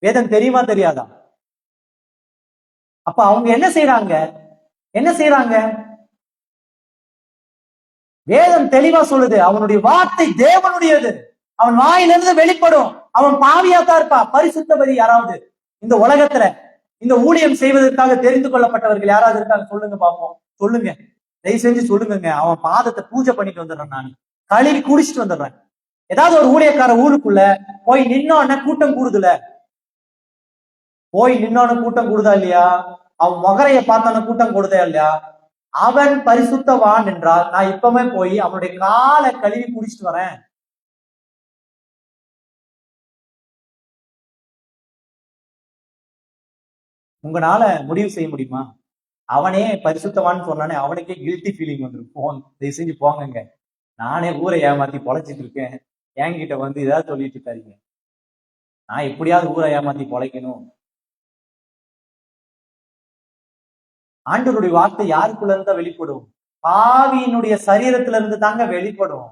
வேதம் தெரியுமா தெரியாதா? அப்ப அவங்க என்ன செய்யறாங்க? வேதம் தெளிவா சொல்லுது, அவனுடைய வார்த்தை தேவனுடையது, அவன் வாயிலிருந்து வெளிப்படும். அவன் பாவியாத்தான் இருப்பா. பரிசுத்தபதி யாராவது இந்த உலகத்துல இந்த ஊழியம் செய்வதற்காக தெரிந்து கொள்ளப்பட்டவர்கள் யாராவது இருக்காங்க? சொல்லுங்க பாப்போம், சொல்லுங்க, தயவு செஞ்சு சொல்லுங்க. அவன் பாதத்தை பூஜை பண்ணிட்டு வந்துடுறேன், நான் கழுவி குடிச்சிட்டு வந்துடுறேன். ஏதாவது ஒரு ஊழியக்கார ஊருக்குள்ள போய் நின்னோன்னு கூட்டம் கூடுதுல, போய் நின்னோன்னு கூட்டம் கூடுதா இல்லையா? அவன் முகரைய பார்த்தான கூட்டம் கூடுதா இல்லையா? அவன் பரிசுத்தவான் என்றால் நான் இப்பவுமே போய் அவனுடைய காலை கழுவி குடிச்சிட்டு வரேன். உங்களால முடிவு செய்ய முடியுமா? அவனே பரிசுத்தவான்னு சொன்னானே அவனுக்கே கில்ட்டி ஃபீலிங் வந்துடும். தயவு செஞ்சு போங்க, நானே ஊரை ஏமாத்தி பொழைச்சிட்டு இருக்கேன், என்கிட்ட வந்து ஏதாவது சொல்லிட்டு இருக்காதீங்க. நான் எப்படியாவது ஊரை ஏமாத்தி பொழைக்கணும். ஆண்டவருடைய வார்த்தை யாருக்குள்ள இருந்தா வெளிப்படும்? பாவியினுடைய சரீரத்துல இருந்து தாங்க வெளிப்படும்.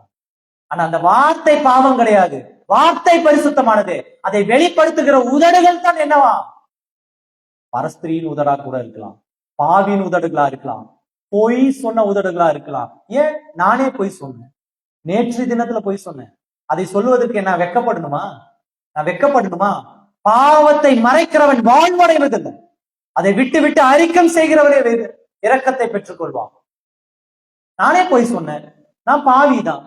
ஆனா அந்த வார்த்தை பாவம் கிடையாது, வார்த்தை பரிசுத்தமானது. அதை வெளிப்படுத்துகிற உதடுகள் தான் என்னவா? பரஸ்திரியின் உதடா கூட இருக்கலாம், பாவியின் உதடுகளா இருக்கலாம், பொய் சொன்ன உதடுகளா இருக்கலாம். ஏன் நானே பொய் சொன்னேன், நேற்று தினத்துல பொய் சொன்னேன். அதை சொல்லுவதற்கு என்ன வெட்கப்படணுமா? நான் வெட்கப்படணுமா? பாவத்தை மறைக்கிறவன் வாழ்வடைவதில்லை, அதை விட்டு விட்டு அறிக்கை செய்கிறவரே இரக்கத்தை பெற்றுக் கொள்வான். நானே பொய் சொன்னேன், நான் பாவிதான்.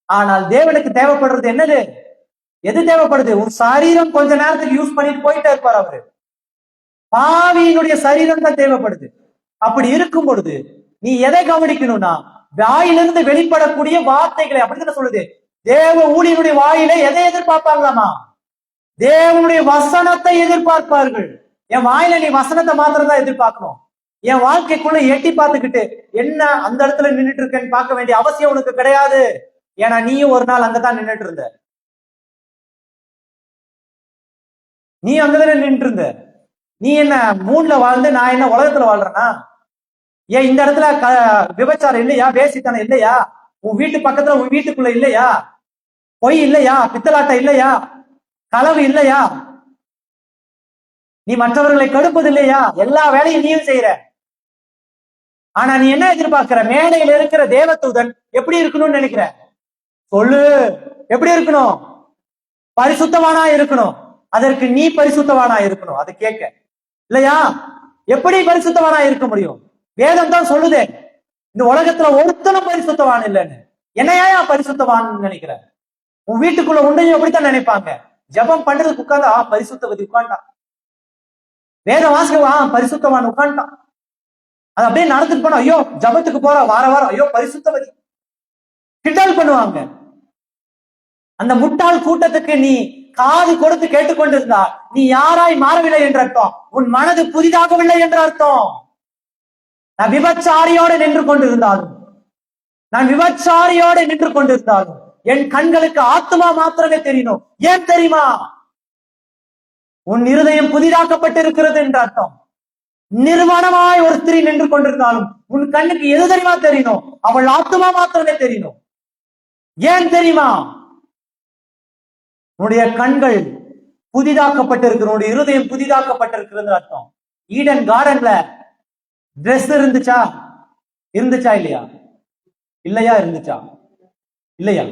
ஆனால் தேவனுக்கு தேவைப்படுறது என்னது? எது தேவைப்படுது? உன் சரீரம் கொஞ்ச நேரத்துக்கு யூஸ் பண்ணிட்டு போயிட்டே இருப்பார் அவரு. பாவியினுடைய சரீரம் தான் தேவைப்படுது. அப்படி இருக்கும் பொழுது நீ எதை கவனிக்கணும்னா, வாயிலிருந்து வெளிப்படக்கூடிய வார்த்தைகளை. அப்படிதான் சொல்லுது, தேவ ஊழியனுடைய வாயில எதை எதிர்பார்ப்பாங்களாமா? தேவனுடைய வசனத்தை எதிர்பார்ப்பார்கள். என் வாயில நீ வசனத்தை மாத்திரம் தான் எதிர்பார்க்கணும். என் வாழ்க்கைக்குள்ள எட்டி பார்த்துக்கிட்டு என்ன அந்த இடத்துல நின்றுட்டு இருக்கேன்னு பார்க்க வேண்டிய அவசியம் உனக்கு கிடையாது. ஏன்னா நீயும் ஒரு நாள் அங்கதான் நின்றுட்டு இருந்த, நீ அங்கதானே நின்று இருந்த. நீ என்ன மூணுல வாழ்ந்து நான் என்ன உலகத்துல வாழ்றேன்னா? ஏன் இந்த இடத்துல விபச்சாரம் இல்லையா? வேசித்தனம் இல்லையா? உன் வீட்டு பக்கத்துல உன் வீட்டுக்குள்ள இல்லையா? பொய் இல்லையா? பித்தலாட்டம் இல்லையா? களவு இல்லையா? நீ மற்றவர்களை கடுப்பது இல்லையா? எல்லா வேலையும் நீயும் செய்யற. ஆனா நீ என்ன எதிர்பார்க்கிற? மேடையில் இருக்கிற தேவதூதன் எப்படி இருக்கணும்னு நினைக்கிற? சொல்லு, எப்படி இருக்கணும்? பரிசுத்தவானா இருக்கணும். அதற்கு நீ பரிசுத்தவானா இருக்கணும். அதை கேட்க இல்லையா? எப்படி பரிசுத்தவானா இருக்க முடியும்? வேதம் தான் சொல்லுதே, இந்த உலகத்துல ஒருத்தனும் பரிசுத்தவான் இல்லைன்னு. என்னையா பரிசுத்தவான் நினைக்கிற? உன் வீட்டுக்குள்ள உன்னையும் எப்படித்தான் நினைப்பாங்க. ஜபம் பண்றதுக்கு உட்கார்ந்தா பரிசுத்தவதி உட்காண்டான், வேத வாசிக்க பரிசுத்தவான் உட்காண்டான். அது அப்படியே நடந்துட்டு போனா, ஐயோ ஜபத்துக்கு போற வார வாரம், ஐயோ பரிசுத்தவதி கிண்டல் பண்ணுவாங்க. அந்த முட்டாள் கூட்டத்துக்கு நீ காது கொடுத்து கேட்டுக்கொண்டிருந்தா நீ யாராய் மாறவில்லை என்ற அர்த்தம். உன் மனது புதிதாகவில்லை என்ற அர்த்தம். நான் விபச்சாரியோடு நின்று கொண்டிருந்தாலும், என் கண்களுக்கு ஆத்மா மாத்திரமே தெரியணும். ஏன் தெரியுமா? உன் இருதயம் புதிதாக்கப்பட்டிருக்கிறது என்ற அர்த்தம். நிர்வாணமாய் ஒரு ஸ்திரீ நின்று கொண்டிருந்தாலும் உன் கண்ணுக்கு எது தெரியுமா தெரியணும்? அவள் ஆத்மா மாத்திரமே தெரியணும். ஏன் தெரியுமா? உன்னுடைய கண்கள் புதிதாக்கப்பட்டிருக்கிற, உன்னுடைய இருதயம் புதிதாக்கப்பட்டிருக்கிறது அர்த்தம். ஈடன் கார்டன்ல ட்ரெஸ் இருந்துச்சா இல்லையா? இல்லையா? இருந்துச்சா இல்லையா?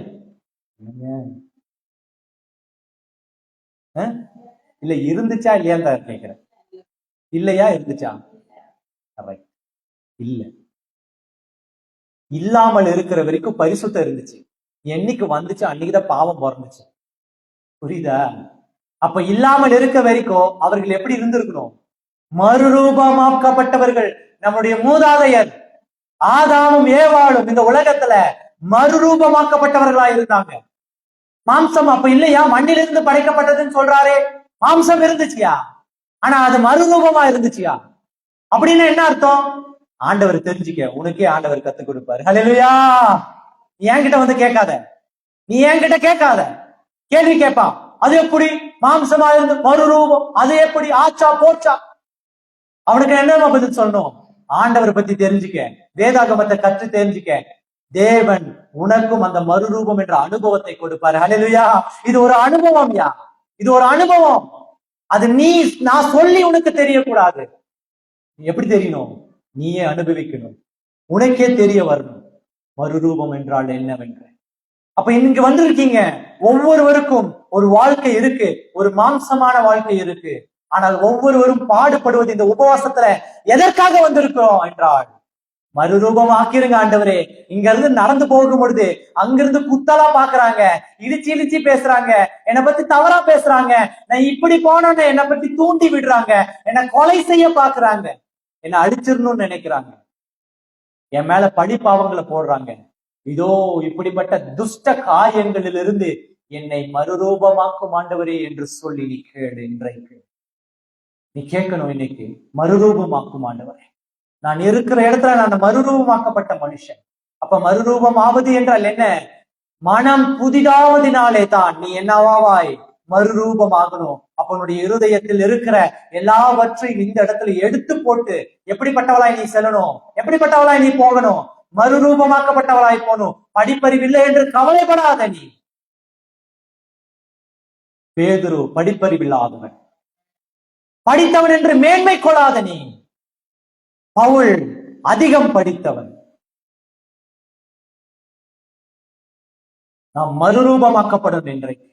இல்ல இருந்துச்சா இல்லையான்னு தான் கேட்கிறேன். இல்லையா? இருந்துச்சா? இல்ல. இல்லாமல் இருக்கிற வரைக்கும் பரிசுத்தம் இருந்துச்சு. என்னைக்கு வந்துச்சு அன்னைக்குதான் பாவம் பிறந்துச்சு. புரியுதா? அப்ப இல்லாமல் இருக்க வரைக்கும் அவர்கள் எப்படி இருந்திருக்கணும்? மறுரூபமாக்கப்பட்டவர்கள். நம்முடைய மூதாதையர் ஆதாமும் ஏவாளும் இந்த உலகத்துல மறுரூபமாக்கப்பட்டவர்களா இருந்தாங்க. மாம்சம் அப்ப இல்லையா? மண்ணிலிருந்து படைக்கப்பட்டதுன்னு சொல்றாரே, மாம்சம் இருந்துச்சியா? ஆனா அது மறுரூபமா இருந்துச்சியா? அப்படின்னு என்ன அர்த்தம்? ஆண்டவர் தெரிஞ்சுக்க, உனக்கே ஆண்டவர் கத்துக் கொடுப்பாரு. ஹல்லேலூயா! நீ என்கிட்ட வந்து கேட்காத, நீ என்கிட்ட கேட்காத, கேள்வி கேட்பான். அது எப்படி மாம்சமா இருந்து மறுரூபம்? அது எப்படி ஆச்சா போச்சா? அவனுக்கு என்னமா பதில் சொல்லணும்? ஆண்டவரை பத்தி தெரிஞ்சுக்க, வேதாகமத்தை கற்று தெரிஞ்சுக்க. தேவன் உனக்கும் அந்த மறுரூபம் என்ற அனுபவத்தை கொடுப்பாரு. ஹல்லேலூயா. இது ஒரு அனுபவம் யா, இது ஒரு அனுபவம். அது நான் சொல்லி உனக்கு தெரியக்கூடாது. எப்படி தெரியணும்? நீயே அனுபவிக்கணும், உனக்கே தெரிய வரணும் மறுரூபம் என்றால் என்னவென்று. அப்ப இங்க வந்திருக்கீங்க, ஒவ்வொருவருக்கும் ஒரு வாழ்க்கை இருக்கு, ஒரு மாம்சமான வாழ்க்கை இருக்கு. ஆனால் ஒவ்வொருவரும் பாடுபடுவது இந்த உபவாசத்துல எதற்காக வந்திருக்கிறோம் என்றால், மறுரூபம் ஆக்கிருங்க ஆண்டவரே. இங்க இருந்து நடந்து போகும் பொழுது அங்கிருந்து குத்தலா பாக்குறாங்க, இடிச்சு இடிச்சு பேசுறாங்க, என்னை பத்தி தவறா பேசுறாங்க, நான் இப்படி போனோன்னு என்னை பத்தி தூண்டி விடுறாங்க, என்னை கொலை செய்ய பாக்குறாங்க, என்னை அடிச்சிடணும்னு நினைக்கிறாங்க, என் மேல பழி பாவங்களை போடுறாங்க. இதோ இப்படிப்பட்ட துஷ்ட காரியங்களிலிருந்து என்னை மறுரூபமாக்கும் ஆண்டவரே என்று சொல்லி நீ கேளு. இன்றைக்கு நீ கேட்கணும், இன்னைக்கு மறுரூபமாக்கும் ஆண்டவரே. நான் இருக்கிற இடத்துல நான் மறுரூபமாக்கப்பட்ட மனுஷன். அப்ப மறுரூபம் ஆவது என்றால் என்ன? மனம் புதிதாவதினாலே தான் நீ என்னவாவாய்? மறுரூபமாகணும். அப்பனுடைய இருதயத்தில் இருக்கிற எல்லாவற்றையும் இந்த இடத்துல எடுத்து போட்டு எப்படிப்பட்டவளாய் நீ செல்லணும், எப்படிப்பட்டவளாய் நீ போகணும்? மறுரூபமாக்கப்பட்டவளாய் போகணும். படிப்பறிவில்லை என்று கவலைப்படாத நீ. பேதுரு படிப்பறிவில்லாதவன், படித்தவன் என்று மேன்மை கொள்ளாத நீ. பவுல் அதிகம் படித்தவன். நாம் மறுரூபமாக்கப்படும். இன்றைக்கு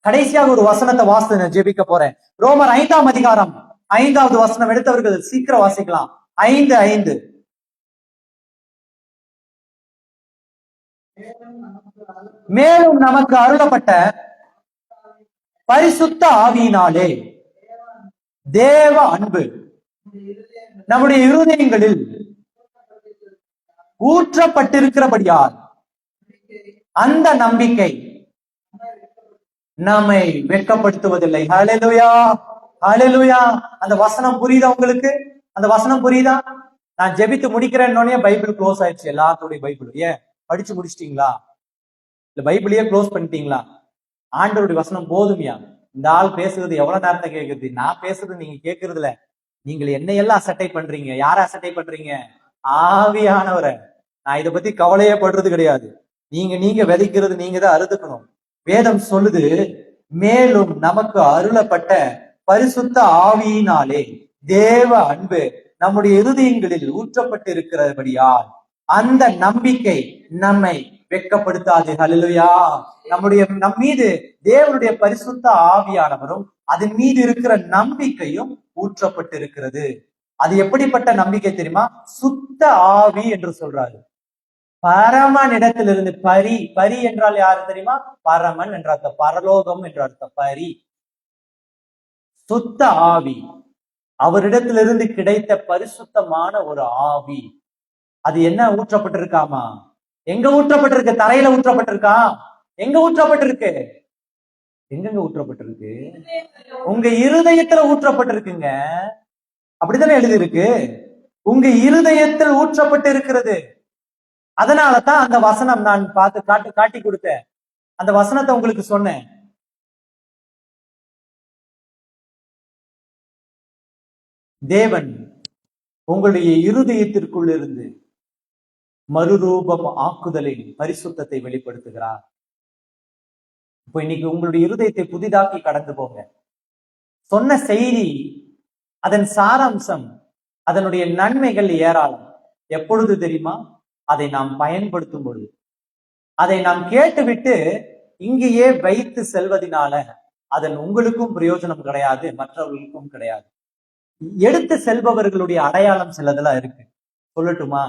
கடைசியாக ஒரு வசனத்தை வாசித்து நான் ஜெபிக்க போறேன். ரோமர் 5ஆம் அதிகாரம் 5வது வசனம் எடுத்தவர்கள் சீக்கிரம் வாசிக்கலாம். 5:5. மேலும் நமக்கு அருளப்பட்ட பரிசுத்த ஆவியினாலே தேவ அன்பு நம்முடைய இருதயங்களில் ஊற்றப்பட்டிருக்கிறபடியால் அந்த நம்பிக்கை நம்மை வெட்கப்படுத்துவதில்லை. ஹல்லேலூயா, ஹல்லேலூயா. அந்த வசனம் புரியுதா உங்களுக்கு? அந்த வசனம் புரியுதா? நான் ஜெபித்து முடிக்கிறேன்னே பைபிள் க்ளோஸ் ஆயிடுச்சு. எல்லாத்துடைய பைபிள் ஏன் படிச்சு முடிச்சிட்டீங்களா? இல்ல பைபிளையே க்ளோஸ் பண்ணிட்டீங்களா? ஆண்டவருடைய வசனம் போதுமையா? இந்த ஆள் பேசுறது எவ்வளவு நேரத்தை கேட்குறது? நான் பேசுறது நீங்க கேட்கறதுல நீங்கள் என்னையெல்லாம் அசட்டை பண்றீங்க. யார அசட்டை பண்றீங்க? ஆவியானவரை. நான் இதை பத்தி கவலையே படுறது கிடையாது. நீங்க விதைக்கிறது நீங்க தான் அறுத்துக்கணும். வேதம் சொல்லுது, மேலும் நமக்கு அருளப்பட்ட பரிசுத்த ஆவியினாலே தேவ அன்பு நம்முடைய இருதயங்களில் ஊற்றப்பட்டு இருக்கிறபடியால் அந்த நம்பிக்கை நம்மை வெட்கப்படுத்தாது. ஹல்லேலூயா. நம் மீது தேவனுடைய பரிசுத்த ஆவியானவரும் அதன் மீது இருக்கிற நம்பிக்கையும் ஊற்றப்பட்டு இருக்கிறது. அது எப்படிப்பட்ட நம்பிக்கை தெரியுமா? சுத்த ஆவி என்று சொல்றாரு. பரமன் இடத்திலிருந்து, பரி என்றால் யாரு தெரியுமா? பரமன் என்ற அர்த்தம், பரலோகம் என்ற அர்த்தம். பரி சுத்த ஆவி, அவரிடத்திலிருந்து கிடைத்த பரிசுத்தமான ஒரு ஆவி. அது என்ன ஊற்றப்பட்டிருக்காமா? எங்க ஊற்றப்பட்டிருக்கு? தரையில ஊற்றப்பட்டிருக்கா? எங்க ஊற்றப்பட்டிருக்கு? எங்கெங்க ஊற்றப்பட்டிருக்கு? உங்க இருதயத்துல ஊற்றப்பட்டிருக்குங்க. அப்படித்தானே எழுதி இருக்கு. உங்க இருதயத்தில் ஊற்றப்பட்டு இருக்கிறது. அதனாலதான் அந்த வசனம் நான் பார்த்து காட்டி கொடுத்தேன். அந்த வசனத்தை உங்களுக்கு சொன்னேன். தேவன் உங்களுடைய இருதயத்திற்குள் இருந்து மறுரூபம் ஆக்குதலின் பரிசுத்தத்தை வெளிப்படுத்துகிறார். இப்போ இன்னைக்கு உங்களுடைய இருதயத்தை புதிதாக்கி கடந்து போங்க. சொன்ன செய்தி, அதன் சாராம்சம், அதனுடைய நன்மைகள் ஏராளம். எப்பொழுது தெரியுமா? அதை நாம் பயன்படுத்தும் பொழுது. அதை நாம் கேட்டுவிட்டு இங்கேயே வைத்து செல்வதனால அதன் உங்களுக்கும் பிரயோஜனம் கிடையாது, மற்றவர்களுக்கும் கிடையாது. எடுத்து செல்பவர்களுடைய அடையாளம் சிலதெல்லாம் இருக்கு. சொல்லட்டுமா?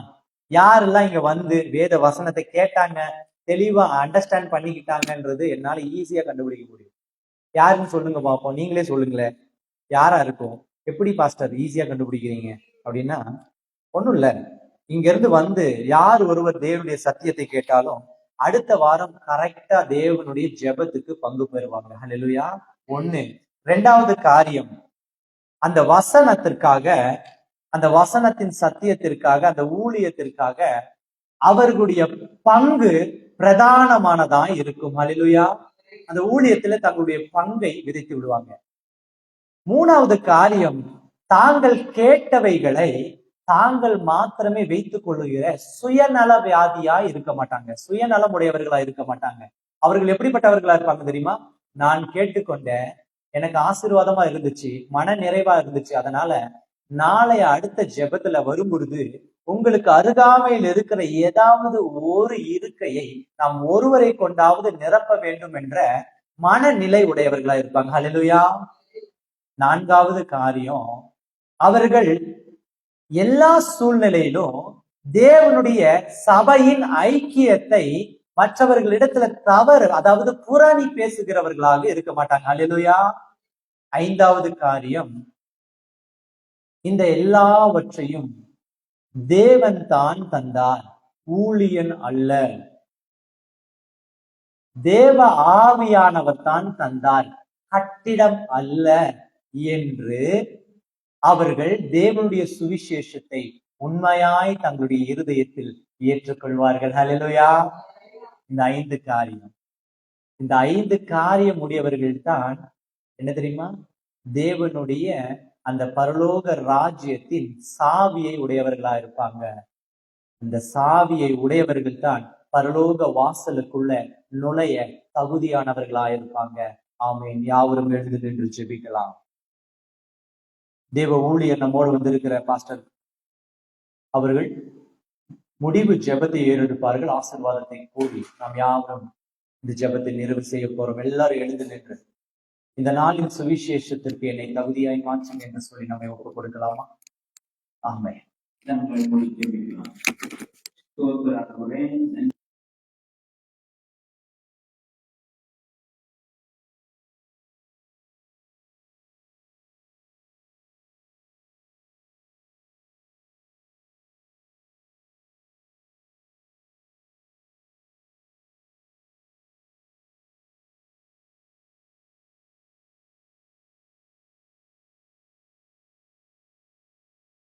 யாரெல்லாம் இங்க வந்து வேத வசனத்தை கேட்டாங்க, தெளிவா அண்டர்ஸ்டாண்ட் பண்ணிக்கிட்டாங்கன்றது என்னால ஈஸியா கண்டுபிடிக்க முடியும். யாருன்னு சொல்லுங்க பார்ப்போம். நீங்களே சொல்லுங்களேன், யாரா இருக்கும்? எப்படி பாஸ்டர் ஈஸியா கண்டுபிடிக்கிறீங்க அப்படின்னா, ஒண்ணும் இல்ல, இங்க இருந்து வந்து யார் ஒருவர் தேவனுடைய சத்தியத்தை கேட்டாலும் அடுத்த வாரம் கரெக்டா தேவனுடைய ஜெபத்துக்கு பங்கு பெறுவாங்க. ஹல்லேலூயா. ஒண்ணு. ரெண்டாவது காரியம், அந்த வசனத்திற்காக, அந்த வசனத்தின் சத்தியத்திற்காக, அந்த ஊழியத்திற்காக அவர்களுடைய பங்கு பிரதானமானதா இருக்கும். ஹல்லேலூயா. அந்த ஊழியத்துல தங்களுடைய பங்கை விதைத்து விடுவாங்க. மூணாவது காரியம், தாங்கள் கேட்டவைகளை தாங்கள் மாத்திரமே வைத்துக் கொள்ளுகிற சுயநல வியாதியா இருக்க மாட்டாங்க, சுயநலம் உடையவர்களா இருக்க மாட்டாங்க. அவர்கள் எப்படிப்பட்டவர்களா இருப்பாங்க தெரியுமா? நான் கேட்டுக்கொண்டேன், எனக்கு ஆசீர்வாதமா இருந்துச்சு, மன நிறைவா இருந்துச்சு, அதனால நாளைய அடுத்த ஜெபத்துல வரும் பொழுது உங்களுக்கு அருகாமையில் இருக்கிற ஏதாவது ஒரு இருக்கையை நாம் ஒருவரை கொண்டாவது நிரப்ப வேண்டும் என்ற மனநிலை உடையவர்களா இருப்பாங்க. ஹல்லேலூயா. நான்காவது காரியம், அவர்கள் எல்லா சூழ்நிலையிலும் தேவனுடைய சபையின் ஐக்கியத்தை மற்றவர்களிடத்துல தவறு, அதாவது புரணி பேசுகிறவர்களாக இருக்க மாட்டாங்க. ஹல்லேலூயா. ஐந்தாவது காரியம், இந்த எல்லாவற்றையும் தேவன் தான் தந்தார், ஊழியன் அல்ல. தேவ ஆவியானவர் தான் தந்தார், கட்டிடம் அல்ல என்று அவர்கள் தேவனுடைய சுவிசேஷத்தை உண்மையாய் தங்களுடைய இருதயத்தில் ஏற்றுக்கொள்வார்கள். ஹல்லேலூயா. இந்த 5 காரியம், இந்த 5 காரியம் உடையவர்கள் தான் என்ன தெரியுமா? தேவனுடைய அந்த பரலோக ராஜ்யத்தின் சாவியை உடையவர்களா இருப்பாங்க. இந்த சாவியை உடையவர்கள் தான் பரலோக வாசலுக்குள்ள நுழைய தகுதியானவர்களா இருப்பாங்க. ஆமென். யாவரும் எழுந்து நின்று ஜெபிக்கலாம். தேவ ஊழியர் நம்மோடு வந்திருக்கிற பாஸ்டர் அவர்கள் முடிவு ஜெபத்தை ஏறெடுப்பார்கள். ஆசீர்வாதத்தை கூறி நாம் யாவரும் இந்த ஜெபத்தை நிறைவு செய்ய போறோம். எல்லாரும் எழுந்து நின்று இந்த நாளின் சுவிசேஷத்திற்கு என்னை தகுதியாய் மாற்றுங்க என்று சொல்லி நம்மை ஒப்புக் கொடுக்கலாமா? ஆமென்.